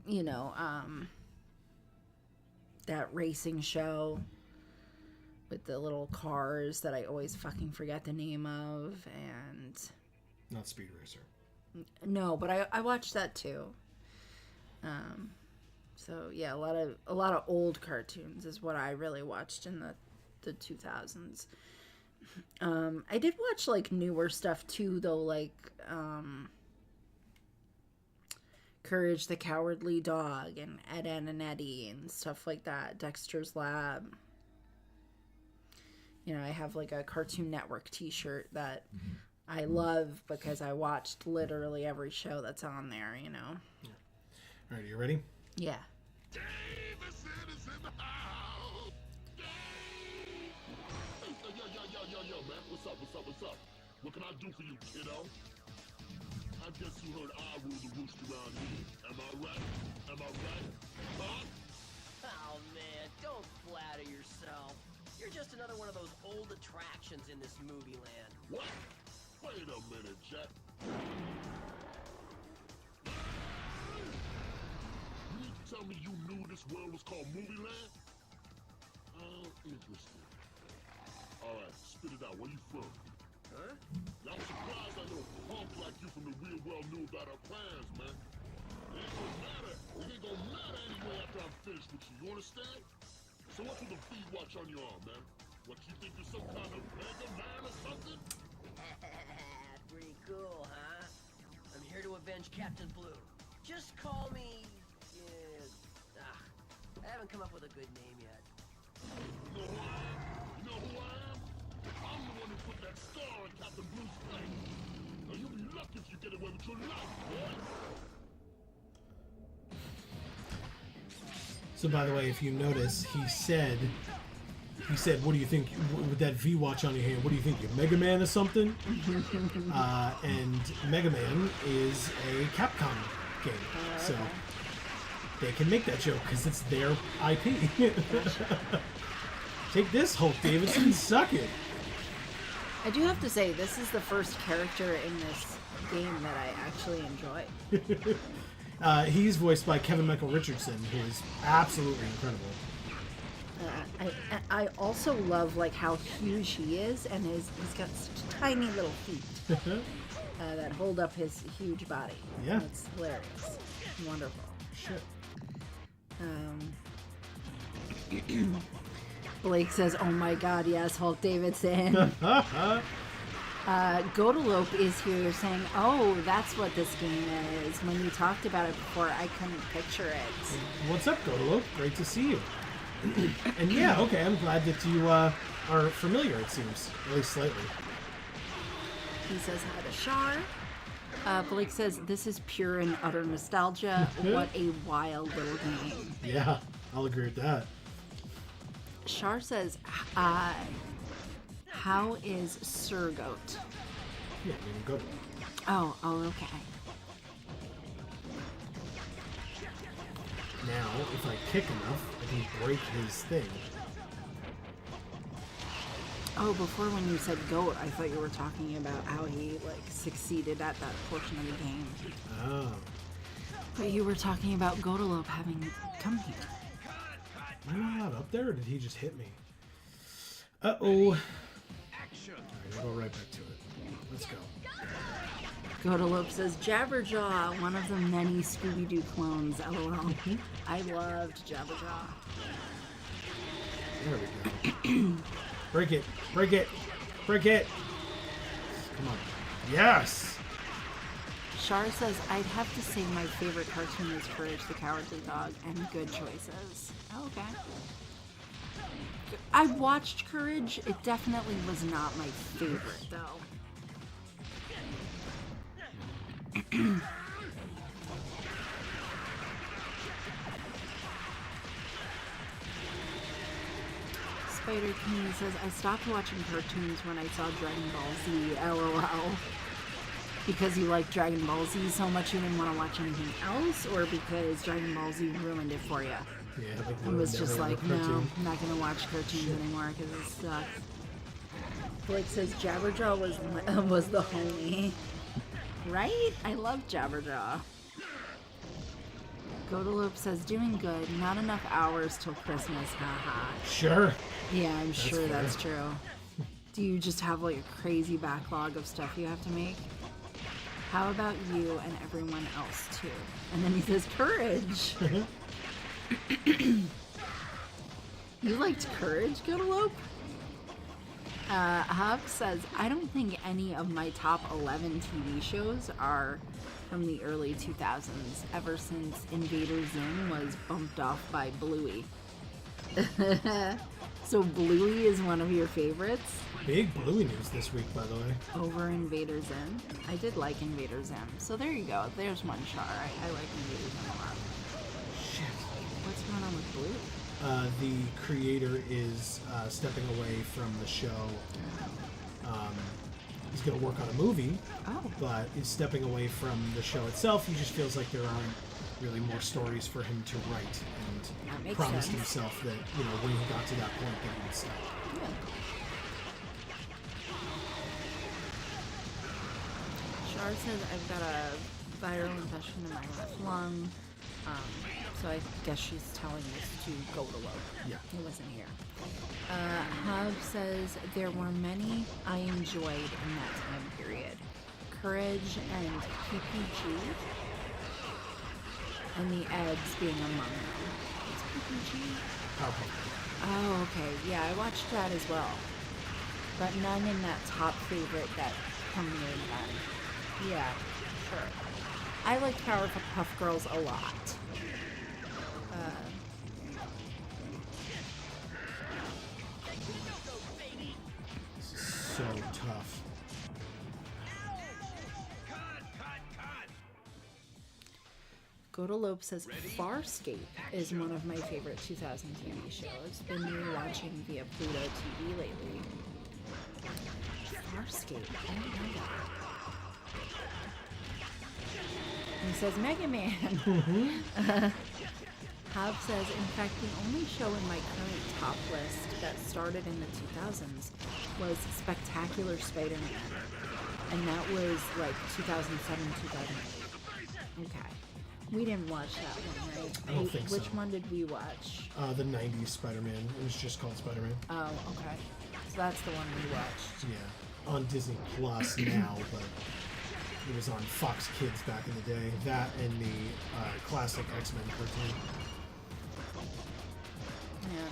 you know, that racing show with the little cars that I always fucking forget the name of, and Not Speed Racer. no, but I watched that too. So yeah, a lot of old cartoons is what I really watched in the 2000s. I did watch like newer stuff too, though, like Courage the Cowardly Dog and Ed, Edd and Eddie and stuff like that. Dexter's Lab. you know, I have like a Cartoon Network t-shirt that I love because I watched literally every show that's on there, you know. Yeah. All right, you ready? Yeah. Davison is in the house! Dave! Hey, yo, man. What's up? What can I do for you, kiddo? I guess you heard I rule the roost around here. Am I right? Huh? Oh man, don't flatter yourself. You're just another one of those old attractions in this movie land. What? Wait a minute, Jack. You mean to tell me you knew this world was called Movie Land? Interesting. Alright, spit it out. Where you from? Huh? I'm surprised a little punk like you from the real world knew about our plans, man. It ain't gonna matter. It ain't gonna matter anyway after I'm finished with you. You understand? So what's with the V watch on your arm, man? What, you think you're some kind of Mega Man or something? Pretty cool, huh? I'm here to avenge Captain Blue. Just call me... I haven't come up with a good name yet. You know who I am? You know who I am? I'm the one who put that star on Captain Blue's face. Now you'll be lucky if you get away with your life, boy. So, by the way, if you notice, he said, what do you think, with that V watch on your hand, what do you think, you're Mega Man or something? And Mega Man is a Capcom game, so they can make that joke because it's their IP. Take this, Hulk Davidson, suck it. I do have to say, this is the first character in this game that I actually enjoy. He's voiced by Kevin Michael Richardson, who is absolutely incredible. I also love like how huge he is, and he's got such tiny little feet that hold up his huge body. Yeah, it's hilarious, wonderful. Shit. Blake says, "Oh my God, yes, Hulk Davidson." Godalope is here saying, "Oh, that's what this game is." When you talked about it before, I couldn't picture it. What's up, Godalope? Great to see you. And yeah, okay, I'm glad that you are familiar, it seems. At least slightly. He says hi to Shar. Blake says, "This is pure and utter nostalgia. What a wild little game." Yeah, I'll agree with that. Shar says, "How is Sir Goat?" Yeah, I mean, go. Oh, okay. Now, if I kick enough, I can break his thing. Oh, before when you said goat, I thought you were talking about how he like succeeded at that portion of the game. Oh. But you were talking about Godalope having come here. Am I not up there, or did he just hit me? Uh-oh. Action. Alright, I'll go right back to it. Let's go. Godalope says, "Jabberjaw, one of the many Scooby-Doo clones, LOL." I loved Jabberjaw. There we go. Break it. Break it. Break it. Come on. Yes! Shar says, "I'd have to say my favorite cartoon is Courage the Cowardly Dog," and good choices. Okay. I watched Courage. It definitely was not my favorite, though. Spider King says, "I stopped watching cartoons when I saw Dragon Ball Z, LOL." Because you like Dragon Ball Z so much you didn't want to watch anything else, or because Dragon Ball Z ruined it for you? Yeah, like I was just like, no, cartoon. I'm not going to watch cartoons anymore because it sucks. Blake says Jabberjaw was the homie. Right? I love Jabberjaw. Godalope says, "Doing good. Not enough hours till Christmas. Haha." Sure. Yeah, I'm sure fair. that's true. Do you just have like a crazy backlog of stuff you have to make? How about you and everyone else too? And then he says, "Courage." You liked Courage, Godalope? Hub says, "I don't think any of my top 11 TV shows are from the early 2000s, ever since Invader Zim was bumped off by Bluey." So Bluey is one of your favorites? Big Bluey news this week, by the way. Over Invader Zim. I did like Invader Zim. So there you go. There's one char. I like Invader Zim a lot. Shit. What's going on with Bluey? The creator is stepping away from the show. He's going to work on a movie, but is stepping away from the show itself. He just feels like there aren't really more stories for him to write, and promised himself that, you know, when he got to that point, that he would stop. Yeah. Char says I've got a viral infection in my left lung. So I guess she's telling us to go to low. Yeah. He wasn't here. Hub says there were many I enjoyed in that time period. Courage and PPG, and the eggs being among them. What's PPG? Oh, okay. Yeah, I watched that as well. But none in that top favorite that premiered then. Yeah, sure. I liked Powerpuff Girls a lot. So tough. Godolope says Farscape is one of my favorite 2000 TV shows. Been rewatching via Pluto TV lately. Farscape. I don't know that. He says Mega Man. Hab says, in fact, the only show in my current top list that started in the 2000s was Spectacular Spider-Man. And that was like 2007, 2008. Okay. We didn't watch that one, right? I don't think so. Which one did we watch? The 90s Spider-Man. It was just called Spider-Man. Oh, okay. So that's the one we watched. Yeah. On Disney Plus now, but it was on Fox Kids back in the day. That and the classic X-Men cartoon. Yeah.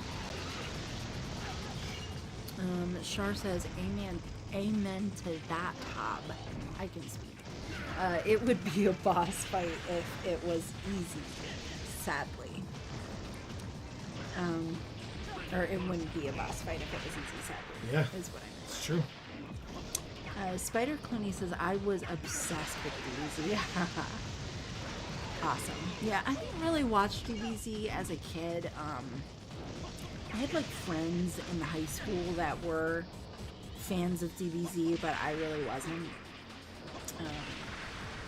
Shar says, amen to that, Hob. I can speak. It would be a boss fight if it was easy, sadly. Or it wouldn't be a boss fight if it was easy, sadly. Yeah. Is what I meant. It's true. Spider Clooney says, I was obsessed with DBZ. Awesome. Yeah, I didn't really watch DBZ as a kid. I had like friends in high school that were fans of DBZ, but I really wasn't.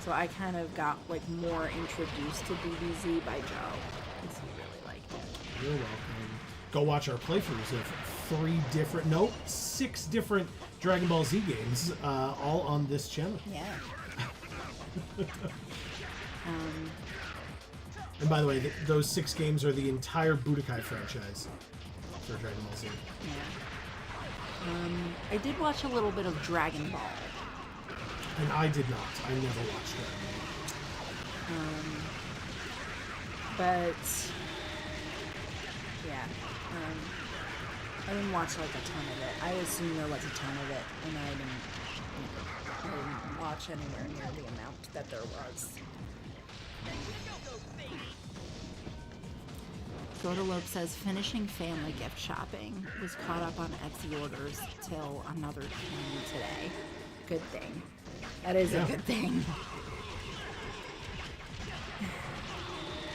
So I kind of got like more introduced to DBZ by Joe, because he really liked it. You're welcome. Go watch our playthroughs of 6 different Dragon Ball Z games, all on this channel. Yeah. And by the way, those 6 games are the entire Budokai franchise for Dragon Ball Z. Yeah. I did watch a little bit of Dragon Ball. And I did not. I never watched Dragon Ball. But yeah, I didn't watch like a ton of it. I assumed there was a ton of it, and I didn't watch anywhere near the amount that there was. Godolope says, finishing family gift shopping. Was caught up on Etsy orders till another time today. Good thing. That is a good thing.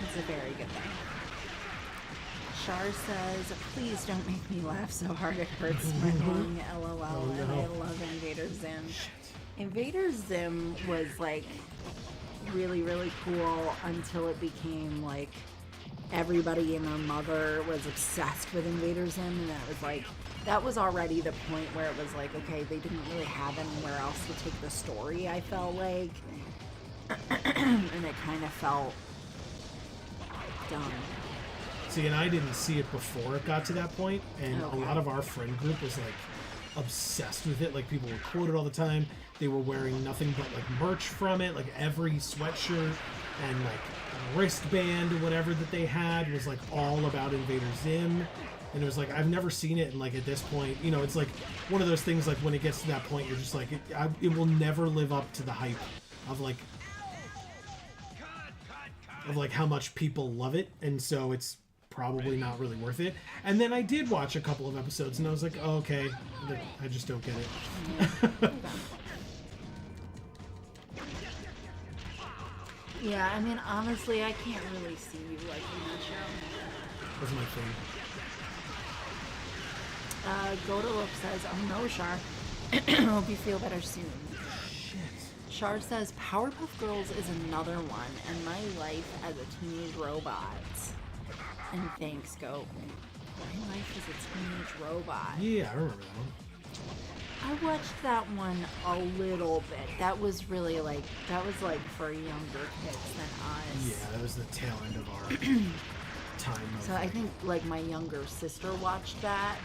It's a very good thing. Shar says, please don't make me laugh so hard it hurts my lung, LOL. Oh, no. And I love Invader Zim. Invader Zim was like really, really cool until it became like everybody and their mother was obsessed with Invader Zim, and that was already the point where it was like, okay, they didn't really have anywhere else to take the story, I felt like. And it kind of felt dumb. See, and I didn't see it before it got to that point, and a lot of our friend group was like obsessed with it. Like, people would quote it all the time. They were wearing nothing but like merch from it, like every sweatshirt and like wristband or whatever that they had was like all about Invader Zim. And it was like, I've never seen it, and like at this point, you know, it's like one of those things, like when it gets to that point, you're just like, it will never live up to the hype of like how much people love it, and so it's probably not really worth it. And then I did watch a couple of episodes, and I was like, oh, okay, I just don't get it. Yeah, I mean, honestly, I can't really see you liking that show. That's my thing. Godalop says, oh no, Shar. Hope you feel better soon. Shit. Shar says, Powerpuff Girls is another one, and my life as a teenage robot. And thanks, Go. My life as a teenage robot. Yeah, I remember that one. I watched that one a little bit. That was really like, for younger kids than us. Yeah, that was the tail end of our time. So I think like my younger sister watched that,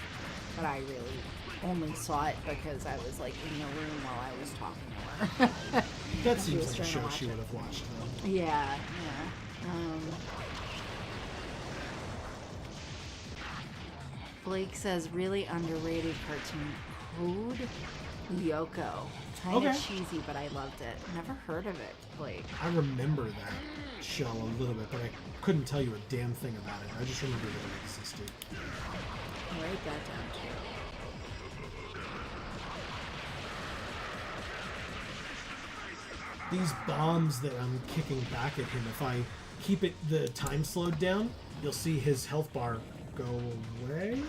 but I really only saw it because I was like in the room while I was talking to her. That seems like a show she would have watched though. Yeah. Blake says really underrated cartoon, Code Lyoko. Kind of cheesy, but I loved it. Never heard of it, Blake. I remember that show a little bit, but I couldn't tell you a damn thing about it. I just remember that it existed. Write that down too. These bombs that I'm kicking back at him, if I keep the time slowed down, you'll see his health bar go away.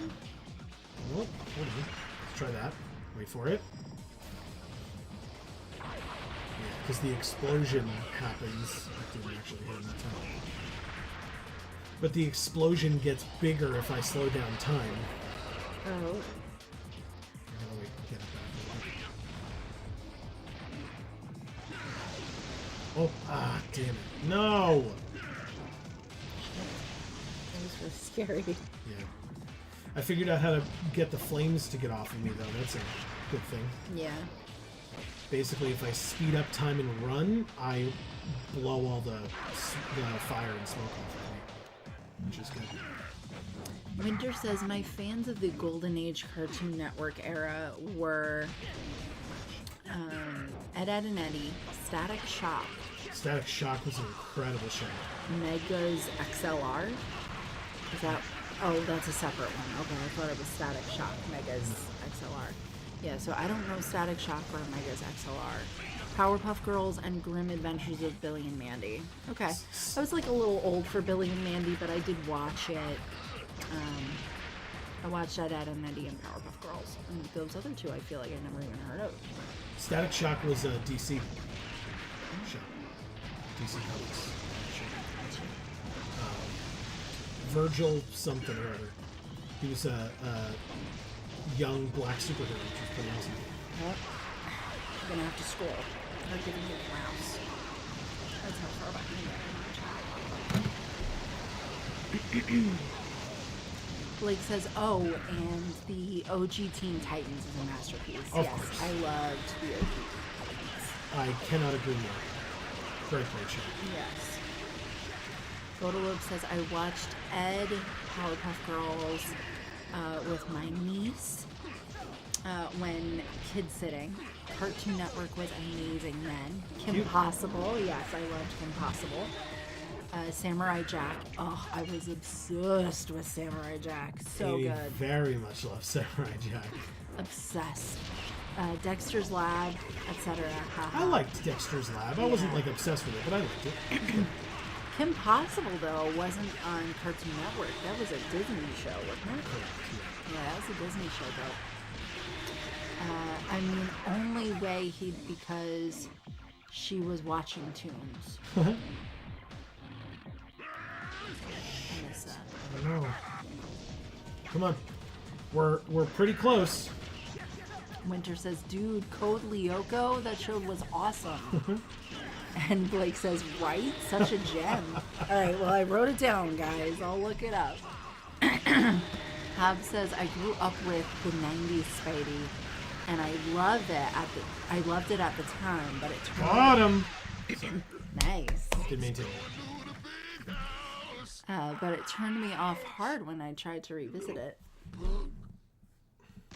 Oh, hold on. Let's try that. Wait for it. Yeah, because the explosion happens. I didn't actually hit him that time. But the explosion gets bigger if I slow down time. Oh. Oh, damn it. No! That was really scary. Yeah. I figured out how to get the flames to get off of me, though. That's a good thing. Yeah. Basically, if I speed up time and run, I blow all the fire and smoke off of me, which is good. Winter says, my fans of the Golden Age Cartoon Network era were Ed, Edd n Eddy, Static Shock. Static Shock was an incredible show. Mega's XLR? Is that... Oh, that's a separate one. Okay, I thought it was Static Shock, Mega's XLR. Yeah, so I don't know Static Shock or Mega's XLR. Powerpuff Girls and Grim Adventures of Billy and Mandy. Okay. I was like a little old for Billy and Mandy, but I did watch it. I watched Ed, Edd n Eddy and Powerpuff Girls. And those other two I feel like I never even heard of. Static Shock was a DC show. DC Comics show. Virgil something or other. He was a young black superhero, which was pretty awesome. Yep. I'm gonna have to scroll. They're giving me a mouse. That's how far back Blake says, oh, and the OG Teen Titans is a masterpiece. Of yes, course. I loved the OG Teen Titans. I cannot agree more. Great show. Yes. Photolope says, I watched Ed, Powerpuff Girls with my niece when kid sitting. Cartoon Network was amazing then. Kim Possible, yes, I loved Kim Possible. Samurai Jack, oh, I was obsessed with Samurai Jack. So I good. Very much love Samurai Jack. Obsessed. Dexter's Lab, etc. I liked Dexter's Lab. I wasn't like obsessed with it, but I liked it. Kim Possible, though, wasn't on Cartoon Network. That was a Disney show, wasn't it? Yeah, that was a Disney show, though. I mean, only way because she was watching Toons. I don't know. Come on. We're pretty close. Winter says, dude, Code Lyoko, that show was awesome. And Blake says, right? Such a gem. All right, well, I wrote it down, guys. I'll look it up. Hobbs says, I grew up with the 90s Spidey, and I loved it at the time, but it turned... Got him! Nice. Didn't mean to. But it turned me off hard when I tried to revisit it.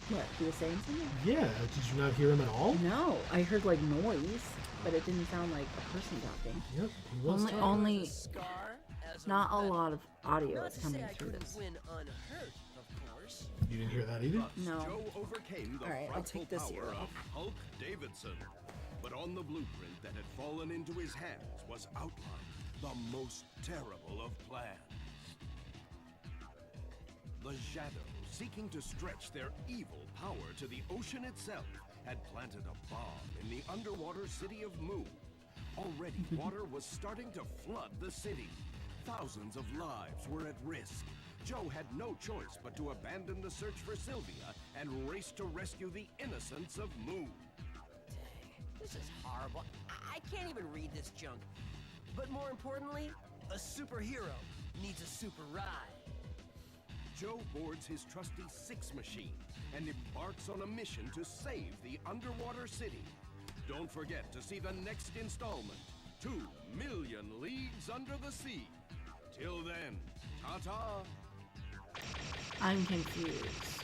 What, he was saying something? Yeah, did you not hear him at all? No, I heard like noise, but it didn't sound like a person talking. Yep, he was talking. Only. Scar does. Not a lot of audio Not is to coming say I through couldn't this. win unhurt, of course. You didn't hear that either? No. Joe overcame the All right, I'll frightful take this power ear of off. Hulk Davidson. But on the blueprint that had fallen into his hands was outlined the most terrible of plans. The Shadows, seeking to stretch their evil power to the ocean itself, had planted a bomb in the underwater city of Mu. Already, water was starting to flood the city. Thousands of lives were at risk. Joe had no choice but to abandon the search for Sylvia and race to rescue the innocents of Mu. This is horrible. I can't even read this junk. But more importantly, a superhero needs a super ride. Joe boards his trusty Six machine and embarks on a mission to save the underwater city. Don't forget to see the next installment, 2 Million Leagues Under the Sea. Till then, ta-ta! I'm confused.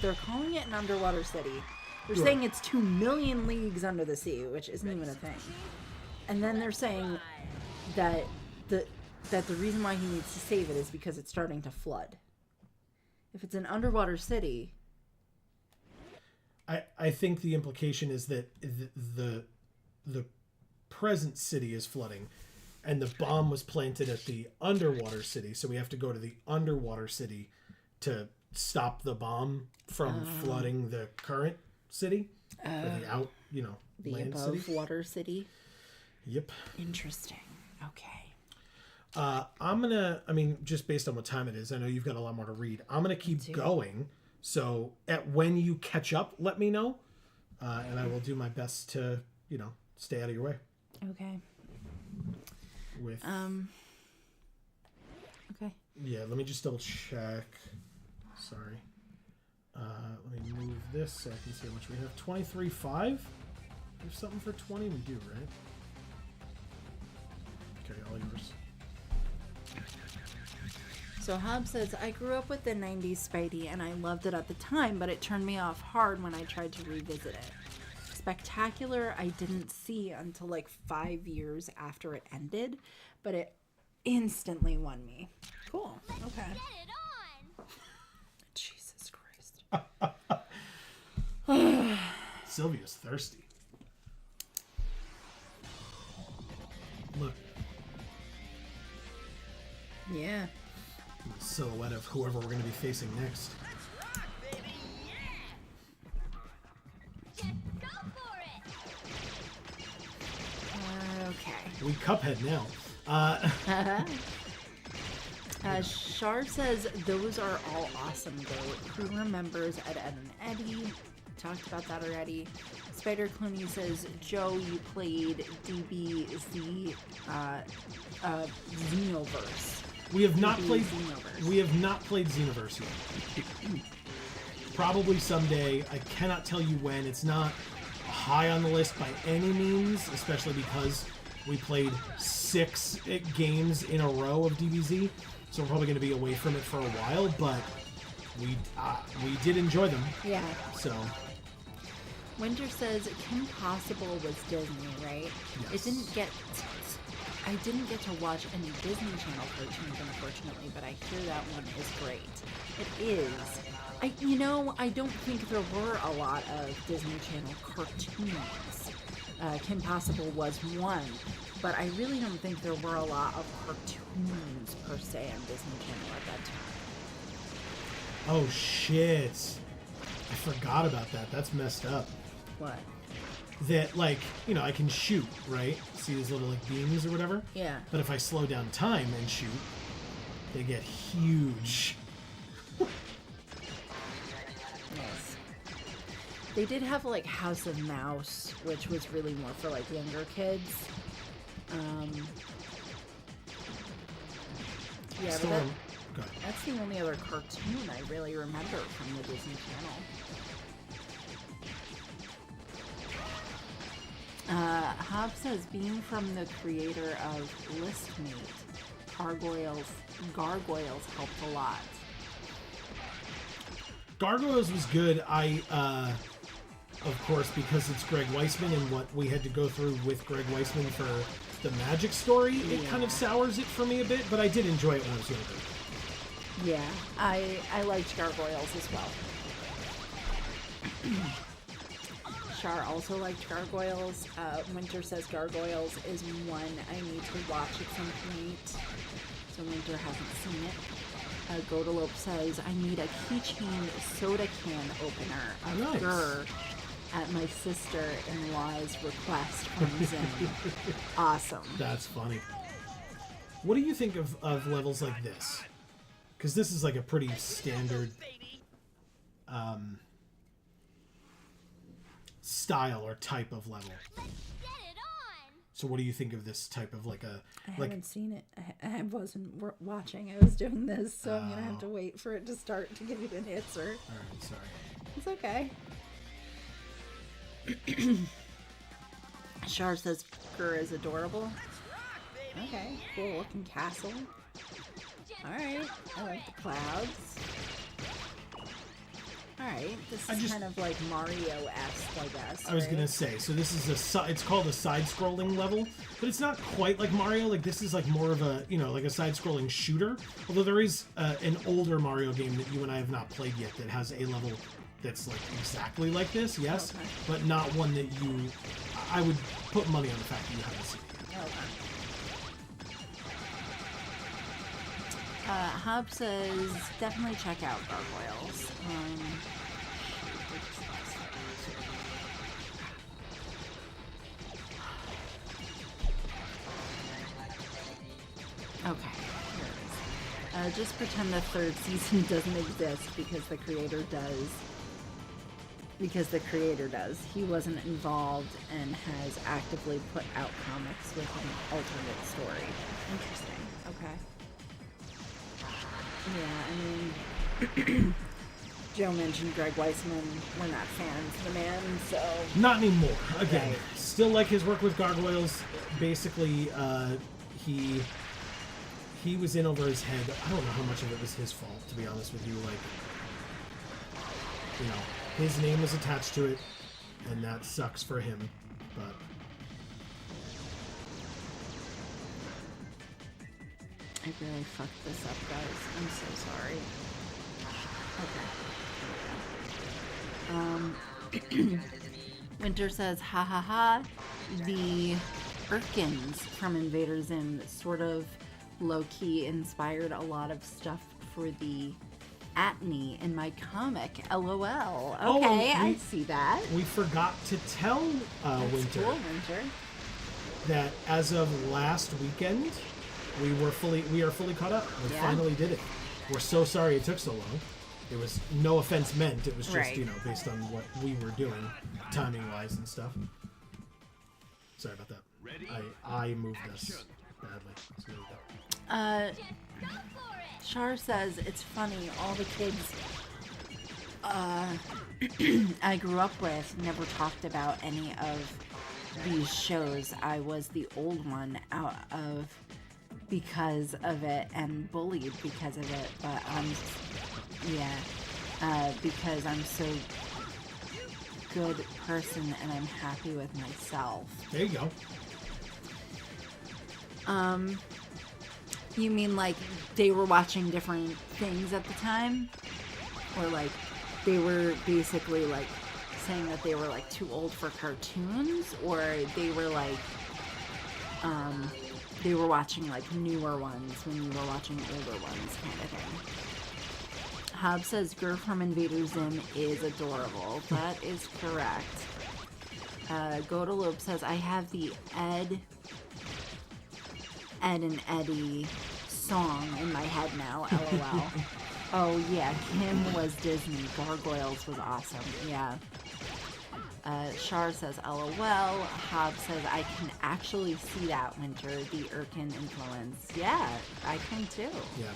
They're calling it an underwater city. They're Right. saying it's 2 million leagues under the sea, which isn't even a thing. And then they're saying that the reason why he needs to save it is because it's starting to flood. If it's an underwater city, I think the implication is that the present city is flooding, and the bomb was planted at the underwater city, so we have to go to the underwater city to stop the bomb from flooding the current city or the out, the land above city. water city. Yep. Interesting. Okay. Just based on what time it is, I know you've got a lot more to read. I'm gonna keep going. So when you catch up, let me know, and I will do my best to, stay out of your way. Okay. With Okay. yeah, let me just double check. Sorry. Let me move this so I can see how much we have. 23.5. There's something for 20. We do, right? Okay, all yours. So Hob says, I grew up with the 90s Spidey and I loved it at the time, but it turned me off hard when I tried to revisit it. Spectacular I didn't see until like 5 years after it ended, but it instantly won me. Cool. Okay. Get it on! Jesus Christ. Sylvia's thirsty. Look, Yeah. the silhouette of whoever we're going to be facing next. Just go for it! Okay. We Cuphead now. Shar says, those are all awesome, though. Who remembers Ed, Ed, and Eddie? Talked about that already. Spider Clooney says, Joe, you played DBZ Xenoverse. We have not played. Xenoverse. We have not played Xenoverse yet. Probably someday. I cannot tell you when. It's not high on the list by any means, especially because we played 6 games in a row of DBZ. So we're probably going to be away from it for a while, but we did enjoy them. Yeah. So Winter says Kim Possible was Disney, right? Yes. I didn't get to watch any Disney Channel cartoons, unfortunately, but I hear that one is great. It is. I don't think there were a lot of Disney Channel cartoons. Kim Possible was one, but I really don't think there were a lot of cartoons per se on Disney Channel at that time. oh shit, I forgot about that. That's messed up. What? That I can shoot, right? See these little beams or whatever. Yeah. But if I slow down time and shoot, they get huge. Nice. They did have House of Mouse, which was really more for younger kids. Yeah, Still, but go ahead. that's the only other cartoon I really remember from the Disney Channel. Hob says, being from the creator of Listmate, Gargoyles helped a lot. Gargoyles was good. I of course, because it's Greg Weisman and what we had to go through with Greg Weisman for the Magic story, it kind of sours it for me a bit, but I did enjoy it when I was younger. Yeah, I liked Gargoyles as well. Char also liked Gargoyles. Winter says Gargoyles is one I need to watch at some point. So Winter hasn't seen it. Godalope says, I need a keychain soda can opener of Grr at my sister-in-law's request from Zen. Awesome. That's funny. What do you think of levels like this? Because this is like a pretty standard style or type of level. So what do you think of this type of like a... I haven't seen it. I wasn't watching. I was doing this, so I'm going to have to wait for it to start to give you an answer. Alright, sorry. It's okay. Char says Grr is adorable. Okay, cool looking castle. Alright, I like the clouds. Alright, this is kind of like Mario-esque, I guess. I was gonna say, so this is it's called a side-scrolling level, but it's not quite like Mario. Like, this is like more of a, like a side-scrolling shooter. Although there is an older Mario game that you and I have not played yet that has a level that's like exactly like this, yes, okay. But not one that I would put money on the fact that you haven't seen it. Okay. Hob says, definitely check out Gargoyles. Okay, here it is. Just pretend the third season doesn't exist because the creator does. He wasn't involved and has actively put out comics with an alternate story. Interesting. Okay. Yeah, I mean, Joe mentioned Greg Weisman. We're not fans of the man, so... Not anymore. Again, still like his work with Gargoyles. Basically, he was in over his head. I don't know how much of it was his fault, to be honest with you. Like, his name was attached to it, and that sucks for him, but... I really fucked this up, guys. I'm so sorry. Okay. Winter says, ha ha ha. The Urkins from Invader Zim sort of low-key inspired a lot of stuff for the Atney in my comic. LOL. Okay, I see that. We forgot to tell Winter, cool, Winter that as of last weekend, we are fully caught up. We finally did it. We're so sorry it took so long. It was no offense meant. It was just, based on what we were doing, timing-wise and stuff. Sorry about that. I moved this badly. So there we go. Char says, it's funny, all the kids I grew up with never talked about any of these shows. I was the old one out of because of it and bullied because of it, but because I'm so good person and I'm happy with myself. There you go. You mean like they were watching different things at the time? Or like they were basically like saying that they were like too old for cartoons? Or they were like they were watching like newer ones when you were watching older ones kind of thing? Hob says Grr from Invader Zim is adorable. That is correct. Godalope says I have the Ed and Eddie song in my head now, LOL. Oh yeah, Kim was Disney. Gargoyles was awesome. Yeah. Char says LOL. Hob says I can actually see that, Winter, the Urkin influence. Yeah, I can too. Yeah.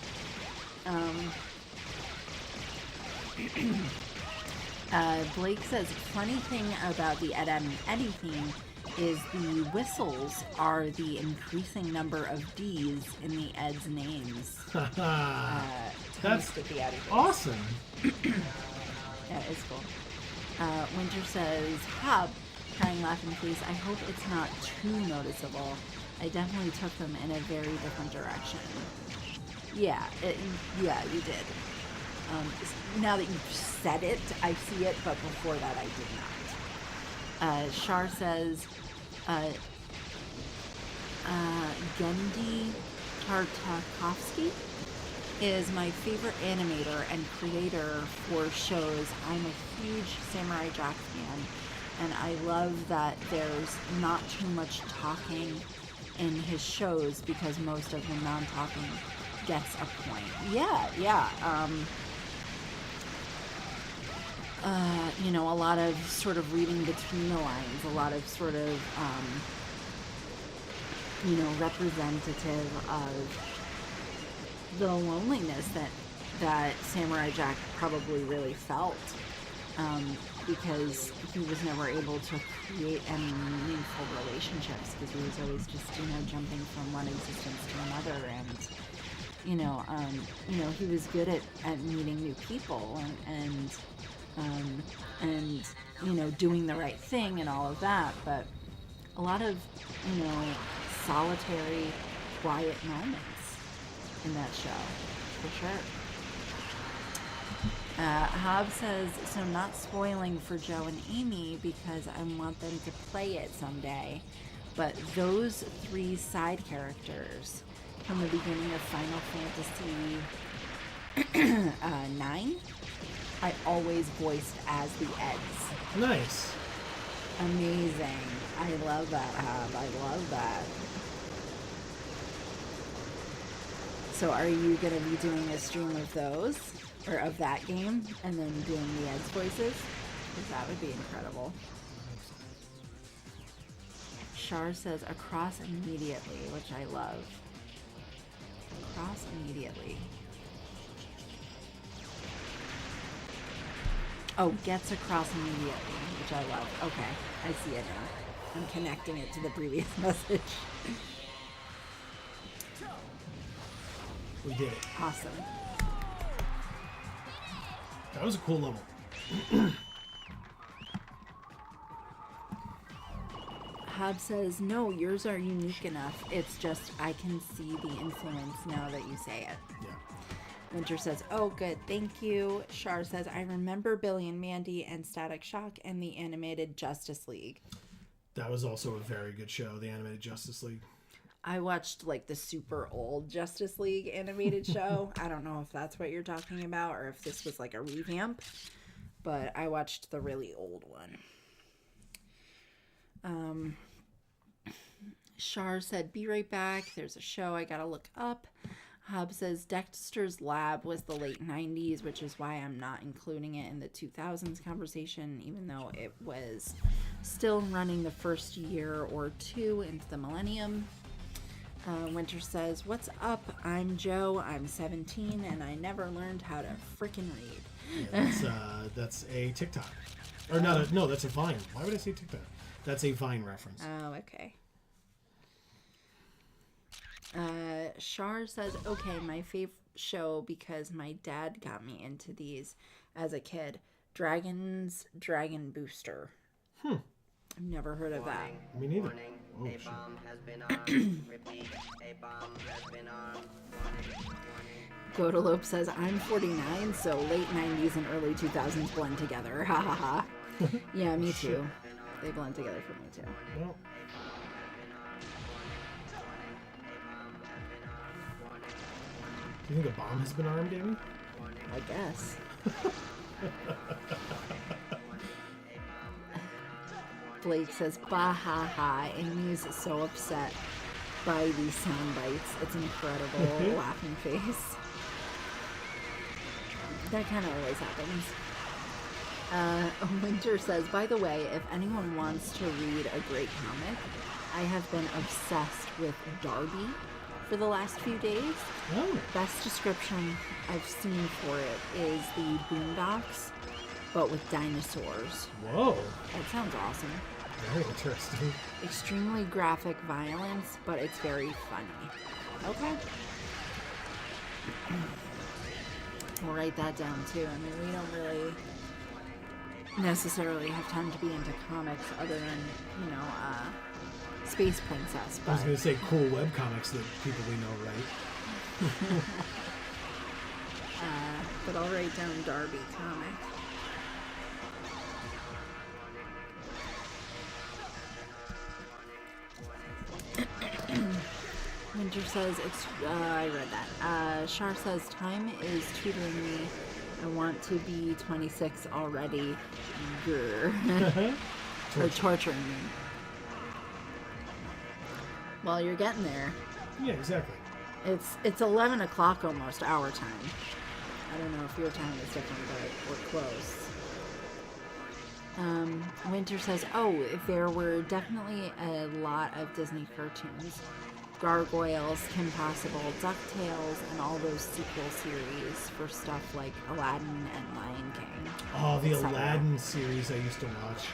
Blake says funny thing about the Ed and Eddie theme is the whistles are the increasing number of D's in the Ed's names. That's awesome. That is cool. Winter says, Hob, crying laughing face, I hope it's not too noticeable. I definitely took them in a very different direction. Yeah, you did. Now that you've said it, I see it, but before that I did not. Shar says, Gendy Tartakovsky is my favorite animator and creator for shows. I'm a huge Samurai Jack fan, and I love that there's not too much talking in his shows because most of the non-talking gets a point. Yeah. A lot of sort of reading between the lines, a lot of sort of, representative of the loneliness that Samurai Jack probably really felt, because he was never able to create any meaningful relationships because he was always just, jumping from one existence to another, and he was good at meeting new people and doing the right thing and all of that, but a lot of, solitary, quiet moments in that show, for sure. Hob says, so not spoiling for Joe and Amy because I want them to play it someday, but those 3 side characters from the beginning of Final Fantasy 9, I always voiced as the Eds. Nice. Amazing. I love that, Hob. I love that. So are you going to be doing a stream of those, or of that game, and then doing the Ed's voices? Because that would be incredible. Shar says, across immediately, which I love. Across immediately. Oh, gets across immediately, which I love. Okay, I see it now. I'm connecting it to the previous message. We did it. Awesome. That was a cool level. Hob says, no, yours are unique enough. It's just I can see the influence now that you say it. Yeah. Winter says, oh, good, thank you. Shar says, I remember Billy and Mandy and Static Shock and the animated Justice League. That was also a very good show, the animated Justice League. I watched, the super old Justice League animated show. I don't know if that's what you're talking about or if this was, a revamp. But I watched the really old one. Shar said, be right back. There's a show I gotta look up. Hob says, Dexter's Lab was the late 90s, which is why I'm not including it in the 2000s conversation, even though it was still running the first year or 2 into the millennium. Winter says, what's up? I'm Joe. I'm 17, and I never learned how to frickin' read. Yeah, that's a TikTok. Or no, that's a Vine. Why would I say TikTok? That's a Vine reference. Oh, okay. Shar says, okay, my favorite show because my dad got me into these as a kid. Dragon's Dragon Booster. I've never heard of that. Me neither. Warning, Oh, a shit. bomb has been armed. Repeat, a bomb has been armed. Warning. Godalope says, I'm 49, so late 90s and early 2000s blend together. Ha ha ha. Yeah, me too. They blend together for me too. Well, do you think a bomb has been armed, Amy? I guess. Blake says, bah ha ha. Amy's so upset by these sound bites. It's incredible. Laughing face. That kind of always happens. Winter says, by the way, if anyone wants to read a great comic, I have been obsessed with Darby for the last few days. Oh. Best description I've seen for it is the Boondocks, but with dinosaurs. Whoa. That sounds awesome. Very interesting. Extremely graphic violence, but it's very funny. Okay. We'll write that down too. I mean, we don't really necessarily have time to be into comics other than, you know, Space Princess. I was going to say cool webcomics that people we know, right? But I'll write down Darby comic. Winter says it's. I read that. Shar says time is tutoring me. I want to be 26 already. Grr. Or torturing me. Well, you're getting there. Yeah, exactly. It's 11 o'clock almost our time. I don't know if your time is different, but we're close. Winter says, oh, there were definitely a lot of Disney cartoons. Gargoyles, Kim Possible, DuckTales, and all those sequel series for stuff like Aladdin and Lion King. Oh, the Aladdin series I used to watch.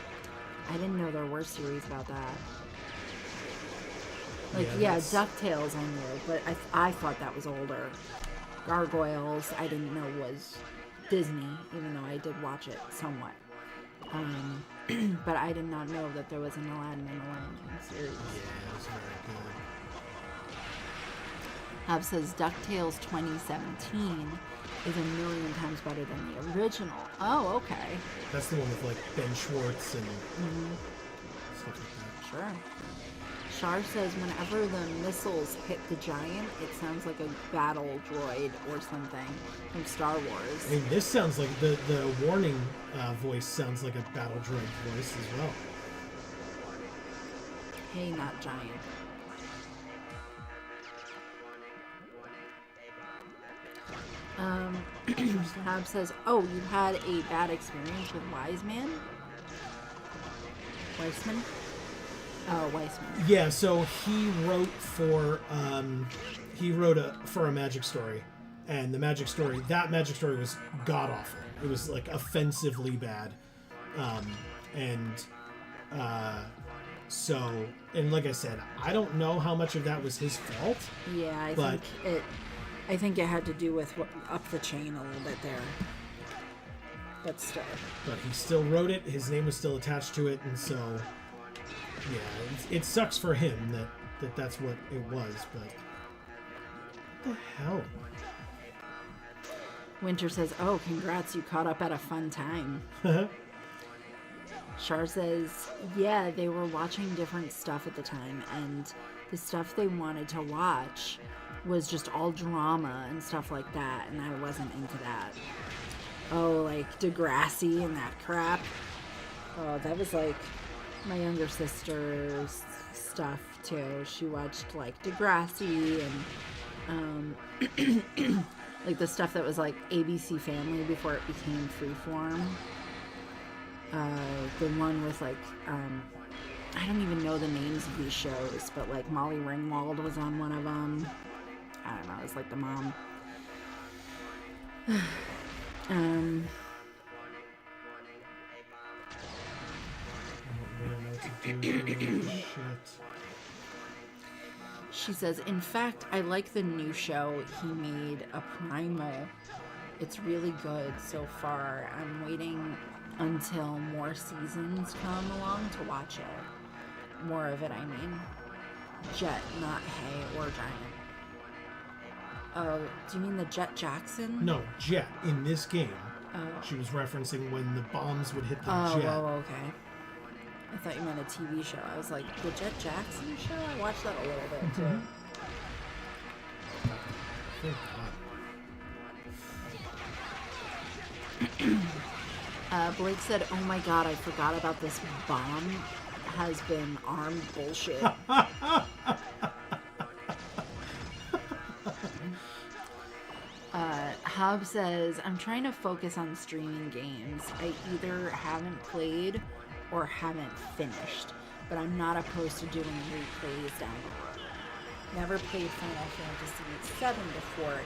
I didn't know there were series about that. Like, Yeah, DuckTales I knew, but I thought that was older. Gargoyles I didn't know was Disney, even though I did watch it somewhat. But I did not know that there was an Aladdin and Lion King series. Yeah, it was very good. Hub says DuckTales 2017 is a million times better than the original. Oh, okay. That's the one with like Ben Schwartz and stuff like that. Sure. Shar says whenever the missiles hit the giant, it sounds like a battle droid or something from Star Wars. I mean, this sounds like the warning voice sounds like a battle droid voice as well. Hey, not giant. Hab says, oh, you had a bad experience with Weisman? Weissman? Oh, Weissman. Yeah, so he wrote for a Magic Story, and that Magic Story was god awful. It was like offensively bad, so like I said, I don't know how much of that was his fault. Yeah, I think it had to do with up the chain a little bit there. But still. But he still wrote it. His name was still attached to it, and so yeah, it sucks for him that's what it was. But what the hell? Winter says, "Oh, congrats! You caught up at a fun time." Shar says, "Yeah, they were watching different stuff at the time, and the stuff they wanted to watch was just all drama and stuff like that, and I wasn't into that. Oh, like Degrassi and that crap. Oh, that was like my younger sister's stuff too. She watched like Degrassi and like the stuff that was like ABC Family before it became Freeform. The one with like I don't even know the names of these shows, but like Molly Ringwald was on one of them. I don't know, it's like the mom. She says, in fact, I like the new show he made, A Primal. It's really good so far. I'm waiting until more seasons come along to watch it. More of it, I mean. Jet, not Hay or Giant. Oh, do you mean the Jet Jackson? No, Jet in this game. Oh. She was referencing when the bombs would hit the jet. Oh, okay. I thought you meant a TV show. I was like, the Jet Jackson show? I watched that a little bit too. Blake said, oh my god, I forgot about this bomb has been armed bullshit. Hub says, I'm trying to focus on streaming games. I either haven't played or haven't finished, but I'm not opposed to doing replays down the road. Never played Final Fantasy VII before,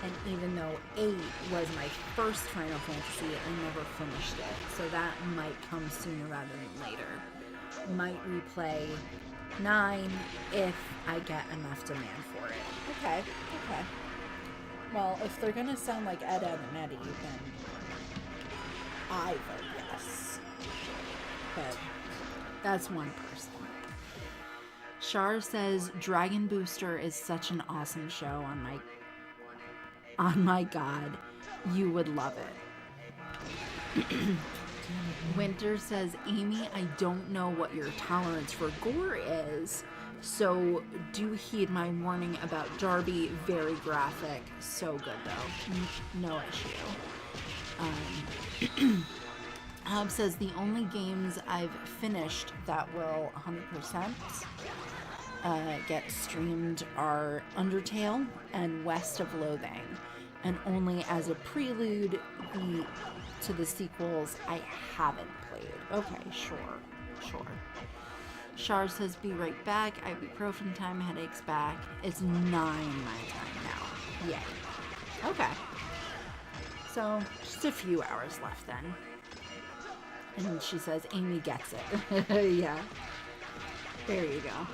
and even though 8 was my first Final Fantasy, I never finished it, so that might come sooner rather than later. Might replay 9 if I get enough demand for it. Okay. Well, if they're gonna sound like Ed, Ed, and Eddie, then I vote yes. Yes. But that's one person. Shar says Dragon Booster is such an awesome show. On my god, you would love it. Winter says, Amy, I don't know what your tolerance for gore is, so do heed my warning about Darby. Very graphic. So good though. No issue. Hob says the only games I've finished that will 100% get streamed are Undertale and West of Loathing, and only as a prelude to the sequels I haven't played. Okay, sure. Shar says, be right back. Ibuprofen time, headaches back. It's 9 my time now. Yeah. Okay. So, just a few hours left then. And she says, Amy gets it. Yeah. There you go.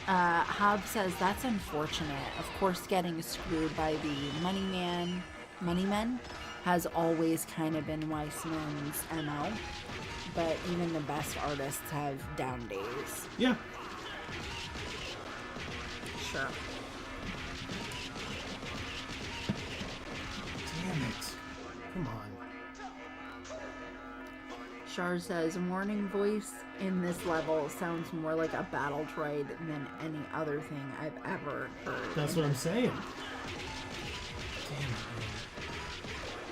Hob says, that's unfortunate. Of course, getting screwed by the moneymen has always kind of been Weissman's MO. But even the best artists have down days. Yeah. Sure. Damn it. Come on. Shar says, warning voice in this level sounds more like a battle droid than any other thing I've ever heard. That's what I'm saying. Damn it.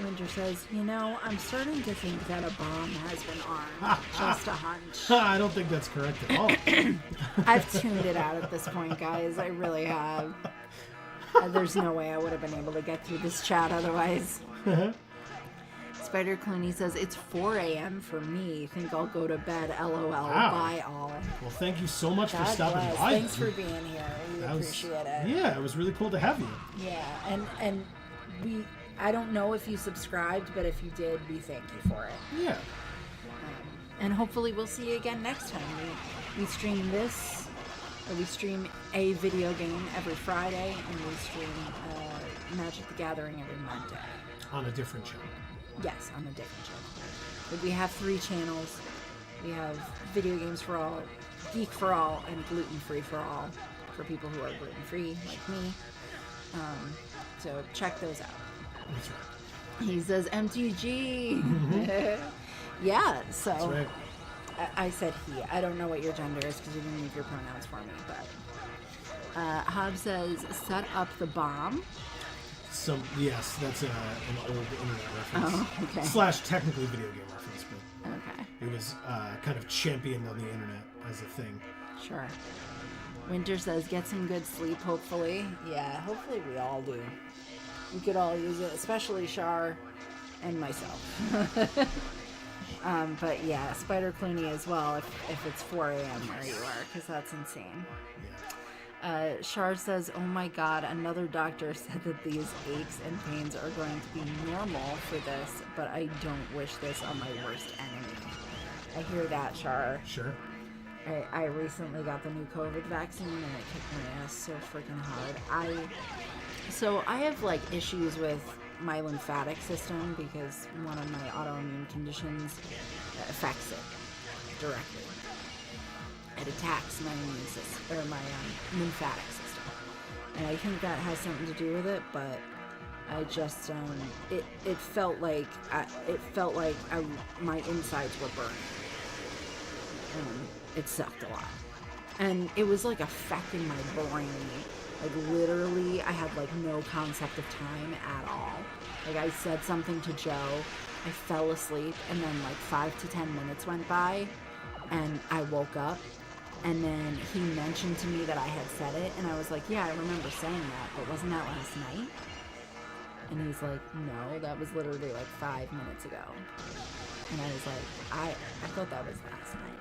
Winter says, I'm starting to think that a bomb has been armed. Just a hunch. I don't think that's correct at all. I've tuned it out at this point, guys. I really have. There's no way I would have been able to get through this chat otherwise. Spider Clooney says, it's 4 a.m. for me. Think I'll go to bed. LOL. Wow. Bye, all. Well, thank you so much for God stopping bless. by. Thanks for being here. We appreciate it. Yeah, it was really cool to have you. Yeah, and I don't know if you subscribed, but if you did, we thank you for it. Yeah. And hopefully we'll see you again next time. We stream this, or we stream a video game every Friday, and we stream Magic the Gathering every Monday. On a different channel. Yes, on a different channel. But we have 3 channels. We have Video Games for All, Geek for All, and Gluten Free for All, for people who are gluten free like me. So check those out. That's right. He says MTG. Mm-hmm. Yeah, so That's right. I said he. I don't know what your gender is because you didn't leave your pronouns for me. But Hob says, set up the bomb. Yes, that's an old internet reference. Oh, okay. / technically video game reference, but Okay. it was kind of championed on the internet as a thing. Sure. Winter says, get some good sleep, hopefully. Yeah, hopefully we all do. We could all use it, especially Shar and myself. But yeah, Spider Clooney as well, if it's 4 a.m. where you are, because that's insane. Shar says, oh my god, another doctor said that these aches and pains are going to be normal for this, but I don't wish this on my worst enemy. I hear that, Shar. Sure. I recently got the new COVID vaccine and it kicked my ass so freaking hard. So I have like issues with my lymphatic system because one of my autoimmune conditions affects it directly. It attacks my immune system, or my lymphatic system, and I think that has something to do with it. But I just it felt like my insides were burning. It sucked a lot, and it was like affecting my brain. Like literally, I had like no concept of time at all. Like I said something to Joe, I fell asleep, and then like 5 to 10 minutes went by, and I woke up. And then he mentioned to me that I had said it, and I was like, yeah, I remember saying that, but wasn't that last night? And he's like, no, that was literally like 5 minutes ago. And I was like, I thought that was last night.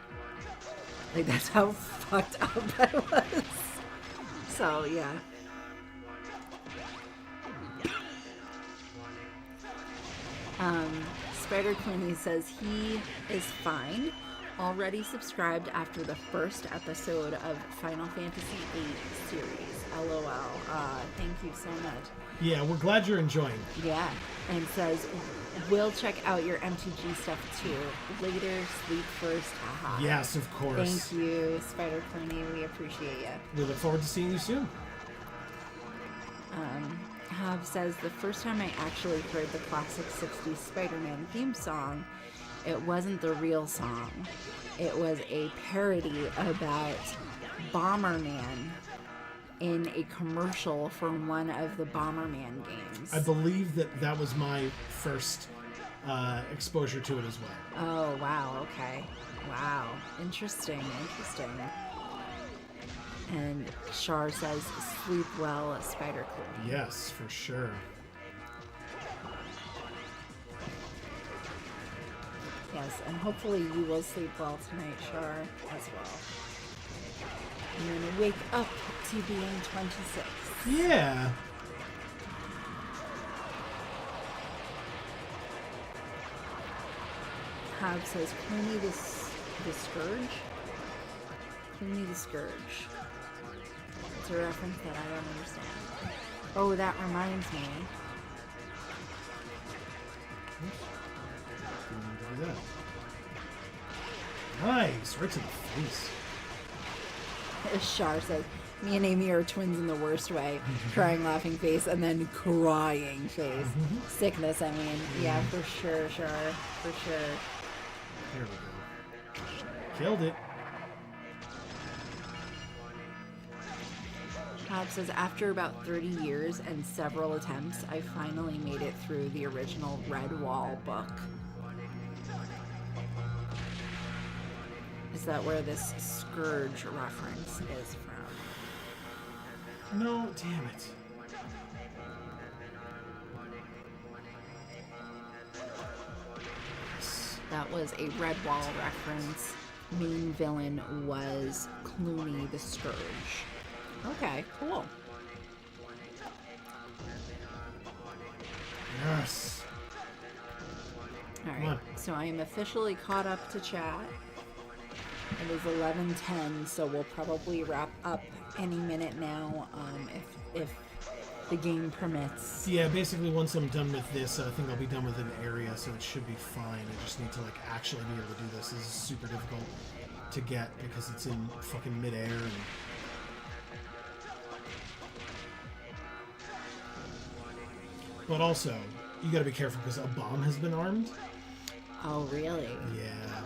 Like, that's how fucked up I was. So, yeah. Spider Clooney says he is fine. Already subscribed after the first episode of Final Fantasy VIII series. LOL. Thank you so much. Yeah, we're glad you're enjoying. Yeah, and says, we'll check out your MTG stuff too. Later, sleep first, haha. Yes, of course. Thank you, Spider Clooney. We appreciate you. We look forward to seeing you soon. Hav says, the first time I actually heard the classic 60s Spider-Man theme song, it wasn't the real song. It was a parody about Bomberman in a commercial for one of the Bomberman games. I believe that was my first exposure to it as well. Oh, wow, okay. Wow. Interesting. And Shar says, sleep well, Spider Clooney. Yes, for sure. Yes, and hopefully you will sleep well tonight, Shar, as well. You're going to wake up to being 26. Yeah. Hab says, Clooney the Scourge? Clooney the Scourge. It's a reference that I don't understand. Oh, that reminds me. Look at that. Nice, right to the face. Shar says, me and Amy are twins in the worst way. Crying, laughing face, and then crying face. Sickness, I mean. Yeah, for sure, Shar. For sure. There we go. Killed it. Hab says, after about 30 years and several attempts, I finally made it through the original Red Wall book. Is that where this Scourge reference is from? No, damn it. That was a Red Wall reference. Main villain was Clooney the Scourge. Okay, cool. Yes. Alright, so I am officially caught up to chat. It is 11:10, so we'll probably wrap up any minute now, if the game permits. Yeah, basically once I'm done with this, I think I'll be done with an area, so it should be fine. I just need to like actually be able to do this. This is super difficult to get because it's in fucking midair and but also, you gotta be careful because a bomb has been armed. Oh, really? Yeah.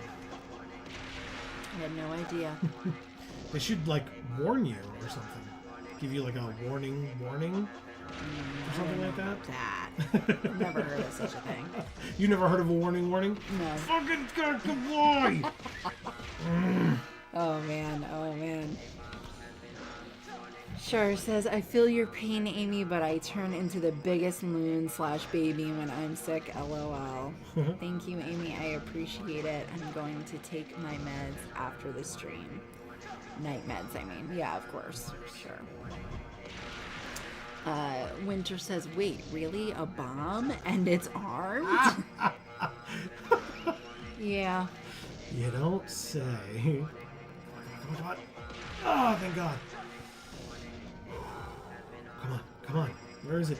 I had no idea. They should, like, warn you or something. Give you, like, a warning, or something like that. I've never heard of such a thing. You never heard of a warning? No. Fucking why? Oh, man. Shar says, I feel your pain, Amy, but I turn into the biggest loon/baby when I'm sick, LOL. Thank you, Amy. I appreciate it. I'm going to take my meds after the stream. Night meds, I mean. Yeah, of course. Sure. Winter says, wait, really? A bomb? And it's armed? Yeah. You don't say. Come on. Oh, thank God. Come on. Where is it?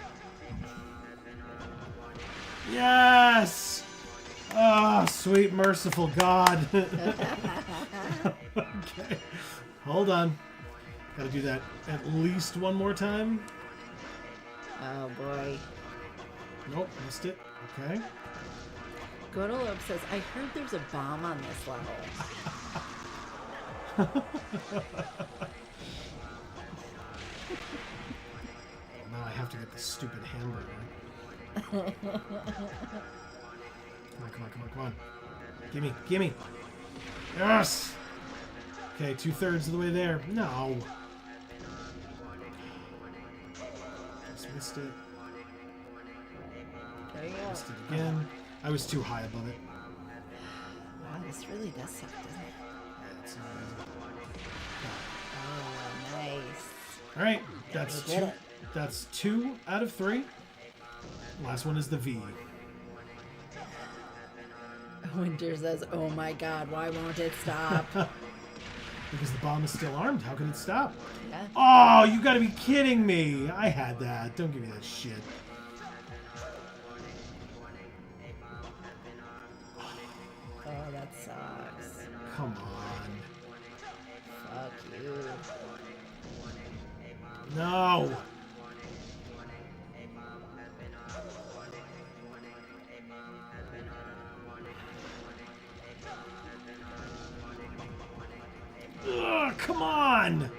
Yes! Oh, sweet merciful God. Okay. Hold on. Gotta do that at least one more time. Oh, boy. Nope, missed it. Okay. Godolob says, I heard there's a bomb on this level. Now I have to get this stupid hamburger. Come on. Gimme. Yes! Okay, 2/3 of the way there. No. Just missed it. There you go. Missed it again. I was too high above it. Wow, this really does suck, doesn't it? It's Oh, nice. Alright, that's We did two. it. That's 2 out of 3. Last one is the V. Winter says, oh my God, why won't it stop? Because the bomb is still armed. How can it stop? Yeah. Oh, you gotta be kidding me. I had that. Don't give me that shit. Oh, that sucks. Come on. Fuck you. No. Ugh, come on.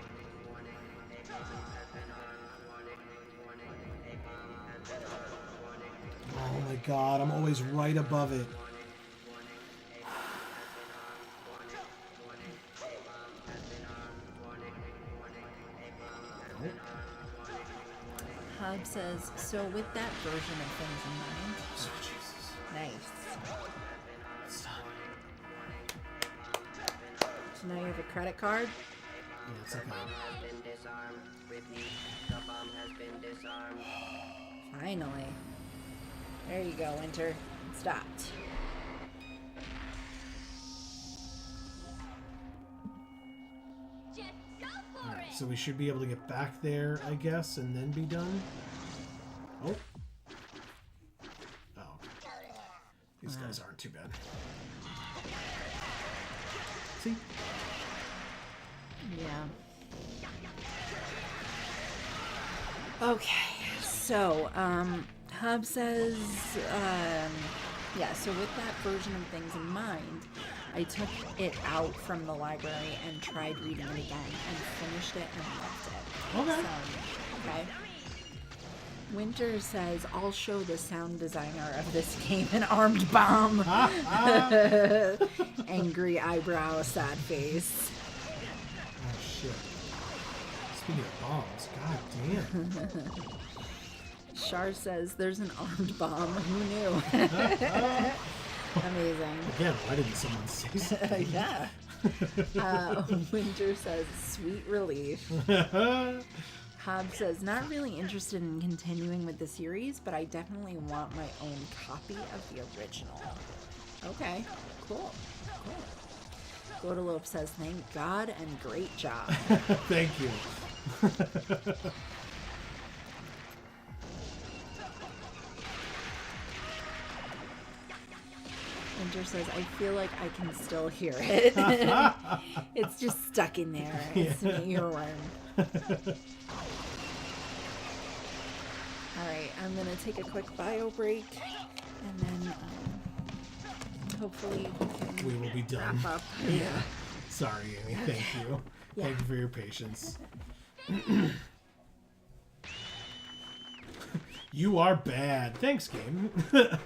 Oh my god, I'm always right above it. Hub says, so with that version of things in mind. Oh, Jesus. Nice. Stop. So now you have a credit card? Yeah, it's okay. Finally. There you go, Winter. It stopped. Alright, so we should be able to get back there, I guess, and then be done. Oh. Oh. These guys aren't too bad. See? Yeah. Okay, so, Hub says, yeah, so with that version of things in mind, I took it out from the library and tried reading it again and finished it and loved it. Okay. So, okay. Winter says, I'll show the sound designer of this game an armed bomb. Angry eyebrow, sad face. Oh, shit. Speaking of bombs, god damn. Shar says, there's an armed bomb. Who knew? Amazing. Again, why didn't someone say something? Yeah. Winter says, sweet relief. Hob says, not really interested in continuing with the series, but I definitely want my own copy of the original. Okay, cool. Guadalupe says, thank God and great job. Thank you. Winter says, I feel like I can still hear it. It's just stuck in there. It's an earworm. Alright, I'm going to take a quick bio break, and then hopefully we will be done. Wrap up. Yeah. Sorry, Amy. Thank you. Yeah. Thank you for your patience. You are bad. Thanks, game. Alright,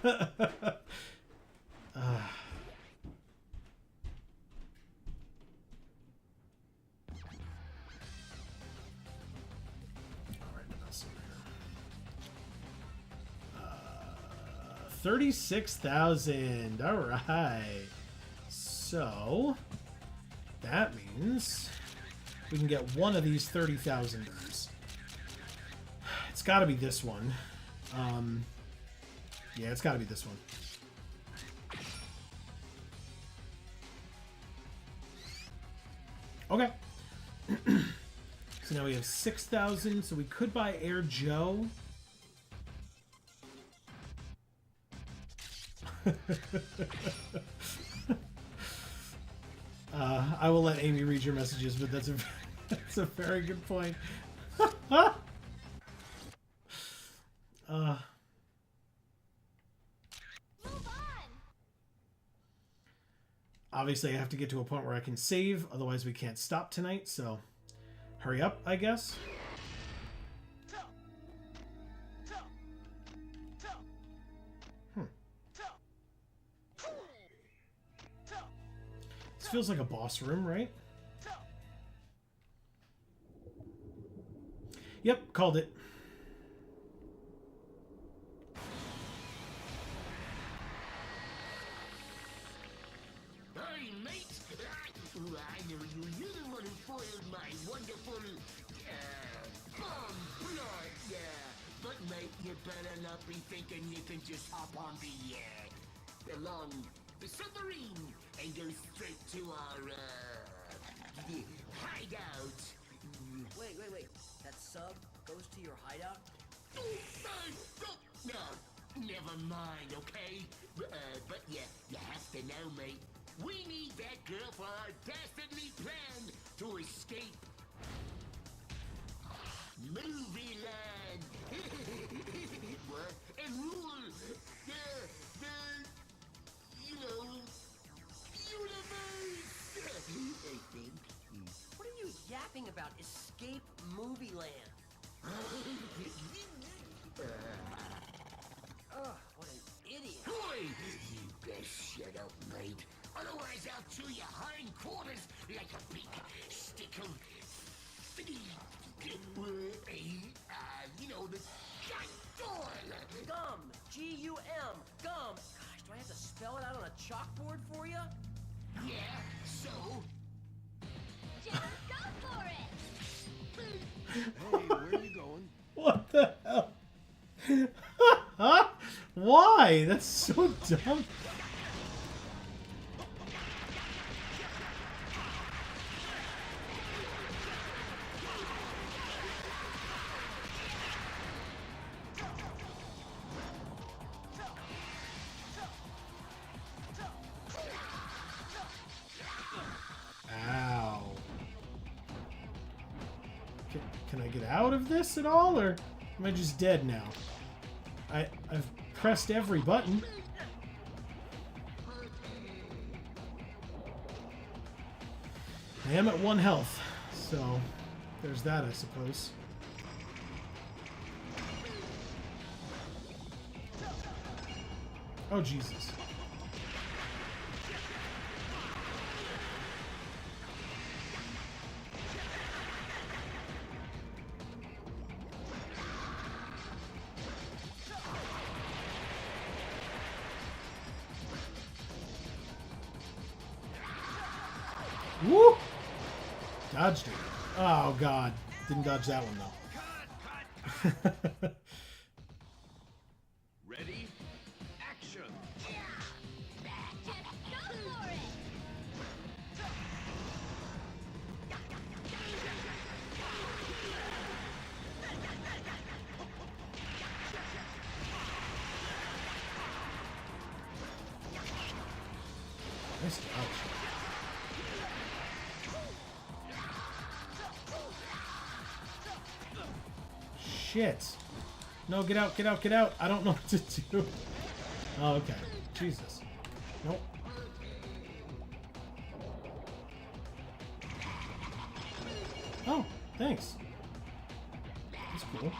what else over here? 36,000. Alright. So, that means we can get one of these 30,000ers. It's got to be this one. Yeah, it's got to be this one. Okay. So now we have 6,000. So we could buy Air Joe. I will let Amy read your messages, but that's a very good point. Obviously, I have to get to a point where I can save, otherwise we can't stop tonight, so hurry up, I guess. This feels like a boss room, right? Yep, called it. Hey, mate! I knew you. You're the one who foiled my wonderful, bomb plot, yeah. But, mate, you better not be thinking you can just hop on the submarine and go straight to our, the hideout. Wait. That sub goes to your hideout? No, never mind, okay? But yeah, you have to know, mate. We need that girl for our dastardly plan to escape Movie Land. What? And rule the universe. I think. What are you yapping about? Escape Movie Land. Oh, what an idiot. Boy, you best shut up, mate. Otherwise, I'll chew your hindquarters like a big stick of the Gum. G-U-M. Gum. Gosh, do I have to spell it out on a chalkboard for you? Yeah, so? Just go for it! Hey, where are you going? What the hell? Huh? Why? That's so dumb. Ow. Can I get out of this at all, or am I just dead now? I've pressed every button. I am at 1 health, so there's that, I suppose. Oh, Jesus. Woo! Dodged it. Oh, God. Didn't dodge that one, though. Ready? Action! Just go for it! Nice dodge. Shit. No, get out, get out, get out. I don't know what to do. Oh, okay. Jesus. Nope. Oh, thanks. That's cool.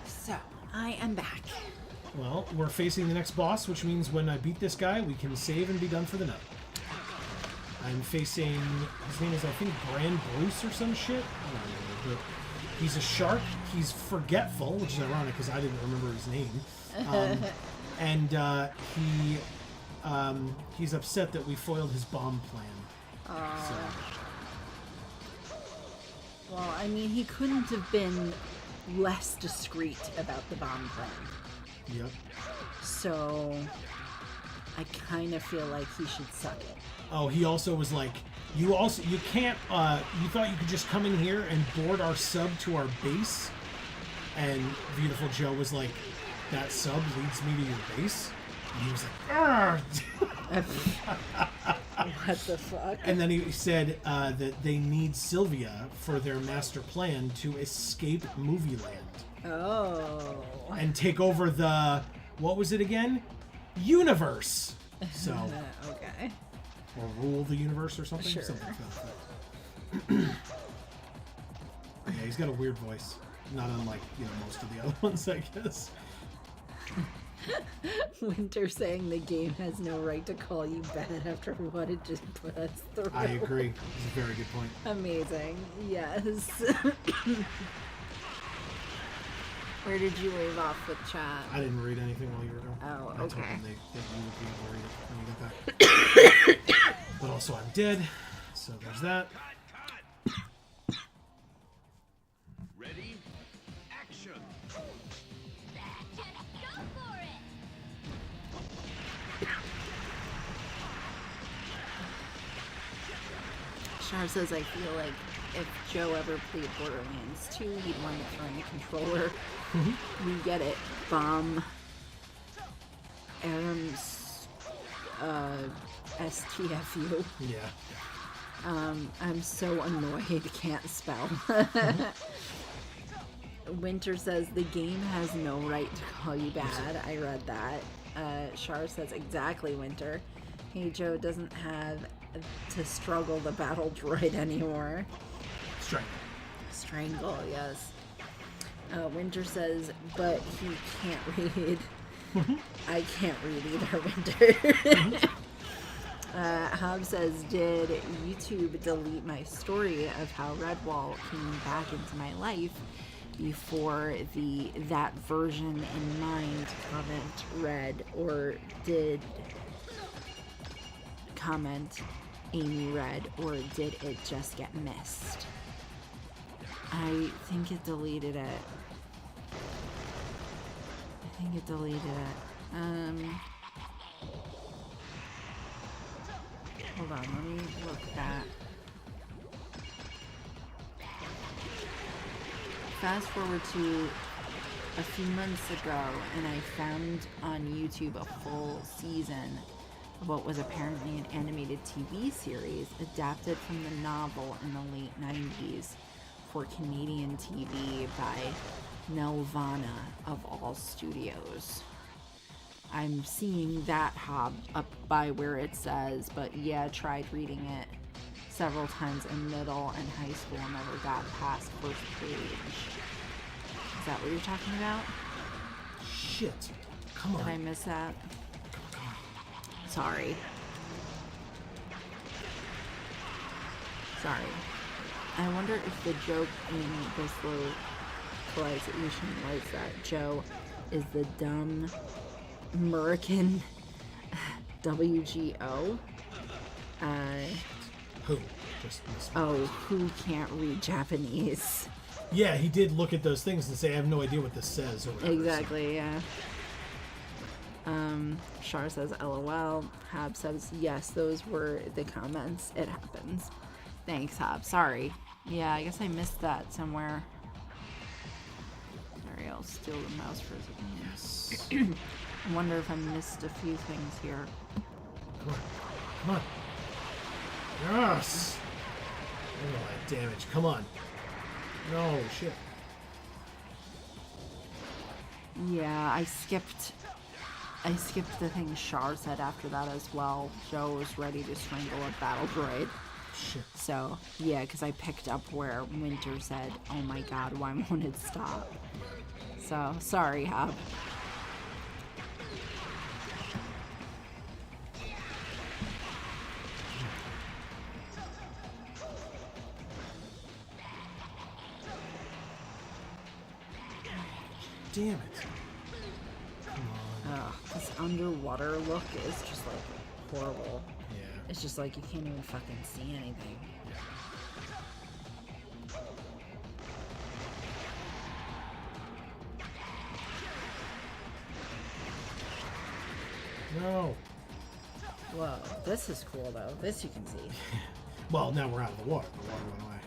So, I am back. Well, we're facing the next boss, which means when I beat this guy, we can save and be done for the night. I'm facing, his name is, I think, Grand Bruce or some shit. I don't know, but he's a shark. He's forgetful, which is ironic because I didn't remember his name. And he's upset that we foiled his bomb plan. So. Well, I mean, he couldn't have been less discreet about the bomb plan. Yep. So, I kind of feel like he should suck it. Oh, he also was like, you can't, you thought you could just come in here and board our sub to our base? And Viewtiful Joe was like, that sub leads me to your base? And he was like, argh! What the fuck? And then he said that they need Sylvia for their master plan to escape Movie Land. Oh. And take over the, what was it again? Universe! So. Okay. Or rule the universe or something? Sure. Something like that. Yeah, he's got a weird voice. Not unlike, most of the other ones, I guess. Winter saying the game has no right to call you bad after what it just put us through. I agree. It's a very good point. Amazing. Yes. Where did you leave off with chat? I didn't read anything while you were gone. Oh, I told okay. them that you would be able to read it when you get back. But also I'm dead, so there's that. Ready? Action! Go for it! Char says, I feel like if Joe ever played Borderlands 2, he'd want to throw in a controller. We get it. Bomb. Adam's STFU. Yeah. I'm so annoyed, can't spell. Winter says, the game has no right to call you bad. I read that. Char says, exactly, Winter. Hey, Joe doesn't have to struggle the battle droid anymore. Strangle, yes. Winter says, but he can't read. I can't read either, Winter. Hob says, did YouTube delete my story of how Redwall came back into my life before that version in mind comment read, or did comment Amy read, or did it just get missed? I think it deleted it. Hold on, let me look back. Fast forward to a few months ago, and I found on YouTube a full season of what was apparently an animated TV series adapted from the novel in the late 90s for Canadian TV by Nelvana of all studios. I'm seeing that Hob up by where it says, but yeah, tried reading it several times in middle and high school, never got past first page. Is that what you're talking about? Shit. Come on. Did I miss that? Sorry. I wonder if the joke in this localization was that Joe is the dumb American WGO. Who? Just who can't read Japanese. Yeah, he did look at those things and say, I have no idea what this says. Or whatever. Exactly, yeah. Char says, LOL. Hab says, yes, those were the comments. It happens. Thanks, Hab. Sorry. Yeah, I guess I missed that somewhere. Sorry, I'll steal the mouse for a second. Yes. I wonder if I missed a few things here. Come on. Yes! Look at all that damage. Come on. No, shit. Yeah, I skipped the thing Char said after that as well. Joe was ready to strangle a battle droid. Shit. So, yeah, because I picked up where Winter said, oh my god, why won't it stop? So, sorry, Hab. Damn it. This underwater look is just like horrible. Yeah. It's just like you can't even fucking see anything. No. Whoa, this is cool though. This you can see. Well, now we're out of the water. The water went away.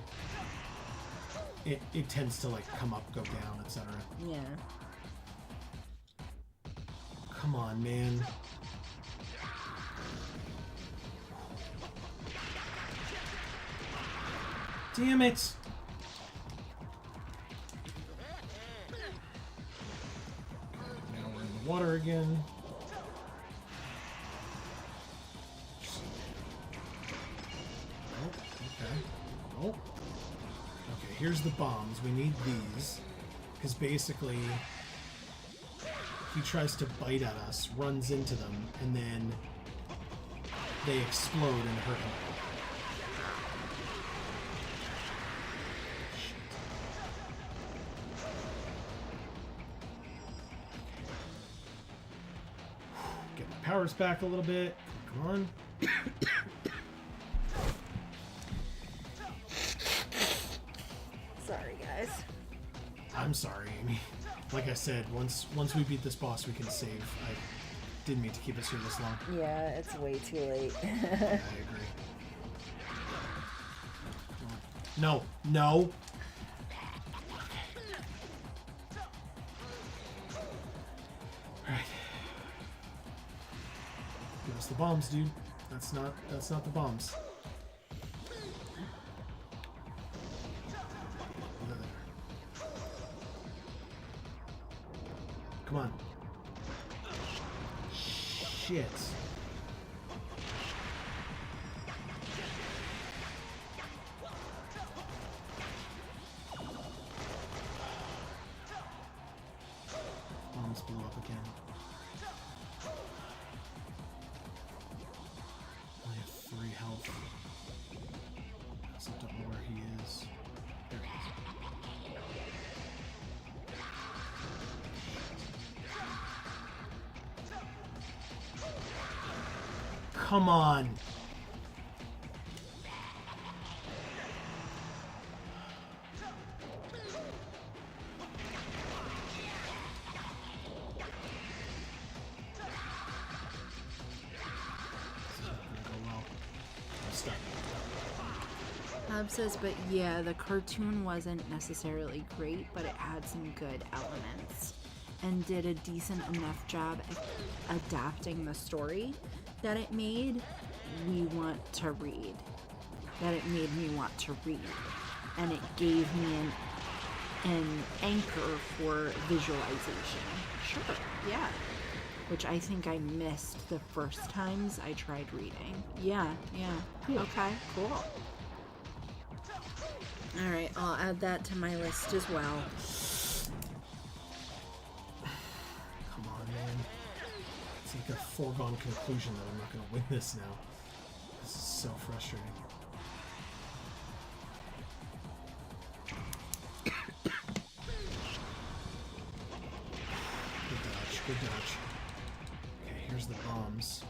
It tends to like come up, go down, etc. Yeah. Come on, man. Damn it. Now we're in the water again. Oh, okay. Oh. Okay, here's the bombs. We need these. Because basically, he tries to bite at us, runs into them, and then they explode and hurt him. Get my powers back a little bit. Come on. Sorry, guys. I'm sorry, Amy. Like I said, once we beat this boss, we can save. I didn't mean to keep us here this long. Yeah, it's way too late. I agree. No, no. Alright. Give us the bombs, dude. That's not the bombs. Come on. Shit. Bombs blew up again. I have 3 health. I also don't know where he is. There he is. Come on. Hub says, but yeah, the cartoon wasn't necessarily great, but it had some good elements and did a decent enough job adapting the story that it made me want to read. That it made me want to read. And it gave me an anchor for visualization. Sure, yeah. Which I think I missed the first times I tried reading. Yeah. Cool. Okay, cool. Alright, I'll add that to my list as well. Come on, man. It's like a foregone conclusion that I'm not going to win this now. This is so frustrating. Good dodge, good dodge. Okay, here's the bombs.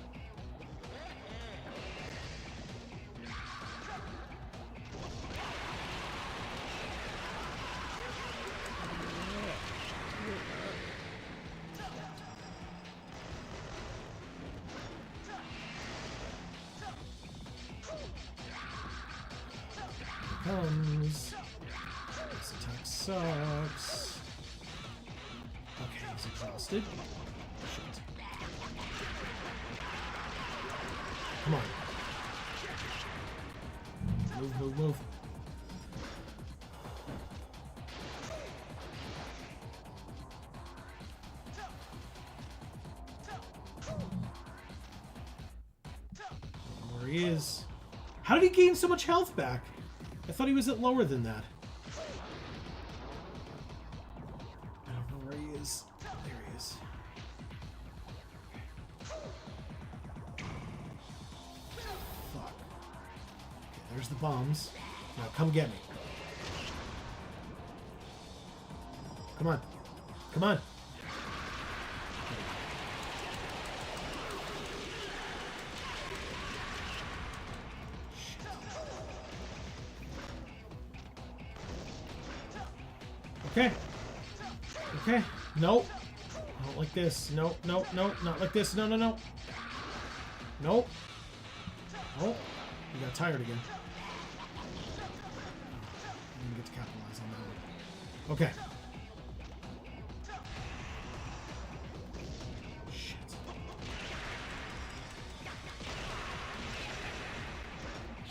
Comes. This attack sucks. Okay, he's exhausted. Shit. Come on. Move, move, move. Where he is. How did he gain so much health back? I thought he was at lower than that. I don't know where he is. There he is. Fuck. Okay, there's the bombs. Now come get me. Come on. Come on. Okay. Okay. Nope. I don't like this. Nope, nope, nope. Not like this. No, no, no. Nope. Oh. You got tired again. I didn't get to capitalize on that one. Okay. Shit.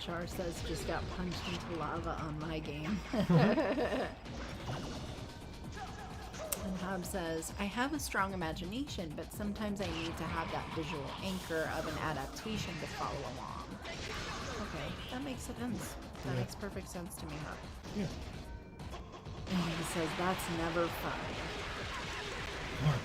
Char says just got punched into lava on my game. And Hob says, I have a strong imagination, but sometimes I need to have that visual anchor of an adaptation to follow along. Okay, that makes sense. That makes perfect sense to me, Hob. Yeah. And he says that's never fun. Come on.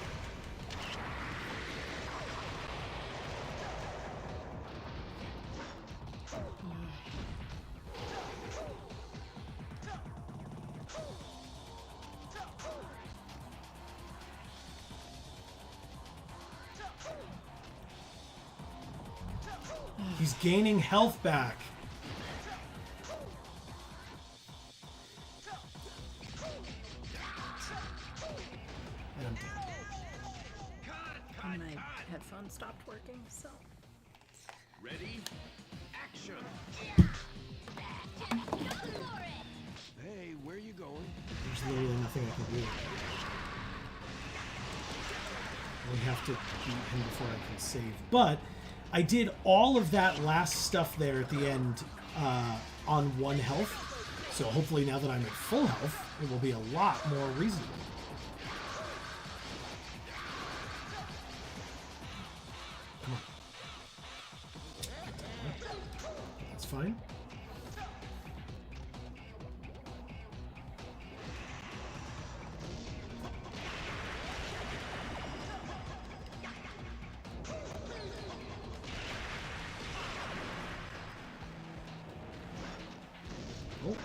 He's gaining health back. And I'm dead. And my headphones stopped working, so. Ready? Action! Hey, where are you going? There's literally nothing I can do. We have to beat him before I can save. But I did all of that last stuff there at the end on 1 health. So hopefully now that I'm at full health, it will be a lot more reasonable. Come on. That's fine. Oh.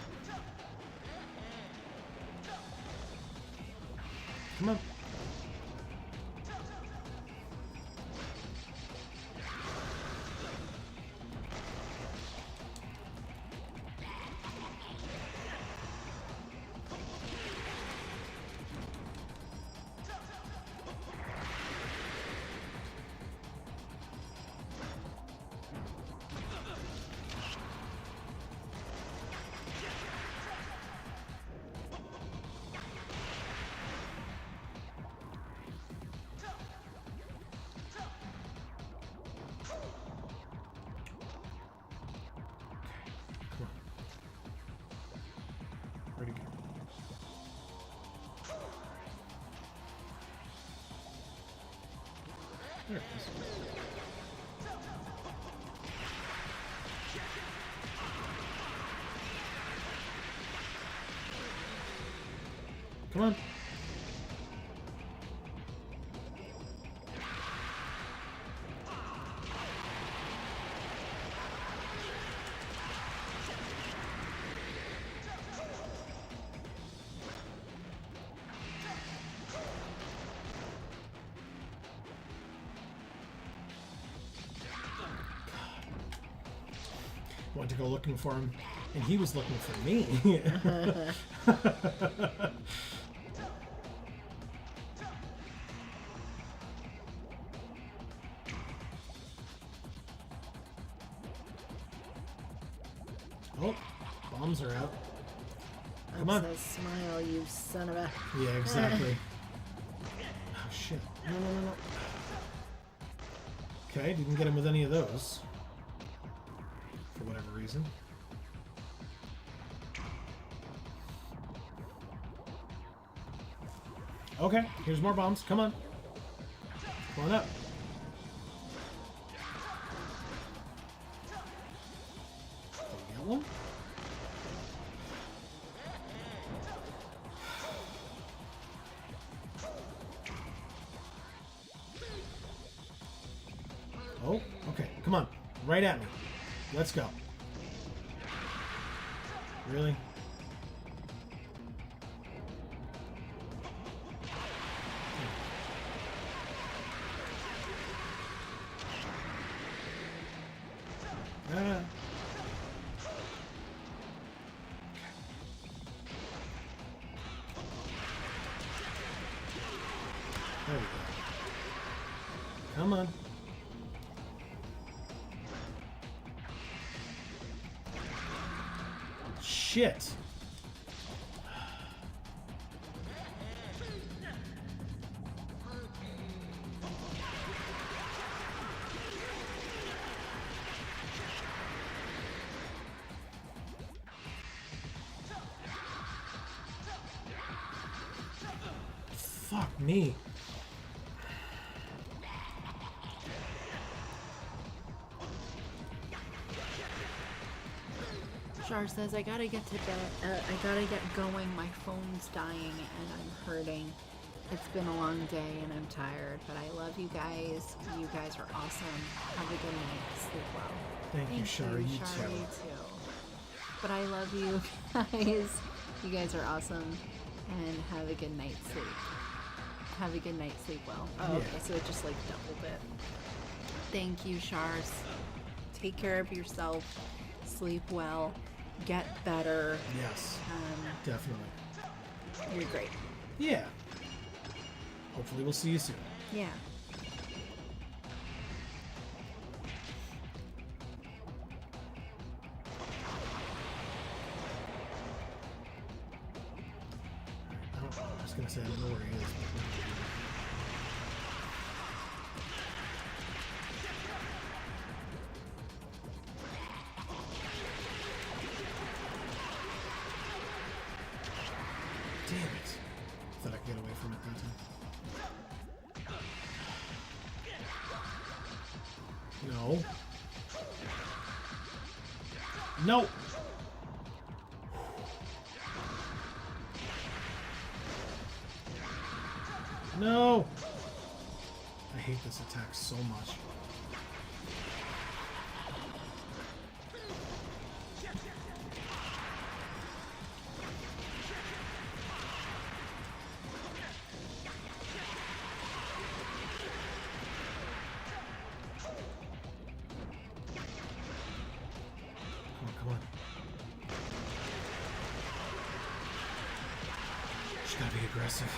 Come on. Where'd he go? There it is. Come on. Went to go looking for him, and he was looking for me. Oh, bombs are out. Come on. That says smile, you son of a. Yeah, exactly. Oh, shit. No, no, no, no. Okay, didn't get him with any of those. For whatever reason. Okay, here's more bombs. Come on. Come on up. Did we get one? Oh, okay. Come on. Right at me. Let's go. Really? Ah. There we go. Come on. Shit. Fuck me. Shar says, I gotta get to bed. I gotta get going. My phone's dying and I'm hurting. It's been a long day and I'm tired, but I love you guys. You guys are awesome. Have a good night. Sleep well. Thank you, Shar. You Shar, too. you too. But I love you guys. You guys are awesome. And have a good night's sleep. Have a good night. Sleep well. Oh, Yeah. okay. So it just like doubled it. Thank you, Shars. Take care of yourself. Sleep well. Get better. Yes. Definitely. You're great. Yeah. Hopefully we'll see you soon. Yeah. I was going to say I don't know where he is. Damn it. Thought I could get away from it that time. No. No. No. I hate this attack so much. Come on. Just gotta be aggressive.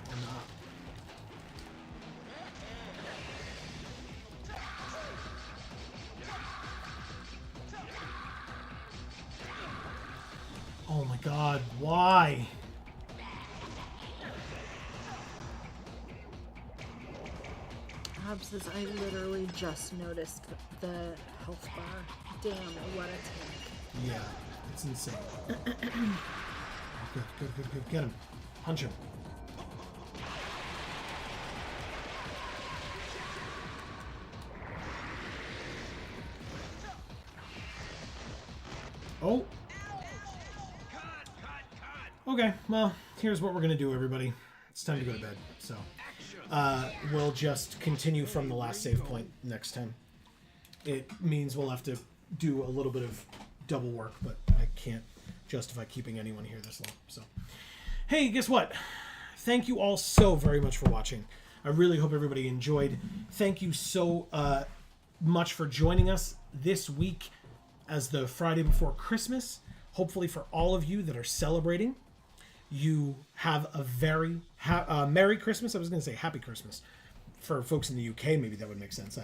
Or not. Oh my god, why? Hob says, I literally just noticed the health bar. Damn, what a tank. Yeah, it's insane. Good. Get him. Punch him. Oh. Okay, well, here's what we're going to do, everybody. It's time to go to bed, so... we'll just continue from the last save point next time. It means we'll have to do a little bit of double work, but I can't justify keeping anyone here this long. So, hey, guess what? Thank you all so very much for watching. I really hope everybody enjoyed. Thank you so much for joining us this week as the Friday before Christmas. Hopefully for all of you that are celebrating, you have a very Merry Christmas. I was going to say Happy Christmas. For folks in the UK, maybe that would make sense.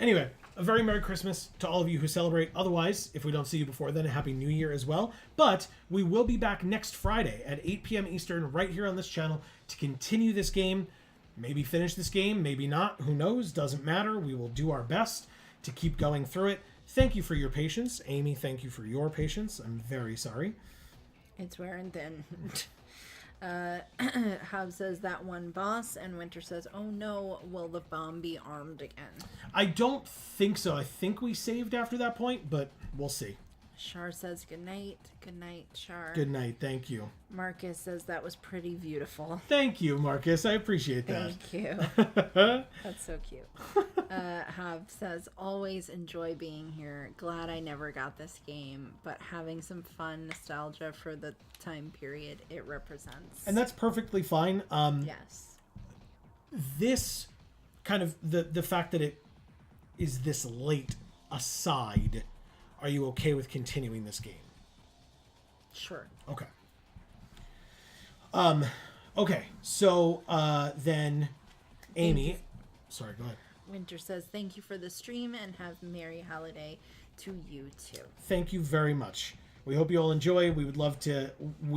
Anyway, a very Merry Christmas to all of you who celebrate. Otherwise, if we don't see you before then, a Happy New Year as well. But we will be back next Friday at 8 p.m. Eastern right here on this channel to continue this game. Maybe finish this game, maybe not. Who knows? Doesn't matter. We will do our best to keep going through it. Thank you for your patience. Amy, thank you for your patience. I'm very sorry. It's wearing thin. Hob says that one boss, and Winter says, oh no, will the bomb be armed again? I don't think so. I think we saved after that point, but we'll see. Shar says good night. Good night, Shar. Good night. Thank you. Marcus says that was pretty beautiful. Thank you, Marcus. I appreciate that. Thank you. That's so cute. Hob says, always enjoy being here. Glad I never got this game, but having some fun nostalgia for the time period it represents. And that's perfectly fine. Yes. This kind of the fact that it is this late aside, are you okay with continuing this game? Sure. Okay. Okay. So then Amy, sorry, go ahead. Winter says, thank you for the stream and have Merry Holiday to you too. Thank you very much. We hope you all enjoy. We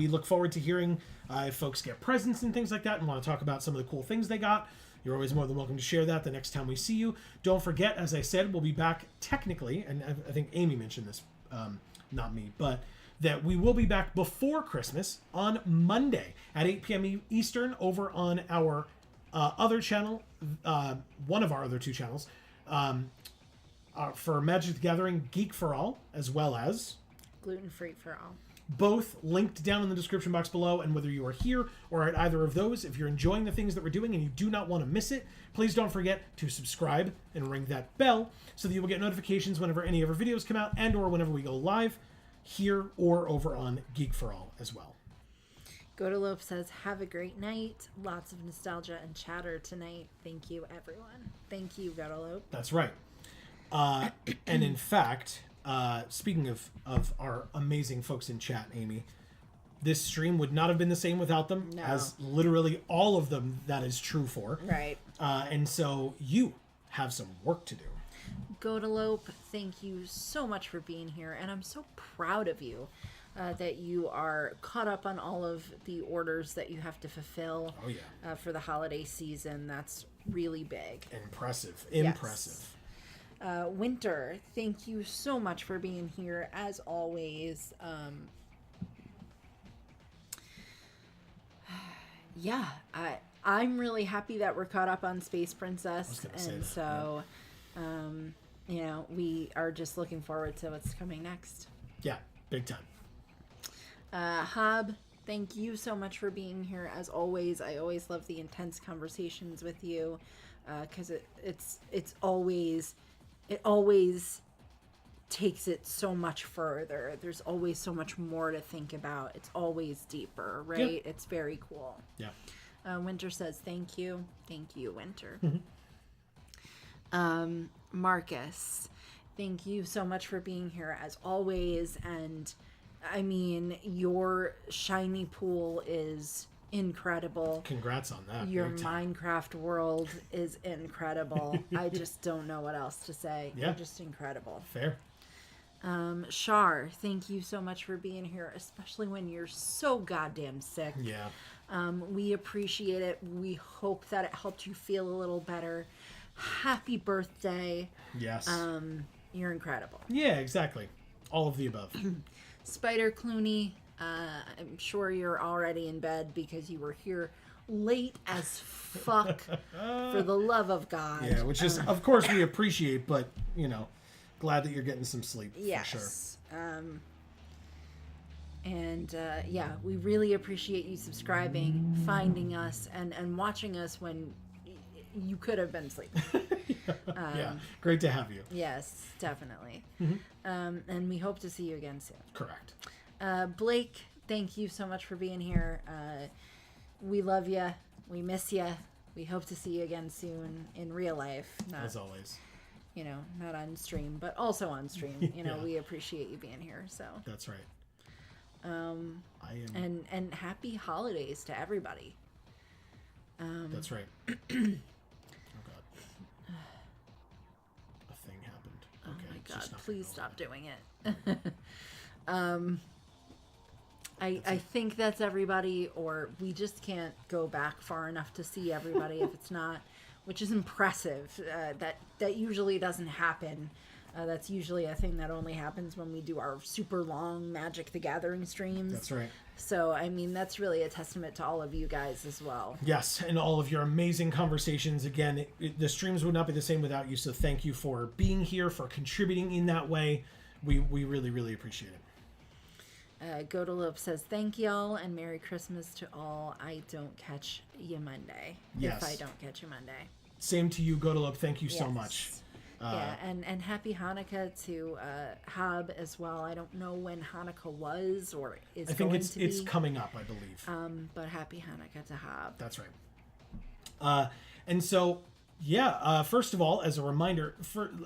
look forward to hearing if folks get presents and things like that and want to talk about some of the cool things they got. You're always more than welcome to share that the next time we see you. Don't forget, as I said, we'll be back technically, and I think Amy mentioned this, not me, but that we will be back before Christmas on Monday at 8 p.m. Eastern over on our other channel, one of our other two channels, for Magic the Gathering, Geek for All, as well as Gluten-free for all. both linked down in the description box below. And whether you are here or at either of those, if you're enjoying the things that we're doing and you do not want to miss it, please don't forget to subscribe and ring that bell so that you will get notifications whenever any of our videos come out and or whenever we go live here or over on Geek for All as well. Godolope says, have a great night. Lots of nostalgia and chatter tonight. Thank you, everyone. Thank you, Godolope. That's right. And in fact, speaking of our amazing folks in chat, Amy, this stream would not have been the same without them, No. as literally all of them that is true for. Right. And so you have some work to do. Godolope, thank you so much for being here, and I'm so proud of you that you are caught up on all of the orders that you have to fulfill Oh, yeah. for the holiday season. That's really big. Impressive. Yes. Impressive. Winter, thank you so much for being here, as always. Yeah, I'm really happy that we're caught up on Space Princess, and so, you know, we are just looking forward to what's coming next. Yeah, big time. Hob, thank you so much for being here, as always. I always love the intense conversations with you, because it always takes it so much further. There's always so much more to think about. It's always deeper, right? Yeah. It's very cool. Yeah. Winter says, thank you. Thank you, Winter. Mm-hmm. Marcus, thank you so much for being here, as always. And I mean, your shiny pool is incredible. Congrats on that. Your Big time. Minecraft world is incredible. I just don't know what else to say. Yeah. You're just incredible. Fair. Shar, thank you so much for being here, especially when you're so goddamn sick. Yeah. We appreciate it. We hope that it helped you feel a little better. Happy birthday. Yes. You're incredible. Yeah, exactly. All of the above. Spider Clooney, I'm sure you're already in bed because you were here late as fuck. For the love of God. Yeah, which is, of course, we appreciate, but, you know, glad that you're getting some sleep. Yes. For sure. Yeah, we really appreciate you subscribing, finding us, and watching us when you could have been sleeping. Yeah, great to have you. Yes, definitely. Mm-hmm. And we hope to see you again soon. Correct. Blake, thank you so much for being here. We love you. We miss you. We hope to see you again soon in real life. Not, as always. You know, not on stream, but also on stream. You know, Yeah. we appreciate you being here. So. That's right. And happy holidays to everybody. That's right. Oh God. A thing happened. Okay, Oh my it's God! just not Please gonna stop doing it. I think that's everybody, or we just can't go back far enough to see everybody if it's not, which is impressive. That usually doesn't happen. That's usually a thing that only happens when we do our super long Magic the Gathering streams. That's right. So, I mean, that's really a testament to all of you guys as well. Yes, and all of your amazing conversations. Again, the streams would not be the same without you, so thank you for being here, for contributing in that way. We really, really appreciate it. Godolope says, thank y'all and Merry Christmas to all. I don't catch you Monday. Yes. If I don't catch you Monday. Same to you, Godolope. Thank you so Yes. much. Yeah, and happy Hanukkah to Hob as well. I don't know when Hanukkah was or is I think going to be. it's coming up, I believe. But happy Hanukkah to Hob. That's right. And so, yeah, first of all, as a reminder,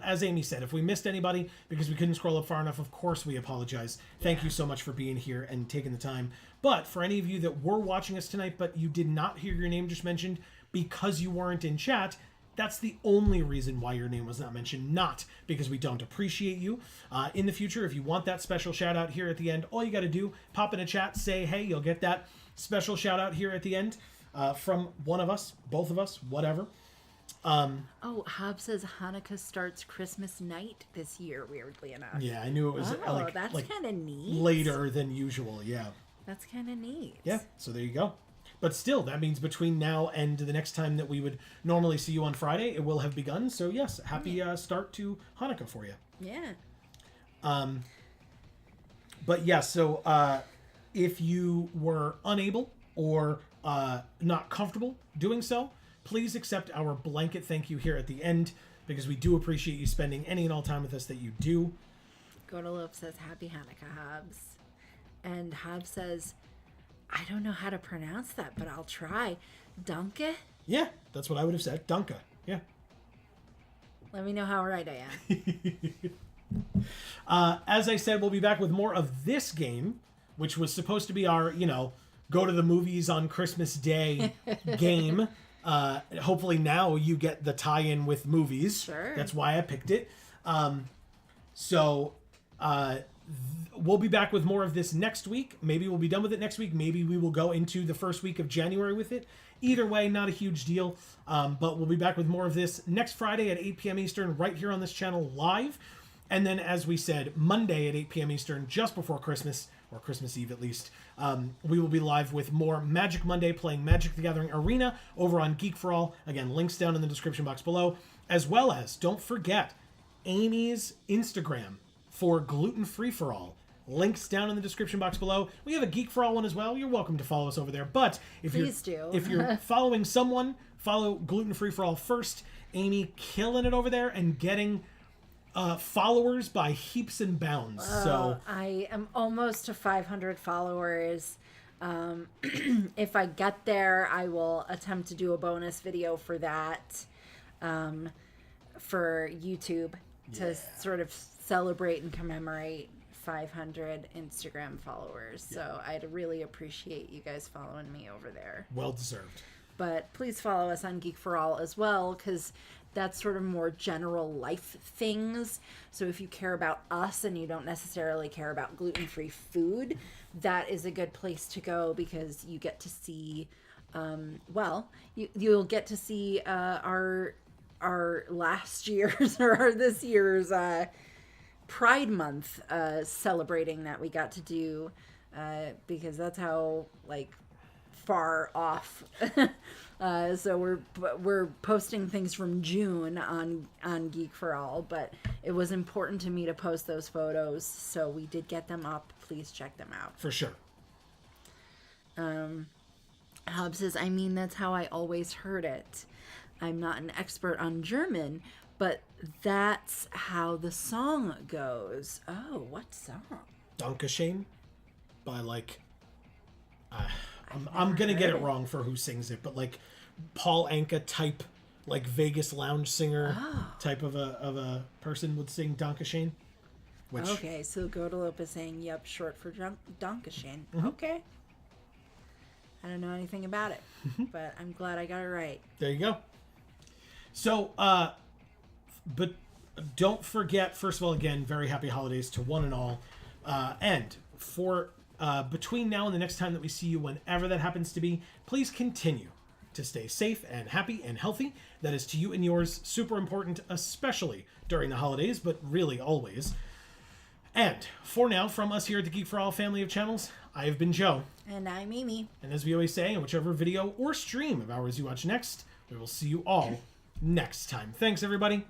as Amy said, if we missed anybody because we couldn't scroll up far enough, of course we apologize. Thank you so much for being here and taking the time. But for any of you that were watching us tonight, but you did not hear your name just mentioned because you weren't in chat, that's the only reason why your name was not mentioned, not because we don't appreciate you. In the future, if you want that special shout out here at the end, all you got to do, pop in a chat, say, hey, you'll get that special shout out here at the end from one of us, both of us, whatever. Hob says Hanukkah starts Christmas night this year, weirdly enough. Yeah, I knew it was that's kind of neat. later than usual. Yeah. That's kind of neat. Yeah, so there you go. But still, that means between now and the next time that we would normally see you on Friday, it will have begun. So yes, happy start to Hanukkah for you. Yeah. But yeah, so if you were unable or not comfortable doing so, please accept our blanket thank you here at the end, because we do appreciate you spending any and all time with us that you do. Gordelope says, Happy Hanukkah, Hobbs. And Hobbs says, I don't know how to pronounce that, but I'll try. Danke? Yeah, that's what I would have said. Danke. Yeah. Let me know how right I am. As I said, we'll be back with more of this game, which was supposed to be our, go to the movies on Christmas Day game. Hopefully now you get the tie-in with movies. Sure. That's why I picked it. We'll be back with more of this next week. Maybe we'll be done with it next week. Maybe we will go into the first week of January with it. Either way, not a huge deal. But we'll be back with more of this next Friday at 8 p.m. Eastern right here on this channel live. And then, as we said, Monday at 8 p.m. Eastern, just before Christmas, or Christmas Eve at least, we will be live with more Magic Monday, playing Magic the Gathering Arena over on Geek for All. Again, links down in the description box below. As well as, don't forget, Amy's Instagram for Gluten Free for All. Links down in the description box below. We have a Geek for All one as well. You're welcome to follow us over there. But if you're following someone, follow Gluten Free for All first. Amy killing it over there and getting followers by heaps and bounds. So I am almost to 500 followers. If I get there, I will attempt to do a bonus video for that, for YouTube, to sort of celebrate and commemorate 500 Instagram followers. So I'd really appreciate you guys following me over there. Well deserved. But please follow us on Geek for All as well, because that's sort of more general life things. So if you care about us and you don't necessarily care about gluten-free food, that is a good place to go, because you get to see, you'll get to see our last year's or this year's Pride Month celebrating that we got to do, because that's how far off. So we're posting things from June on Geek for All, but it was important to me to post those photos, so we did get them up. Please check them out. For sure. Hobbs says, I mean, that's how I always heard it. I'm not an expert on German, but that's how the song goes. Oh, what song? Dankeschön by I'm gonna get it wrong for who sings it, but Paul Anka type, Vegas lounge singer type of a person would sing Dankeschön. Okay, so Gordelope is saying, yep, short for Dankeschön. Mm-hmm. Okay. I don't know anything about it, but I'm glad I got it right. There you go. So, but don't forget, first of all, again, very happy holidays to one and all. And for between now and the next time that we see you, whenever that happens to be, please continue to stay safe and happy and healthy. That is to you and yours super important, especially during the holidays, but really always. And for now, from us here at the Geek for All family of channels, I have been Joe. And I'm Amy. And as we always say, in whichever video or stream of ours you watch next, we will see you all next time. Thanks, everybody.